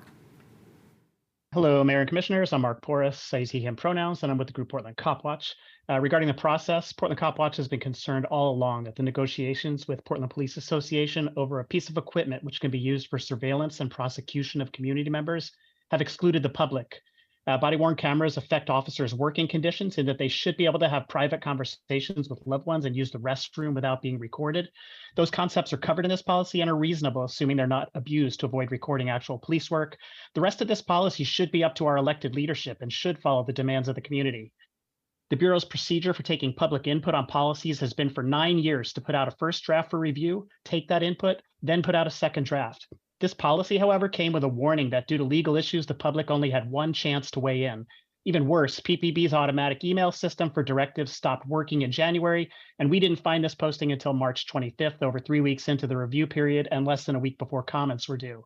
Hello, Mayor and Commissioners. I'm Mark Porras. I use he, him pronouns, and I'm with the group Portland Cop Watch. Regarding the process, Portland Cop Watch has been concerned all along that the negotiations with Portland Police Association over a piece of equipment which can be used for surveillance and prosecution of community members have excluded the public. Body-worn cameras affect officers' working conditions in that they should be able to have private conversations with loved ones and use the restroom without being recorded. Those concepts are covered in this policy and are reasonable, assuming they're not abused to avoid recording actual police work. The rest of this policy should be up to our elected leadership and should follow the demands of the community. The Bureau's procedure for taking public input on policies has been for 9 years to put out a first draft for review, take that input, then put out a second draft. This policy, however, came with a warning that due to legal issues, the public only had one chance to weigh in. Even worse, PPB's automatic email system for directives stopped working in January, and we didn't find this posting until March 25th, over 3 weeks into the review period and less than a week before comments were due.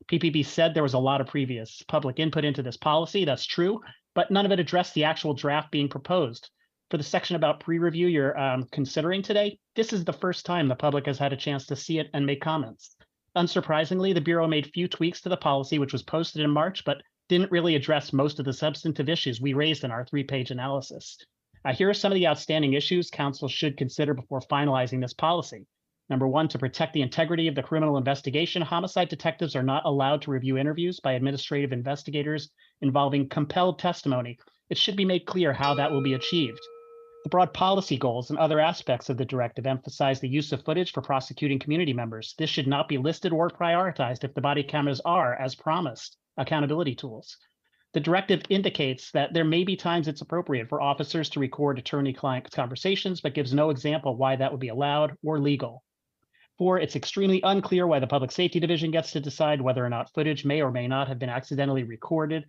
PPB said there was a lot of previous public input into this policy. That's true, but none of it addressed the actual draft being proposed. For the section about pre-review you're considering today, this is the first time the public has had a chance to see it and make comments. Unsurprisingly, the Bureau made few tweaks to the policy, which was posted in March, but didn't really address most of the substantive issues we raised in our 3-page analysis. Here are some of the outstanding issues Council should consider before finalizing this policy. Number one, to protect the integrity of the criminal investigation, homicide detectives are not allowed to review interviews by administrative investigators involving compelled testimony. It should be made clear how that will be achieved. The broad policy goals and other aspects of the directive emphasize the use of footage for prosecuting community members. This should not be listed or prioritized if the body cameras are, as promised, accountability tools. The directive indicates that there may be times it's appropriate for officers to record attorney-client conversations, but gives no example why that would be allowed or legal. 4, it's extremely unclear why the Public Safety Division gets to decide whether or not footage may or may not have been accidentally recorded,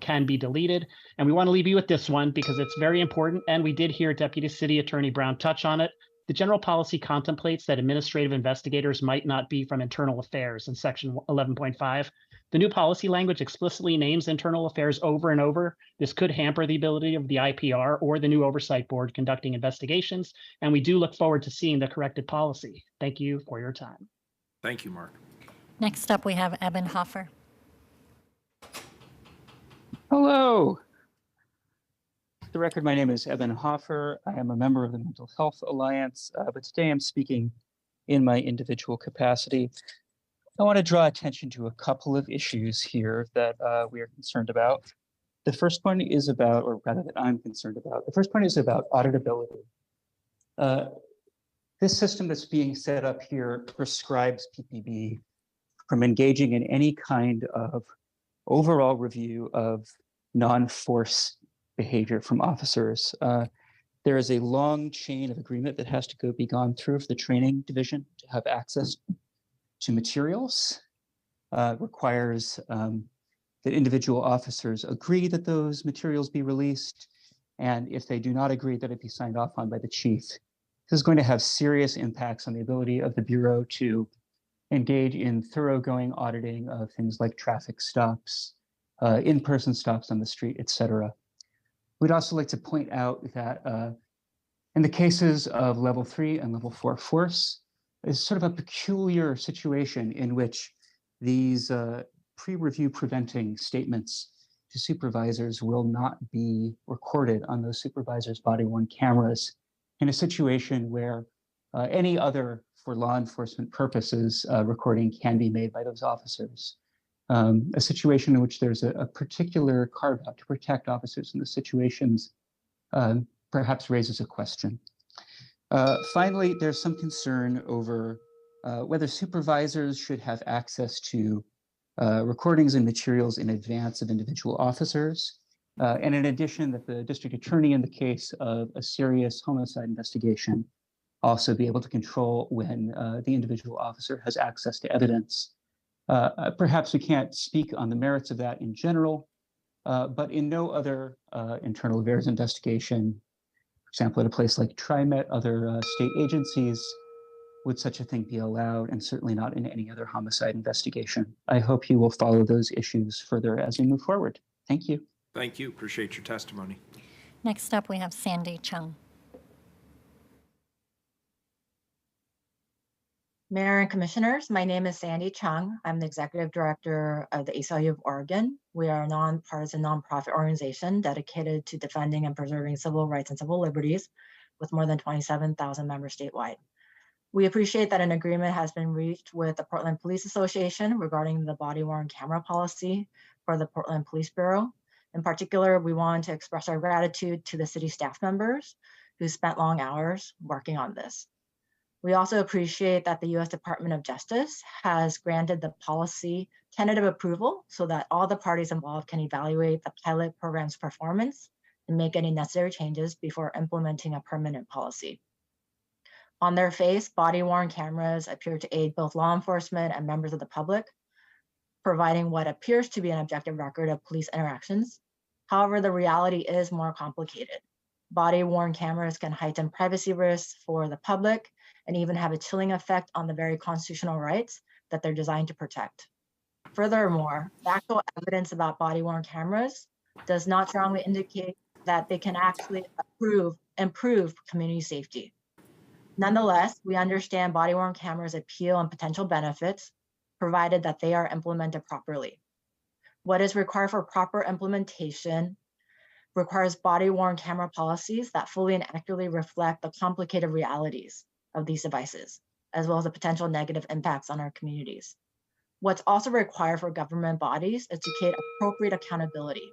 can be deleted. And we want to leave you with this one because it's very important, and we did hear Deputy City Attorney Brown touch on it. The general policy contemplates that administrative investigators might not be from internal affairs in section 11.5. The new policy language explicitly names internal affairs over and over. This could hamper the ability of the IPR or the new oversight board conducting investigations, and we do look forward to seeing the corrected policy. Thank you for your time. Thank you, Mark. Next up, we have Eben Hoffer. Hello. For the record, my name is Eben Hoffer. I am a member of the Mental Health Alliance, but today I'm speaking in my individual capacity. I want to draw attention to a couple of issues here that we are concerned about. The first one is about, or rather that I'm concerned about, the first one is about auditability. This system that's being set up here prescribes PPB from engaging in any kind of overall review of non-force behavior from officers. There is a long chain of agreement that has to be gone through for the training division to have access to materials, requires that individual officers agree that those materials be released, and if they do not agree, that it be signed off on by the chief. This is going to have serious impacts on the ability of the Bureau to engage in thoroughgoing auditing of things like traffic stops, in-person stops on the street, et cetera. We'd also like to point out that in the cases of level 3 and level 4 force, is sort of a peculiar situation in which these pre-review preventing statements to supervisors will not be recorded on those supervisors' body-worn cameras in a situation where any other, for law enforcement purposes, recording can be made by those officers. A situation in which there's a particular carve-out to protect officers in the situations perhaps raises a question. Finally, there's some concern over whether supervisors should have access to recordings and materials in advance of individual officers. And in addition, that the district attorney in the case of a serious homicide investigation also be able to control when the individual officer has access to evidence. Perhaps we can't speak on the merits of that in general, but in no other internal affairs investigation, for example, at a place like TriMet, other state agencies, would such a thing be allowed, and certainly not in any other homicide investigation. I hope you will follow those issues further as we move forward. Thank you. Thank you. Appreciate your testimony. Next up, we have Sandy Chung. Mayor and Commissioners, my name is Sandy Chung. I'm the Executive Director of the ACLU of Oregon. We are a nonpartisan nonprofit organization dedicated to defending and preserving civil rights and civil liberties with more than 27,000 members statewide. We appreciate that an agreement has been reached with the Portland Police Association regarding the body-worn camera policy for the Portland Police Bureau. In particular, we want to express our gratitude to the city staff members who spent long hours working on this. We also appreciate that the U.S. Department of Justice has granted the policy tentative approval so that all the parties involved can evaluate the pilot program's performance and make any necessary changes before implementing a permanent policy. On their face, body-worn cameras appear to aid both law enforcement and members of the public, providing what appears to be an objective record of police interactions. However, the reality is more complicated. Body-worn cameras can heighten privacy risks for the public and even have a chilling effect on the very constitutional rights that they're designed to protect. Furthermore, factual evidence about body-worn cameras does not strongly indicate that they can actually improve community safety. Nonetheless, we understand body-worn cameras' appeal and potential benefits, provided that they are implemented properly. What is required for proper implementation requires body-worn camera policies that fully and accurately reflect the complicated realities of these devices, as well as the potential negative impacts on our communities. What's also required for government bodies is to create appropriate accountability.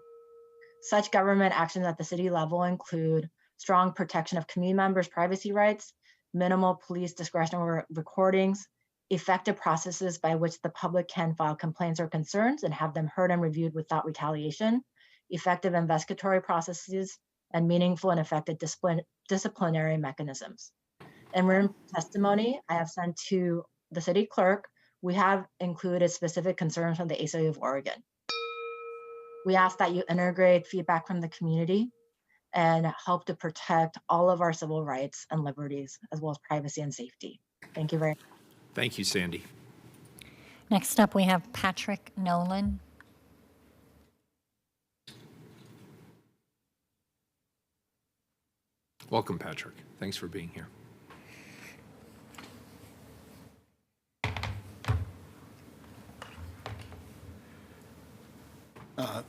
Such government actions at the city level include strong protection of community members' privacy rights, minimal police discretionary recordings, effective processes by which the public can file complaints or concerns and have them heard and reviewed without retaliation, effective investigatory processes, and meaningful and effective disciplinary mechanisms. In written testimony I have sent to the city clerk, we have included specific concerns from the ACLU of Oregon. We ask that you integrate feedback from the community and help to protect all of our civil rights and liberties, as well as privacy and safety. Thank you very much. Thank you, Sandy. Next up, we have Patrick Nolan. Welcome, Patrick. Thanks for being here.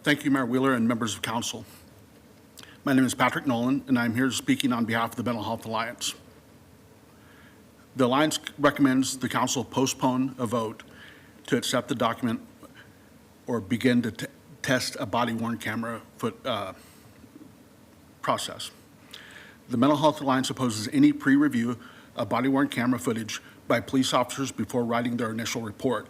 Thank you, Mayor Wheeler and members of council. My name is Patrick Nolan, and I'm here speaking on behalf of the Mental Health Alliance. The Alliance recommends the council postpone a vote to accept the document or begin to test a body-worn camera process. The Mental Health Alliance opposes any pre-review of body-worn camera footage by police officers before writing their initial report.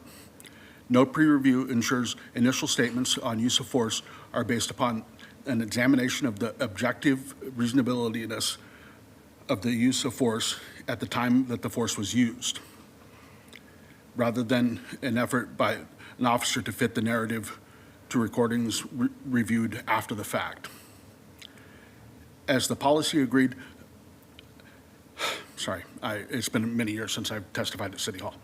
No pre-review ensures initial statements on use of force are based upon an examination of the objective reasonableness of the use of force at the time that the force was used, rather than an effort by an officer to fit the narrative to recordings reviewed after the fact. As the policy agreed, it's been many years since I've testified at City Hall.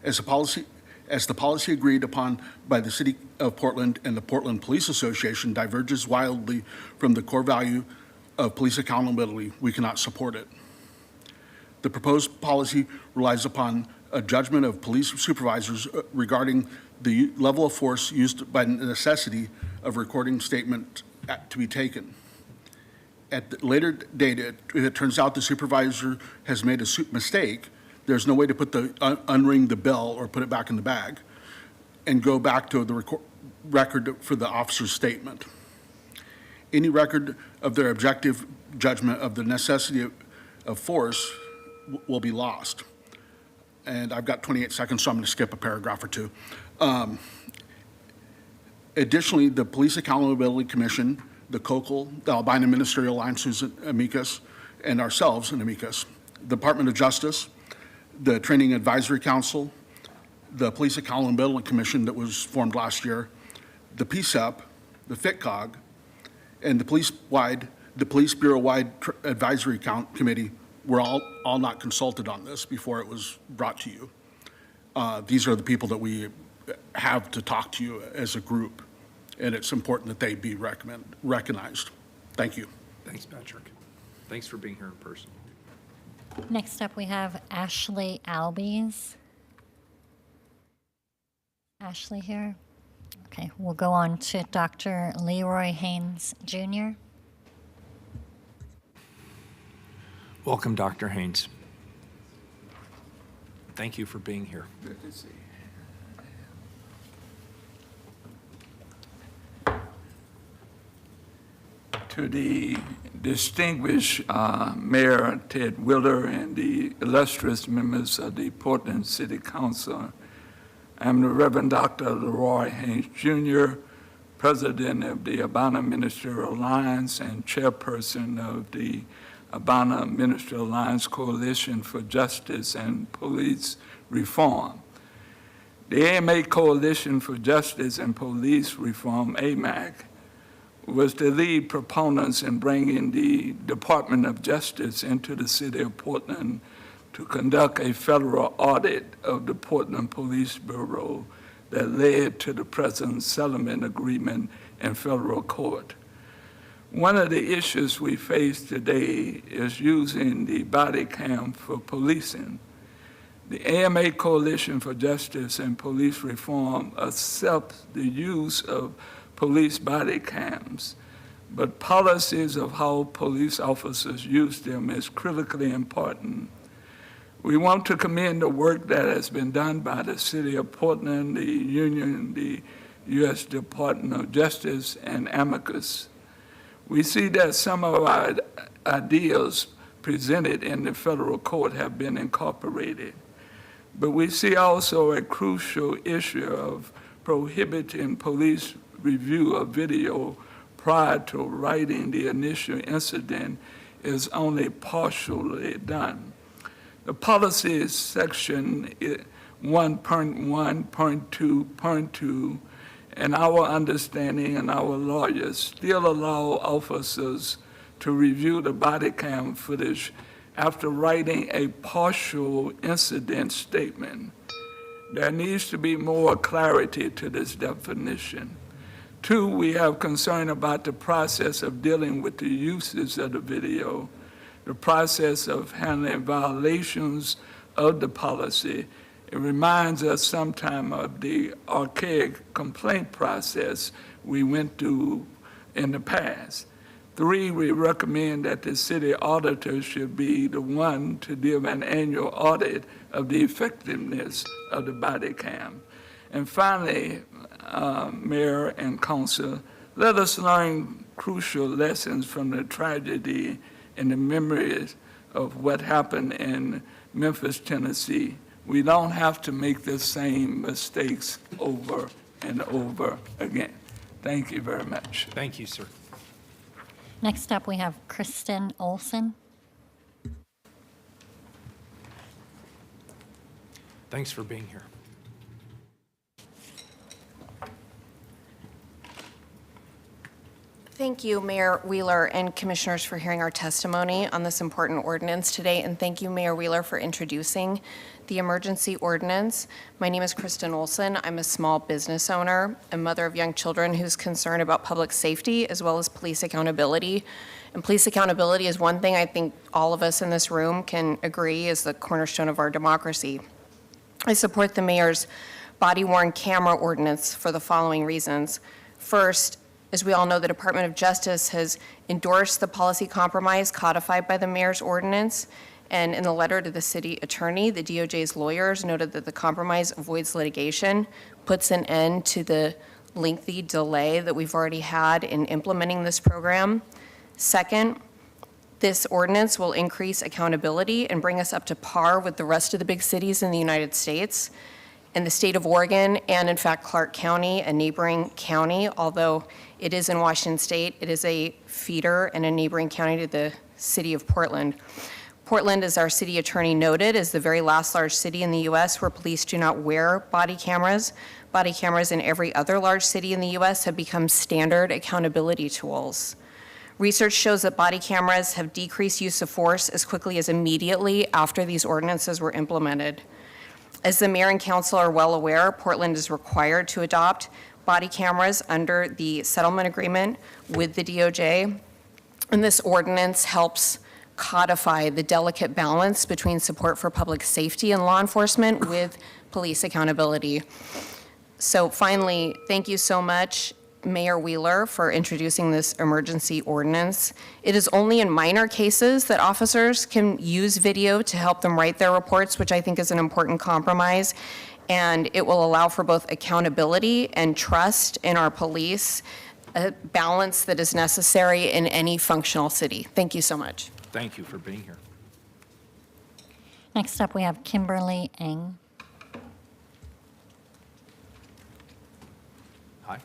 As the policy agreed upon by the City of Portland and the Portland Police Association diverges wildly from the core value of police accountability, we cannot support it. The proposed policy relies upon a judgment of police supervisors regarding the level of force used by necessity of recording statement to be taken. At the later date, if it turns out the supervisor has made a mistake, there's no way to put unring the bell or put it back in the bag and go back to the record for the officer's statement. Any record of their objective judgment of the necessity of force will be lost. And I've got 28 seconds, so I'm going to skip a paragraph or two. Additionally, the Police Accountability Commission, the COCL, the Albina Ministerial Alliance, who's an amicus, and ourselves, an amicus, the Department of Justice, the Training Advisory Council, the Police Accountability Commission that was formed last year, the PSEP, the FITCOG, and the Police Bureau-wide Advisory Committee we're all not consulted on this before it was brought to you. These are the people that we have to talk to you as a group, and it's important that they be recognized. Thank you. Thanks, Patrick. Thanks for being here in person. Next up, we have Ashley Albies. Ashley here. Okay, we'll go on to Dr. Leroy Haynes Jr. Welcome, Dr. Haynes. Thank you for being here. Good to see you. To the distinguished Mayor Ted Willer and the illustrious members of the Portland City Council, I'm the Reverend Dr. Leroy Haynes Jr., President of the Abana Ministerial Alliance and Chairperson of the Abana Ministerial Alliance Coalition for Justice and Police Reform. The AMA Coalition for Justice and Police Reform, AMAC, was the lead proponents in bringing the Department of Justice into the city of Portland to conduct a federal audit of the Portland Police Bureau that led to the present settlement agreement in federal court. One of the issues we face today is using the body cam for policing. The AMA Coalition for Justice and Police Reform accepts the use of police body cams, but policies of how police officers use them is critically important. We want to commend the work that has been done by the City of Portland, the Union, the U.S. Department of Justice, and Amicus. We see that some of our ideas presented in the federal court have been incorporated, but we see also a crucial issue of prohibiting police review of video prior to writing the initial incident is only partially done. The policy section 1.1.2.2 and our understanding and our lawyers still allow officers to review the body cam footage after writing a partial incident statement. There needs to be more clarity to this definition. 2, we have concern about the process of dealing with the uses of the video, the process of handling violations of the policy. It reminds us sometime of the archaic complaint process we went through in the past. 3, we recommend that the city auditor should be the one to do an annual audit of the effectiveness of the body cam. And finally, Mayor and Council, let us learn crucial lessons from the tragedy and the memories of what happened in Memphis, Tennessee. We don't have to make the same mistakes over and over again. Thank you very much. Thank you, sir. Next up, we have Kristen Olson. Thanks for being here. Thank you, Mayor Wheeler and Commissioners, for hearing our testimony on this important ordinance today. And thank you, Mayor Wheeler, for introducing the emergency ordinance. My name is Kristen Olson. I'm a small business owner, a mother of young children who's concerned about public safety as well as police accountability. And police accountability is one thing I think all of us in this room can agree is the cornerstone of our democracy. I support the mayor's body-worn camera ordinance for the following reasons. First, as we all know, the Department of Justice has endorsed the policy compromise codified by the mayor's ordinance. And in the letter to the city attorney, the DOJ's lawyers noted that the compromise avoids litigation, puts an end to the lengthy delay that we've already had in implementing this program. Second, this ordinance will increase accountability and bring us up to par with the rest of the big cities in the United States. In the state of Oregon, and in fact Clark County, a neighboring county, although it is in Washington State, it is a feeder and a neighboring county to the city of Portland. Portland, as our city attorney noted, is the very last large city in the U.S. where police do not wear body cameras. Body cameras in every other large city in the U.S. have become standard accountability tools. Research shows that body cameras have decreased use of force as quickly as immediately after these ordinances were implemented. As the mayor and council are well aware, Portland is required to adopt body cameras under the settlement agreement with the DOJ, and this ordinance helps codify the delicate balance between support for public safety and law enforcement with police accountability. So finally, thank you so much, Mayor Wheeler, for introducing this emergency ordinance. It is only in minor cases that officers can use video to help them write their reports, which I think is an important compromise. And it will allow for both accountability and trust in our police, a balance that is necessary in any functional city. Thank you so much. Thank you for being here. Next up, we have Kimberly Eng. Hi.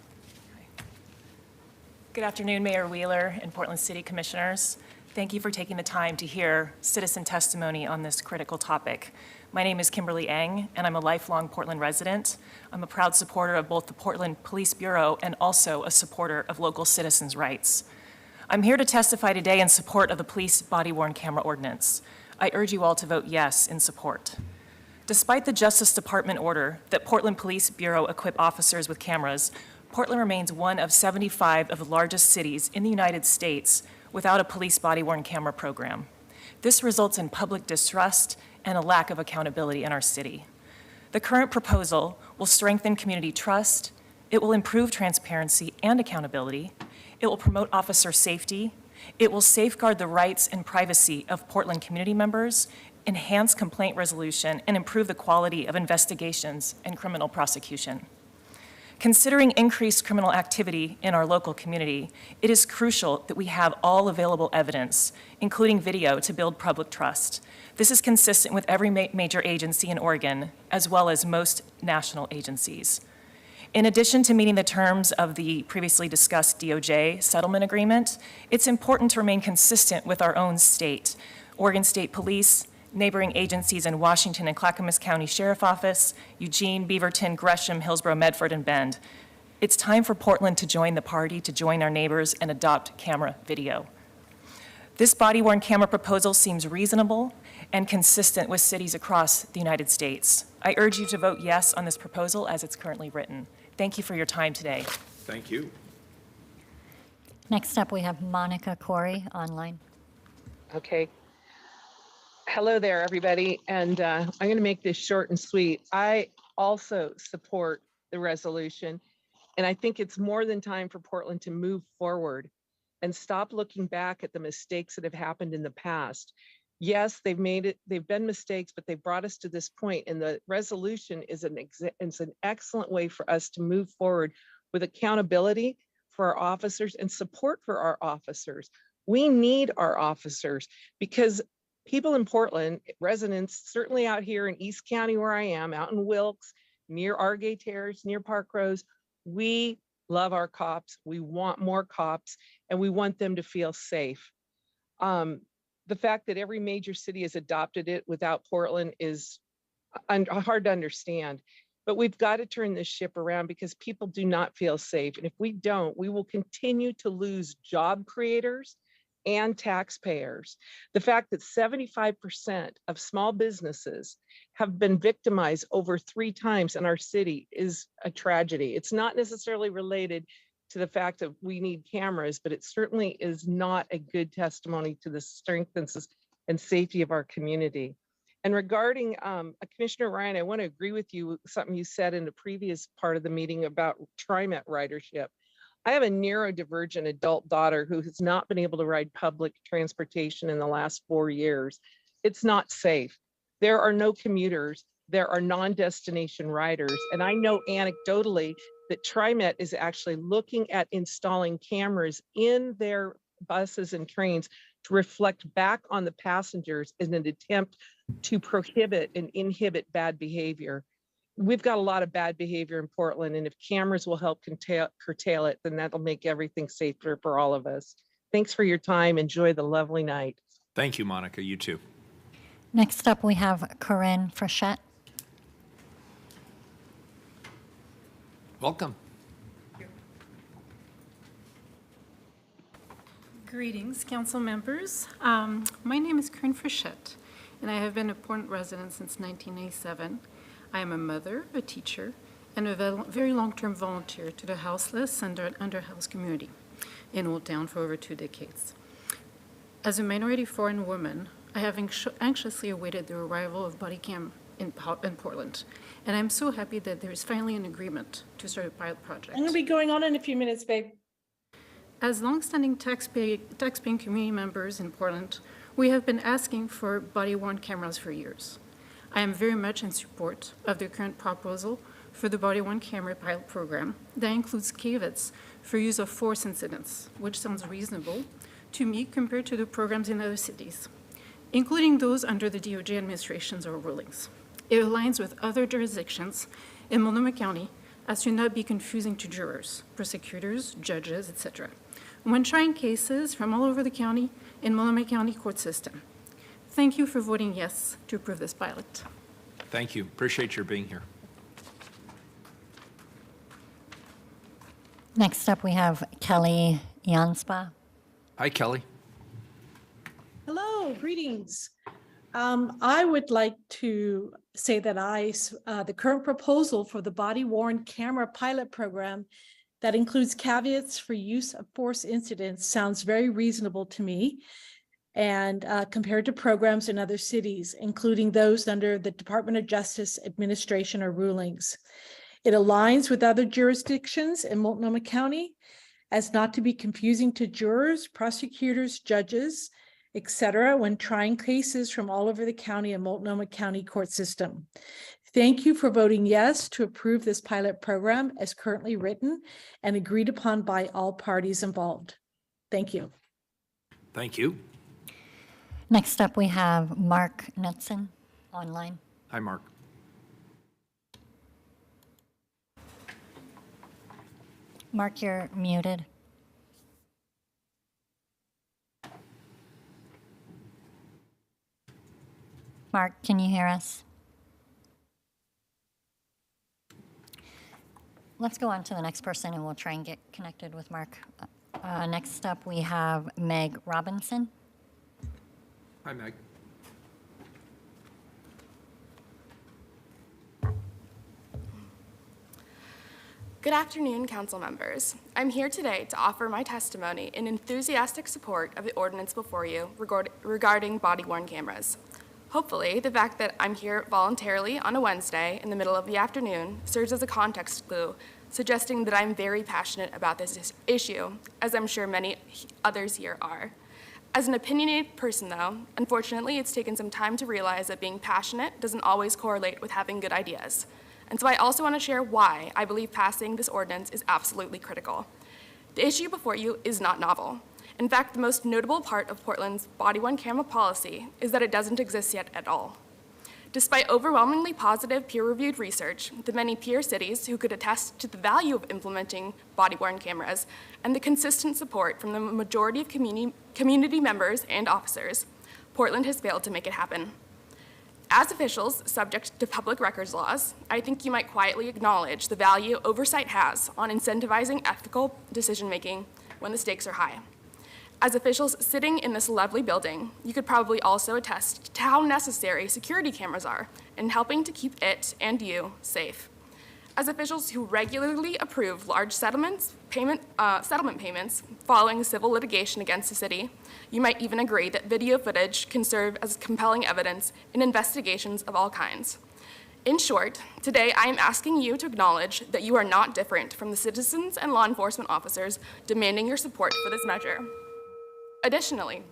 Good afternoon, Mayor Wheeler and Portland City Commissioners. Thank you for taking the time to hear citizen testimony on this critical topic. My name is Kimberly Eng, and I'm a lifelong Portland resident. I'm a proud supporter of both the Portland Police Bureau and also a supporter of local citizens' rights. I'm here to testify today in support of the police body-worn camera ordinance. I urge you all to vote yes in support. Despite the Justice Department order that Portland Police Bureau equip officers with cameras, Portland remains one of 75 of the largest cities in the United States without a police body-worn camera program. This results in public distrust and a lack of accountability in our city. The current proposal will strengthen community trust, it will improve transparency and accountability, it will promote officer safety, it will safeguard the rights and privacy of Portland community members, enhance complaint resolution, and improve the quality of investigations and criminal prosecution. Considering increased criminal activity in our local community, it is crucial that we have all available evidence, including video, to build public trust. This is consistent with every major agency in Oregon, as well as most national agencies. In addition to meeting the terms of the previously discussed DOJ settlement agreement, it's important to remain consistent with our own state, Oregon State Police, neighboring agencies in Washington and Clackamas County Sheriff Office, Eugene, Beaverton, Gresham, Hillsborough, Medford, and Bend. It's time for Portland to join the party, to join our neighbors and adopt camera video. This body-worn camera proposal seems reasonable and consistent with cities across the United States. I urge you to vote yes on this proposal as it's currently written. Thank you for your time today. Thank you. Next up, we have Monica Corey online. Okay. Hello there, everybody. And I'm going to make this short and sweet. I also support the resolution. And I think it's more than time for Portland to move forward and stop looking back at the mistakes that have happened in the past. Yes, they've been mistakes, but they brought us to this point. And the resolution is an excellent way for us to move forward with accountability for our officers and support for our officers. We need our officers because people in Portland, residents, certainly out here in East County where I am, out in Wilkes, near Argay Terrace, near Park Rose, we love our cops. We want more cops and we want them to feel safe. The fact that every major city has adopted it without Portland is hard to understand. But we've got to turn this ship around because people do not feel safe. And if we don't, we will continue to lose job creators and taxpayers. The fact that 75% of small businesses have been victimized over 3 times in our city is a tragedy. It's not necessarily related to the fact that we need cameras, but it certainly is not a good testimony to the strength and safety of our community. And regarding Commissioner Ryan, I want to agree with you, something you said in the previous part of the meeting about TriMet ridership. I have a neurodivergent adult daughter who has not been able to ride public transportation in the last 4 years. It's not safe. There are no commuters. There are non-destination riders. And I know anecdotally that TriMet is actually looking at installing cameras in their buses and trains to reflect back on the passengers in an attempt to prohibit and inhibit bad behavior. We've got a lot of bad behavior in Portland, and if cameras will help curtail it, then that'll make everything safer for all of us. Thanks for your time. Enjoy the lovely night. Thank you, Monica. You too. Next up, we have Corinne Frechette. Welcome. Greetings, council members. My name is Corinne Frechette, and I have been a Portland resident since 1997. I am a mother, a teacher, and a very long-term volunteer to the houseless and underhoused community in Old Town for over 2 decades. As a minority foreign woman, I have anxiously awaited the arrival of body cam in Portland, and I'm so happy that there is finally an agreement to start a pilot project. I'm going to be going on in a few minutes, babe. As longstanding taxpaying community members in Portland, we have been asking for body-worn cameras for years. I am very much in support of the current proposal for the body-worn camera pilot program that includes caveats for use of force incidents, which sounds reasonable to me compared to the programs in other cities, including those under the DOJ administrations or rulings. It aligns with other jurisdictions in Multnomah County as to not be confusing to jurors, prosecutors, judges, etc., when trying cases from all over the county in Multnomah County court system. Thank you for voting yes to approve this pilot. Thank you. Appreciate your being here. Next up, we have Kelly Janspa. Hi, Kelly. Hello, greetings. I would like to say that the current proposal for the body-worn camera pilot program that includes caveats for use of force incidents sounds very reasonable to me, and compared to programs in other cities, including those under the Department of Justice administration or rulings. It aligns with other jurisdictions in Multnomah County as not to be confusing to jurors, prosecutors, judges, etc., when trying cases from all over the county and Multnomah County court system. Thank you for voting yes to approve this pilot program as currently written and agreed upon by all parties involved. Thank you. Thank you. Next up, we have Mark Knudsen online. Hi, Mark. Mark, you're muted. Mark, can you hear us? Let's go on to the next person and we'll try and get connected with Mark. Next up, we have Meg Robinson. Hi, Meg. Good afternoon, council members. I'm here today to offer my testimony in enthusiastic support of the ordinance before you regarding body-worn cameras. Hopefully, the fact that I'm here voluntarily on a Wednesday in the middle of the afternoon serves as a context clue, suggesting that I'm very passionate about this issue, as I'm sure many others here are. As an opinionated person, though, unfortunately, it's taken some time to realize that being passionate doesn't always correlate with having good ideas. And so I also want to share why I believe passing this ordinance is absolutely critical. The issue before you is not novel. In fact, the most notable part of Portland's body-worn camera policy is that it doesn't exist yet at all. Despite overwhelmingly positive peer-reviewed research, the many peer cities who could attest to the value of implementing body-worn cameras and the consistent support from the majority of community members and officers, Portland has failed to make it happen. As officials subject to public records laws, I think you might quietly acknowledge the value oversight has on incentivizing ethical decision-making when the stakes are high. As officials sitting in this lovely building, you could probably also attest to how necessary security cameras are in helping to keep it and you safe. As officials who regularly approve large settlement payments following civil litigation against the city, you might even agree that video footage can serve as compelling evidence in investigations of all kinds. In short, today I am asking you to acknowledge that you are not different from the citizens and law enforcement officers demanding your support for this measure. Additionally,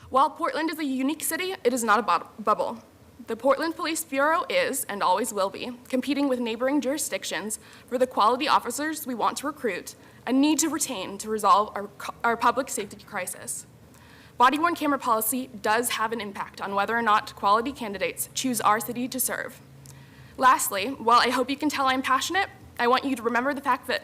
while Portland is a unique city, it is not a bubble. The Portland Police Bureau is, and always will be, competing with neighboring jurisdictions for the quality officers we want to recruit and need to retain to resolve our public safety crisis. Body-worn camera policy does have an impact on whether or not quality candidates choose our city to serve. Lastly, while I hope you can tell I'm passionate, I want you to remember the fact that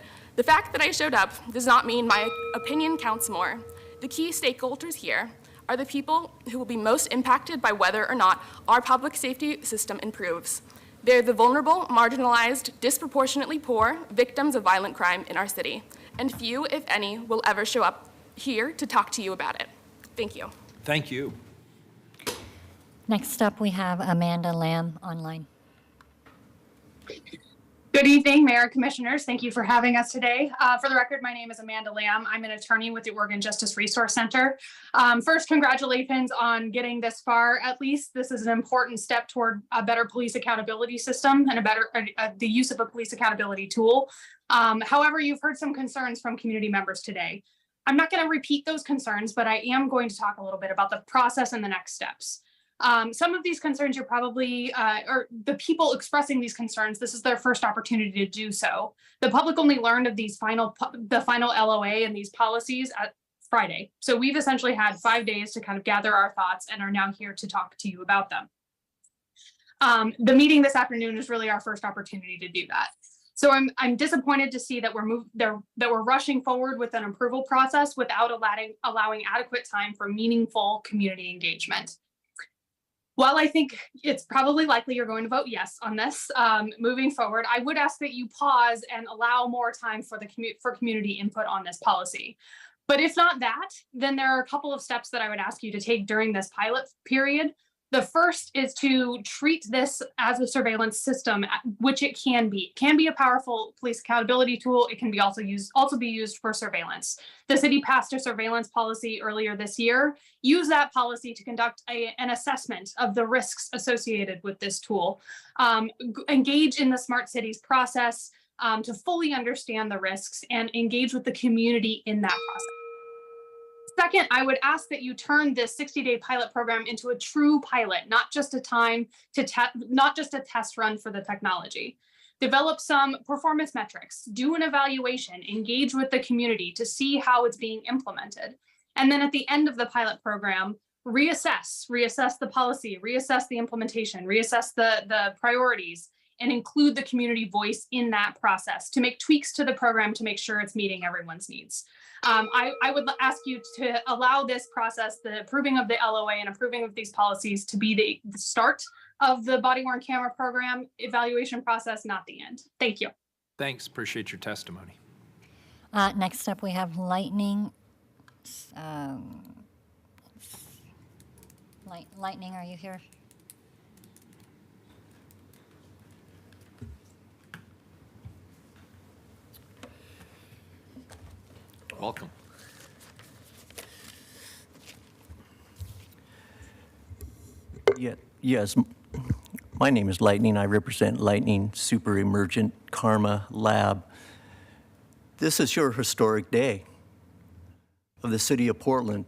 I showed up does not mean my opinion counts more. The key stakeholders here are the people who will be most impacted by whether or not our public safety system improves. They're the vulnerable, marginalized, disproportionately poor victims of violent crime in our city, and few, if any, will ever show up here to talk to you about it. Thank you. Thank you. Next up, we have Amanda Lamb online. Good evening, Mayor and Commissioners. Thank you for having us today. For the record, my name is Amanda Lamb. I'm an attorney with the Oregon Justice Resource Center. First, congratulations on getting this far. At least this is an important step toward a better police accountability system and the use of a police accountability tool. However, you've heard some concerns from community members today. I'm not going to repeat those concerns, but I am going to talk a little bit about the process and the next steps. Some of these concerns you're probably, or the people expressing these concerns, this is their first opportunity to do so. The public only learned of the final LOA and these policies at Friday. So we've essentially had 5 days to kind of gather our thoughts and are now here to talk to you about them. The meeting this afternoon is really our first opportunity to do that. So I'm disappointed to see that we're rushing forward with an approval process without allowing adequate time for meaningful community engagement. While I think it's probably likely you're going to vote yes on this moving forward, I would ask that you pause and allow more time for community input on this policy. But if not that, then there are a couple of steps that I would ask you to take during this pilot period. The first is to treat this as a surveillance system, which it can be. It can be a powerful police accountability tool. It can be also be used for surveillance. The city passed a surveillance policy earlier this year. Use that policy to conduct an assessment of the risks associated with this tool. Engage in the Smart Cities process to fully understand the risks and engage with the community in that process. Second, I would ask that you turn this 60-day pilot program into a true pilot, not just a test run for the technology. Develop some performance metrics, do an evaluation, engage with the community to see how it's being implemented. And then at the end of the pilot program, reassess the policy, reassess the implementation, reassess the priorities, and include the community voice in that process to make tweaks to the program to make sure it's meeting everyone's needs. I would ask you to allow this process, the approving of the LOA and approving of these policies, to be the start of the body-worn camera program evaluation process, not the end. Thank you. Thanks. Appreciate your testimony. Next up, we have Lightning. Lightning, are you here? Welcome. Yes, my name is Lightning. I represent Lightning Super Emergent Karma Lab. This is your historic day of the city of Portland.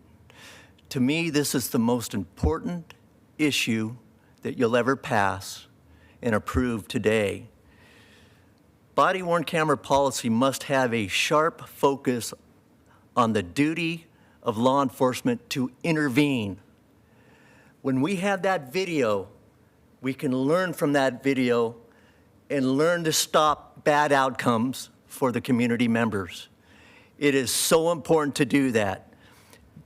To me, this is the most important issue that you'll ever pass and approve today. Body-worn camera policy must have a sharp focus on the duty of law enforcement to intervene. When we have that video, we can learn from that video and learn to stop bad outcomes for the community members. It is so important to do that.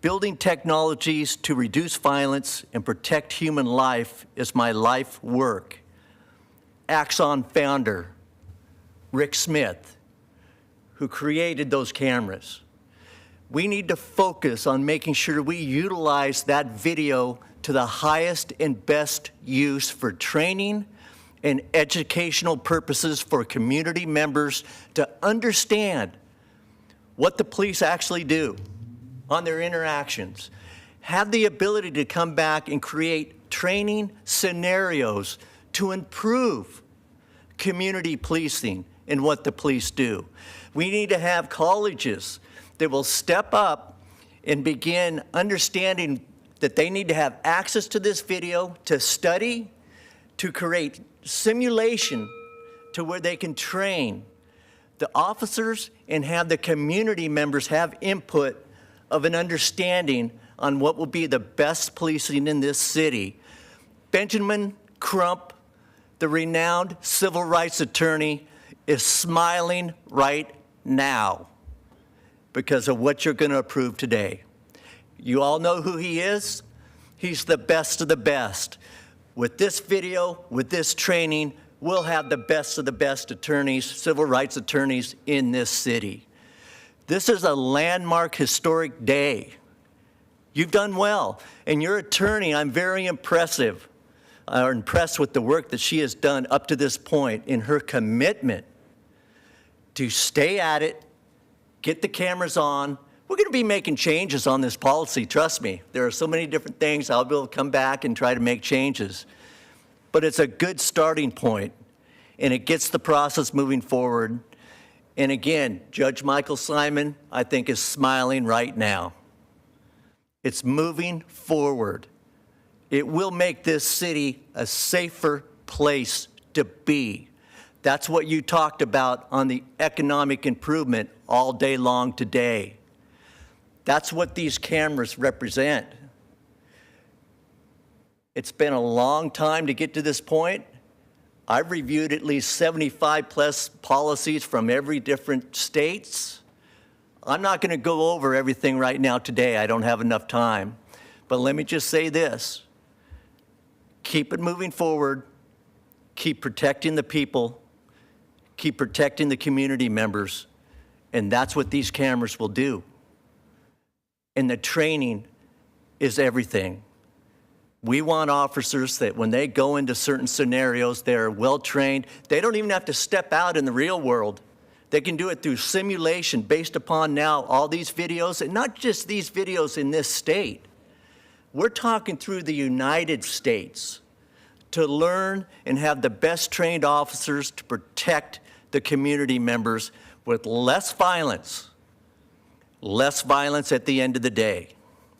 Building technologies to reduce violence and protect human life is my life work. Axon founder Rick Smith, who created those cameras. We need to focus on making sure we utilize that video to the highest and best use for training and educational purposes for community members to understand what the police actually do on their interactions. Have the ability to come back and create training scenarios to improve community policing and what the police do. We need to have colleges that will step up and begin understanding that they need to have access to this video to study, to create simulation to where they can train the officers and have the community members have input of an understanding on what will be the best policing in this city. Benjamin Crump, the renowned civil rights attorney, is smiling right now because of what you're going to approve today. You all know who he is. He's the best of the best. With this video, with this training, we'll have the best of the best attorneys, civil rights attorneys in this city. This is a landmark historic day. You've done well. And your attorney, I'm very impressed with the work that she has done up to this point in her commitment to stay at it, get the cameras on. We're going to be making changes on this policy, trust me. There are so many different things. I'll be able to come back and try to make changes. But it's a good starting point, and it gets the process moving forward. And again, Judge Michael Simon, I think, is smiling right now. It's moving forward. It will make this city a safer place to be. That's what you talked about on the economic improvement all day long today. That's what these cameras represent. It's been a long time to get to this point. I've reviewed at least 75 plus policies from every different states. I'm not going to go over everything right now today. I don't have enough time. But let me just say this. Keep it moving forward. Keep protecting the people. Keep protecting the community members. And that's what these cameras will do. And the training is everything. We want officers that when they go into certain scenarios, they're well trained. They don't even have to step out in the real world. They can do it through simulation based upon now all these videos, and not just these videos in this state. We're talking through the United States to learn and have the best trained officers to protect the community members with less violence at the end of the day.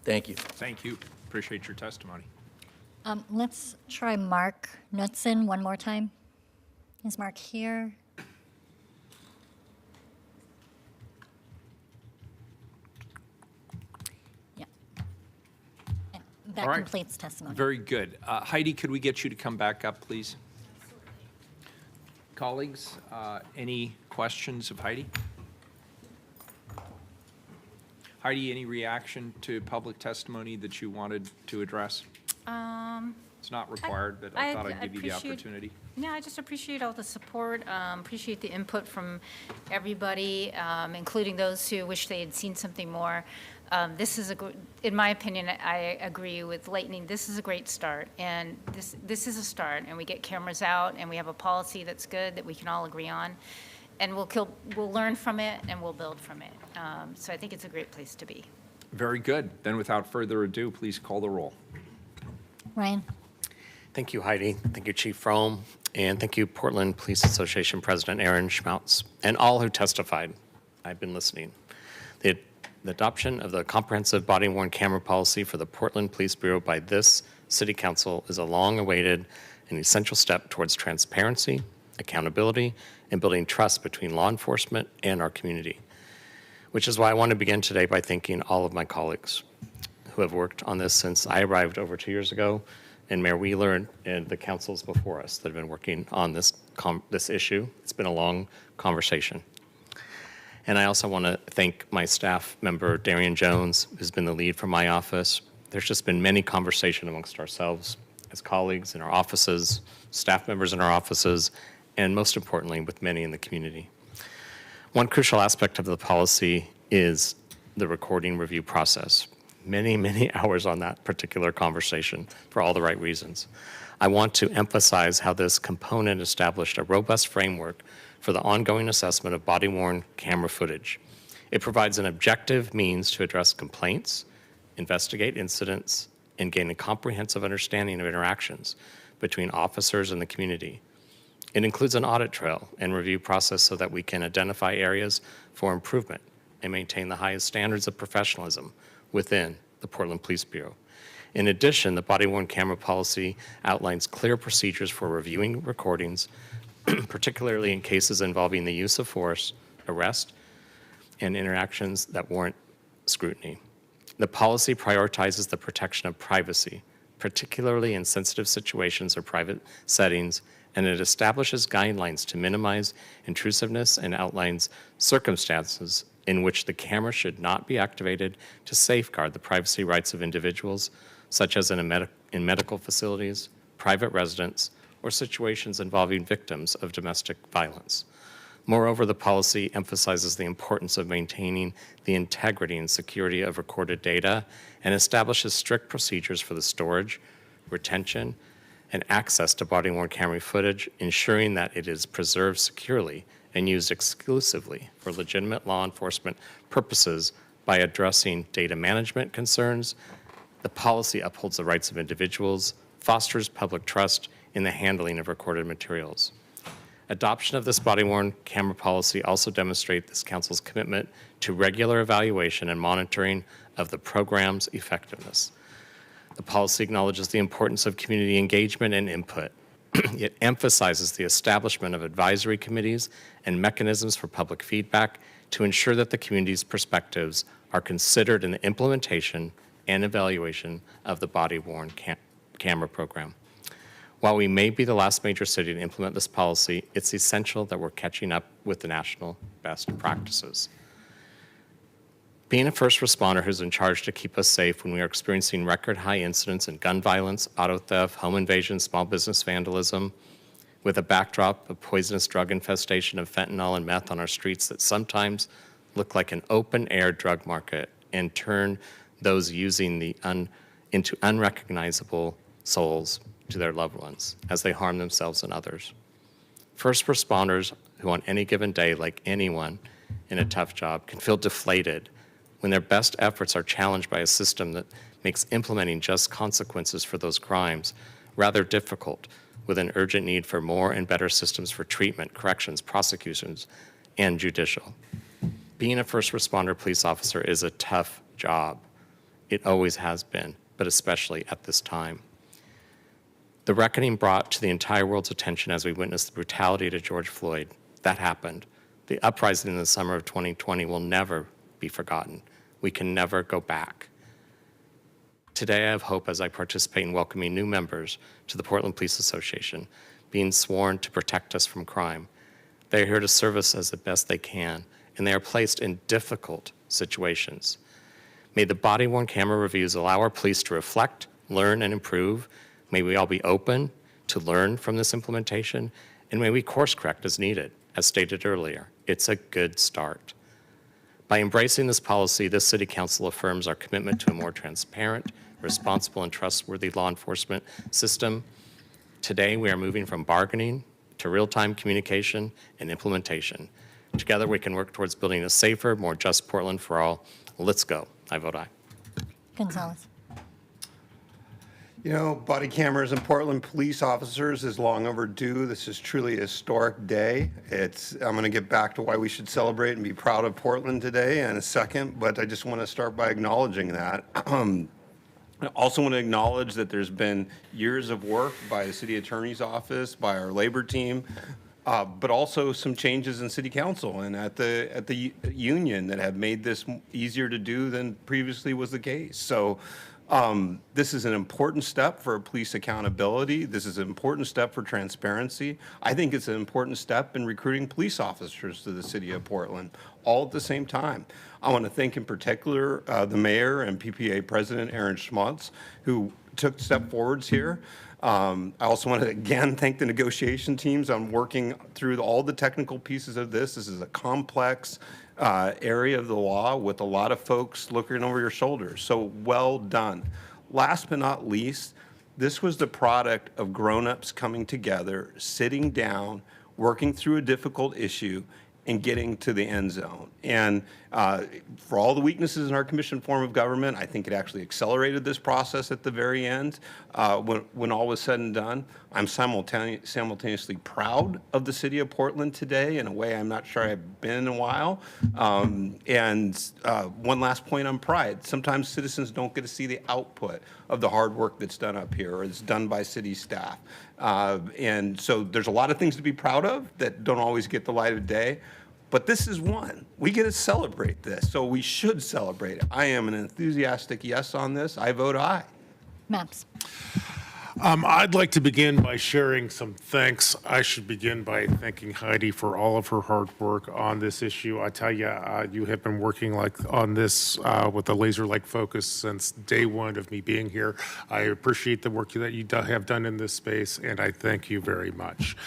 Thank you. Thank you. Appreciate your testimony. Let's try Mark Knudsen one more time. Is Mark here? Yeah. That All right. completes testimony. Very good. Heidi, could we get you to come back up, please? Colleagues, any questions of Heidi? Heidi, any reaction to public testimony that you wanted to address? It's not required, but I thought I'd give you the opportunity. Yeah, I just appreciate all the support, appreciate the input from everybody, including those who wish they had seen something more. This is in my opinion, I agree with Lightning. This is a great start, and this is a start, and we get cameras out, and we have a policy that's good that we can all agree on, and we'll learn from it, and we'll build from it. So I think it's a great place to be. Very good. Then without further ado, please call the roll. Ryan? Thank you, Heidi. Thank you, Chief Frome. And thank you, Portland Police Association President Aaron Schmautz, and all who testified. I've been listening. The adoption of the comprehensive body-worn camera policy for the Portland Police Bureau by this City Council is a long-awaited and essential step towards transparency, accountability, and building trust between law enforcement and our community, which is why I want to begin today by thanking all of my colleagues who have worked on this since I arrived over 2 years ago, and Mayor Wheeler and the councils before us that have been working on this issue. It's been a long conversation. And I also want to thank my staff member, Darian Jones, who's been the lead for my office. There's just been many conversation amongst ourselves as colleagues in our offices, staff members in our offices, and most importantly, with many in the community. One crucial aspect of the policy is the recording review process. Many hours on that particular conversation for all the right reasons. I want to emphasize how this component established a robust framework for the ongoing assessment of body-worn camera footage. It provides an objective means to address complaints, investigate incidents, and gain a comprehensive understanding of interactions between officers and the community. It includes an audit trail and review process so that we can identify areas for improvement and maintain the highest standards of professionalism within the Portland Police Bureau. In addition, the body-worn camera policy outlines clear procedures for reviewing recordings, particularly in cases involving the use of force, arrest, and interactions that warrant scrutiny. The policy prioritizes the protection of privacy, particularly in sensitive situations or private settings, and it establishes guidelines to minimize intrusiveness and outlines circumstances in which the camera should not be activated to safeguard the privacy rights of individuals, such as in medical facilities, private residence, or situations involving victims of domestic violence. Moreover, the policy emphasizes the importance of maintaining the integrity and security of recorded data and establishes strict procedures for the storage, retention, and access to body-worn camera footage, ensuring that it is preserved securely and used exclusively for legitimate law enforcement purposes by addressing data management concerns. The policy upholds the rights of individuals, fosters public trust in the handling of recorded materials. Adoption of this body-worn camera policy also demonstrates this council's commitment to regular evaluation and monitoring of the program's effectiveness. The policy acknowledges the importance of community engagement and input. It emphasizes the establishment of advisory committees and mechanisms for public feedback to ensure that the community's perspectives are considered in the implementation and evaluation of the body-worn camera program. While we may be the last major city to implement this policy, it's essential that we're catching up with the national best practices. Being a first responder who's in charge to keep us safe when we are experiencing record high incidents in gun violence, auto theft, home invasion, small business vandalism, with a backdrop of poisonous drug infestation of fentanyl and meth on our streets that sometimes look like an open-air drug market and turn those using into unrecognizable souls to their loved ones as they harm themselves and others. First responders who on any given day, like anyone in a tough job, can feel deflated when their best efforts are challenged by a system that makes implementing just consequences for those crimes rather difficult, with an urgent need for more and better systems for treatment, corrections, prosecutions, and judicial. Being a first responder police officer is a tough job. It always has been, but especially at this time. The reckoning brought to the entire world's attention as we witnessed the brutality to George Floyd. That happened. The uprising in the summer of 2020 will never be forgotten. We can never go back. Today, I have hope as I participate in welcoming new members to the Portland Police Association, being sworn to protect us from crime. They are here to serve us as the best they can, and they are placed in difficult situations. May the body-worn camera reviews allow our police to reflect, learn, and improve. May we all be open to learn from this implementation, and may we course correct as needed. As stated earlier, it's a good start. By embracing this policy, this City Council affirms our commitment to a more transparent, responsible, and trustworthy law enforcement system. Today, we are moving from bargaining to real-time communication and implementation. Together, we can work towards building a safer, more just Portland for all. Let's go. I vote aye. Gonzalez. You know, body cameras and Portland police officers is long overdue. This is truly a historic day. I'm going to get back to why we should celebrate and be proud of Portland today in a second, but I just want to start by acknowledging that. I also want to acknowledge that there's been years of work by the city attorney's office, by our labor team, but also some changes in city council and at the union that have made this easier to do than previously was the case. So this is an important step for police accountability. This is an important step for transparency. I think it's an important step in recruiting police officers to the city of Portland, all at the same time. I want to thank in particular the mayor and PPA president, Aaron Schmaltz, who took step forwards here. I also want to again thank the negotiation teams on working through all the technical pieces of this. This is a complex area of the law with a lot of folks looking over your shoulders. So well done. Last but not least, this was the product of grown-ups coming together, sitting down, working through a difficult issue, and getting to the end zone. And for all the weaknesses in our commission form of government, I think it actually accelerated this process at the very end. When all was said and done, I'm simultaneously proud of the city of Portland today in a way I'm not sure I've been in a while. And one last point on pride. Sometimes citizens don't get to see the output of the hard work that's done up here or it's done by city staff. And so there's a lot of things to be proud of that don't always get the light of day. But this is one. We get to celebrate this, so we should celebrate it. I am an enthusiastic yes on this. I vote aye. Maps. I'd like to begin by sharing some thanks. I should begin by thanking Heidi for all of her hard work on this issue. I tell you, you have been working on this with a laser-like focus since day one of me being here. I appreciate the work that you have done in this space, and I thank you very much.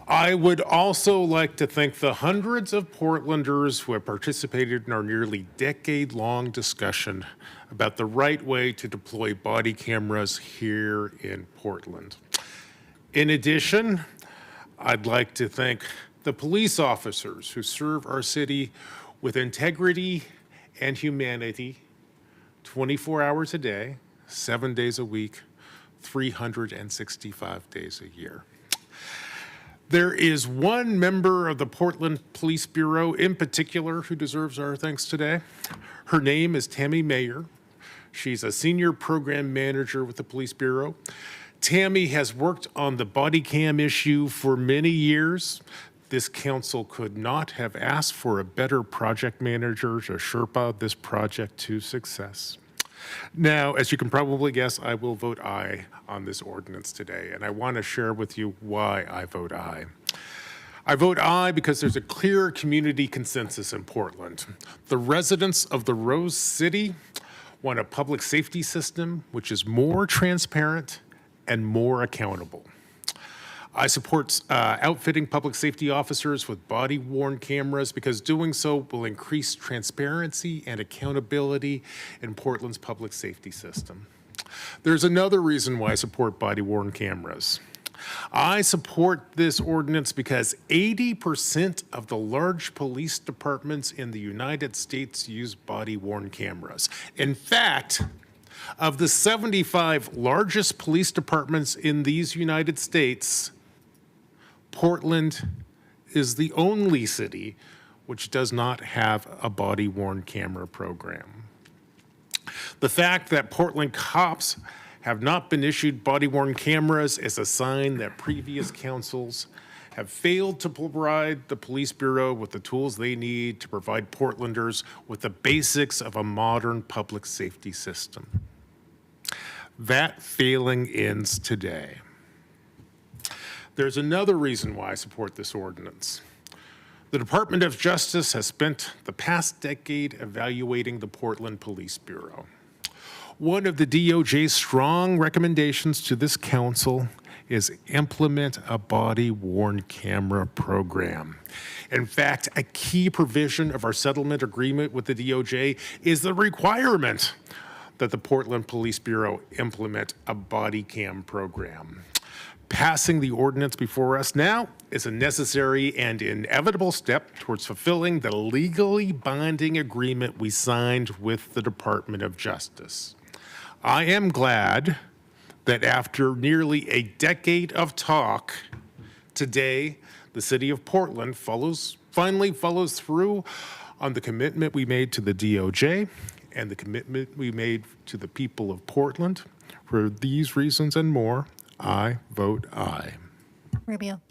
I would also like to thank the hundreds of Portlanders who have participated in our nearly decade-long discussion about the right way to deploy body cameras here in Portland. In addition, I'd like to thank the police officers who serve our city with integrity and humanity 24 hours a day, 7 days a week, 365 days a year. There is one member of the Portland Police Bureau in particular who deserves our thanks today. Her name is Tammy Mayer. She's a senior program manager with the Police Bureau. Tammy has worked on the body cam issue for many years. This council could not have asked for a better project manager to Sherpa this project to success. Now, as you can probably guess, I will vote aye on this ordinance today, and I want to share with you why I vote aye. I vote aye because there's a clear community consensus in Portland. The residents of the Rose City want a public safety system which is more transparent and more accountable. I support outfitting public safety officers with body-worn cameras because doing so will increase transparency and accountability in Portland's public safety system. There's another reason why I support body-worn cameras. I support this ordinance because 80% of the large police departments in the United States use body-worn cameras. In fact, of the 75 largest police departments in these United States, Portland is the only city which does not have a body-worn camera program. The fact that Portland cops have not been issued body-worn cameras is a sign that previous councils have failed to provide the Police Bureau with the tools they need to provide Portlanders with the basics of a modern public safety system. That failing ends today. There's another reason why I support this ordinance. The Department of Justice has spent the past decade evaluating the Portland Police Bureau. One of the DOJ's strong recommendations to this council is implement a body-worn camera program. In fact, a key provision of our settlement agreement with the DOJ is the requirement that the Portland Police Bureau implement a body cam program. Passing the ordinance before us now is a necessary and inevitable step towards fulfilling the legally binding agreement we signed with the Department of Justice. I am glad that after nearly a decade of talk, today the city of Portland finally follows through on the commitment we made to the DOJ and the commitment we made to the people of Portland. For these reasons and more, I vote aye. Rubio.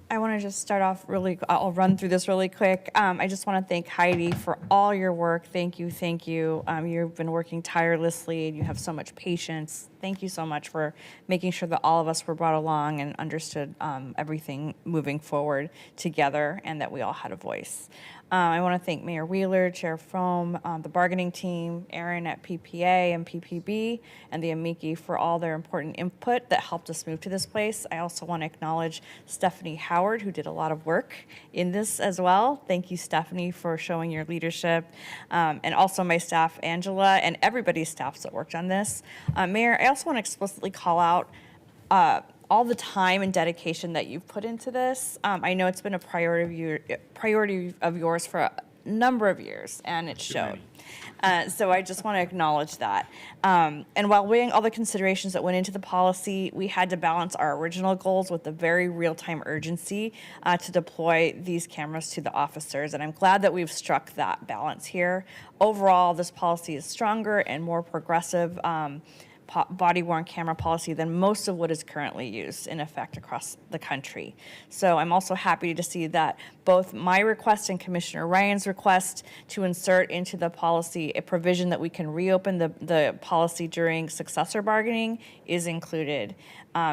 I want to just start off I'll run through this really quick. I just want to thank Heidi for all your work. Thank you, thank you. You've been working tirelessly and you have so much patience. Thank you so much for making sure that all of us were brought along and understood everything moving forward together and that we all had a voice. I want to thank Mayor Wheeler, Chair Frome, the bargaining team, Aaron at PPA and PPB, and the amici for all their important input that helped us move to this place. I also want to acknowledge Stephanie Howard, who did a lot of work in this as well. Thank you, Stephanie, for showing your leadership, and also my staff, Angela, and everybody's staffs that worked on this. Mayor, I also want to explicitly call out all the time and dedication that you've put into this. I know it's been a priority of yours for a number of years, and it showed. So I just want to acknowledge that. And while weighing all the considerations that went into the policy, we had to balance our original goals with the very real-time urgency to deploy these cameras to the officers. And I'm glad that we've struck that balance here. Overall, this policy is stronger and more progressive. body-worn camera policy than most of what is currently used in effect across the country. So I'm also happy to see that both my request and Commissioner Ryan's request to insert into the policy a provision that we can reopen the policy during successor bargaining is included.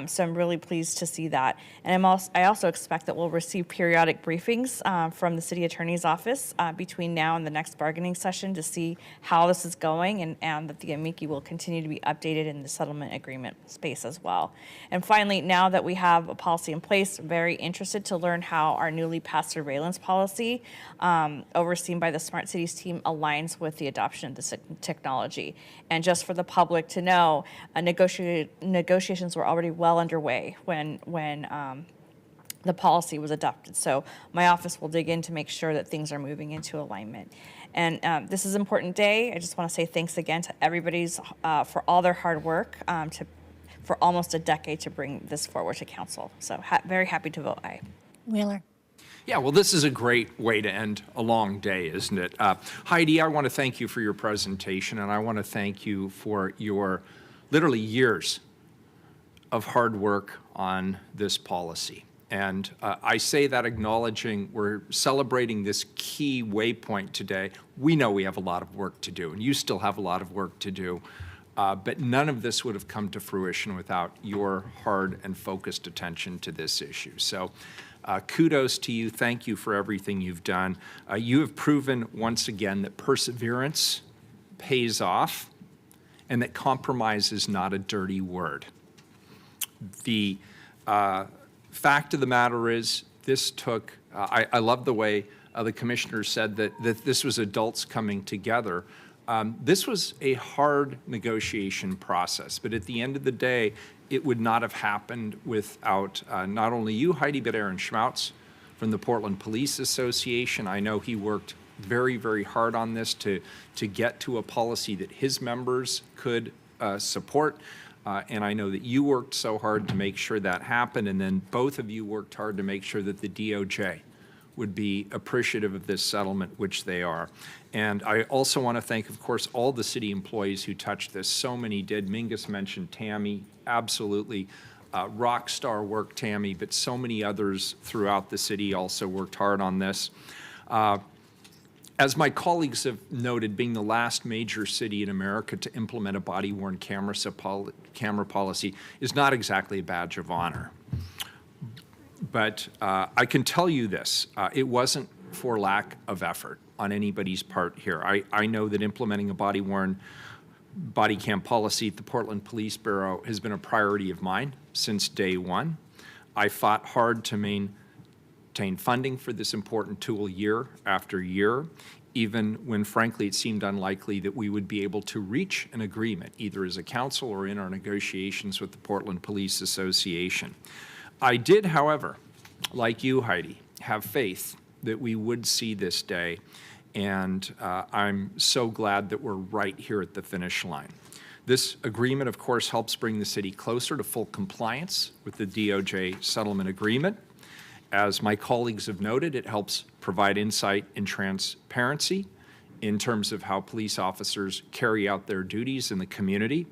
So I'm really pleased to see that. And I also expect that we'll receive periodic briefings from the City Attorney's Office between now and the next bargaining session to see how this is going, and that the amici will continue to be updated in the settlement agreement space as well. And finally, now that we have a policy in place, very interested to learn how our newly passed surveillance policy overseen by the Smart Cities team aligns with the adoption of this technology. And just for the public to know, negotiations were already well underway when the policy was adopted. So my office will dig in to make sure that things are moving into alignment. And this is an important day. I just want to say thanks again to everybody's for all their hard work for almost a decade to bring this forward to council. So very happy to vote aye. Wheeler. Yeah, well, this is a great way to end a long day, isn't it? Heidi, I want to thank you for your presentation, and I want to thank you for your literally years of hard work on this policy. And I say that acknowledging we're celebrating this key waypoint today. We know we have a lot of work to do, and you still have a lot of work to do. But none of this would have come to fruition without your hard and focused attention to this issue. So kudos to you. Thank you for everything you've done. You have proven once again that perseverance pays off and that compromise is not a dirty word. The fact of the matter is this took, I love the way the commissioner said that this was adults coming together. This was a hard negotiation process, but at the end of the day, it would not have happened without not only you, Heidi, but Aaron Schmautz from the Portland Police Association. I know he worked very, very hard on this to get to a policy that his members could support. And I know that you worked so hard to make sure that happened, and then both of you worked hard to make sure that the DOJ would be appreciative of this settlement, which they are. And I also want to thank, of course, all the city employees who touched this. So many did. Mingus mentioned Tammy, absolutely rock star work, Tammy, but so many others throughout the city also worked hard on this. As my colleagues have noted, being the last major city in America to implement a body-worn camera policy is not exactly a badge of honor. But I can tell you this, it wasn't for lack of effort on anybody's part here. I know that implementing a body-worn body cam policy at the Portland Police Bureau has been a priority of mine since day one. I fought hard to maintain funding for this important tool year after year, even when frankly it seemed unlikely that we would be able to reach an agreement, either as a council or in our negotiations with the Portland Police Association. I did, however, like you, Heidi, have faith that we would see this day, and I'm so glad that we're right here at the finish line. This agreement, of course, helps bring the city closer to full compliance with the DOJ settlement agreement. As my colleagues have noted, it helps provide insight and transparency in terms of how police officers carry out their duties in the community,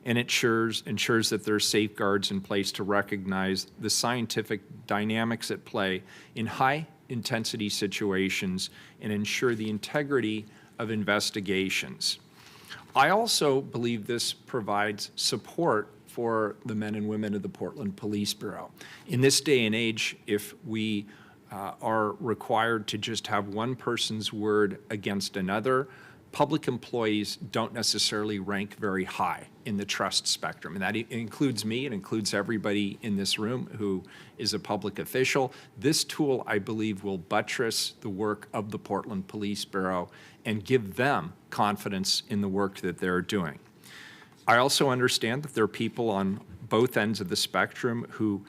and it ensures that there are safeguards in place to recognize the scientific dynamics at play in high-intensity situations and ensure the integrity of investigations. I also believe this provides support for the men and women of the Portland Police Bureau. In this day and age, if we are required to just have one person's word against another, public employees don't necessarily rank very high in the trust spectrum. And that includes me, it includes everybody in this room who is a public official. This tool, I believe, will buttress the work of the Portland Police Bureau and give them confidence in the work that they're doing. I also understand that there are people on both ends of the spectrum who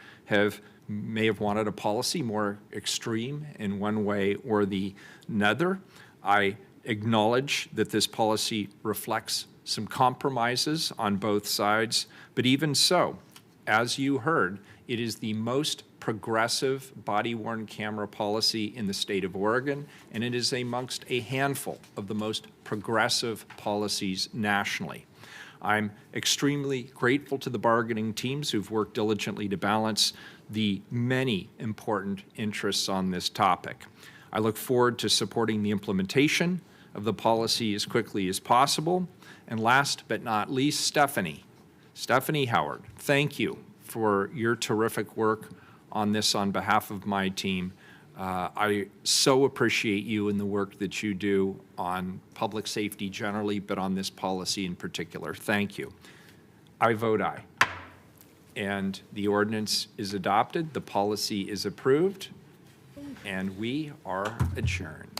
may have wanted a policy more extreme in one way or the other. I acknowledge that this policy reflects some compromises on both sides, but even so, as you heard, it is the most progressive body-worn camera policy in the state of Oregon, and it is amongst a handful of the most progressive policies nationally. I'm extremely grateful to the bargaining teams who've worked diligently to balance the many important interests on this topic. I look forward to supporting the implementation of the policy as quickly as possible. And last but not least, Stephanie Howard, thank you for your terrific work on this on behalf of my team. I so appreciate you and the work that you do on public safety generally, but on this policy in particular. Thank you. I vote aye. And the ordinance is adopted, the policy is approved, and we are adjourned.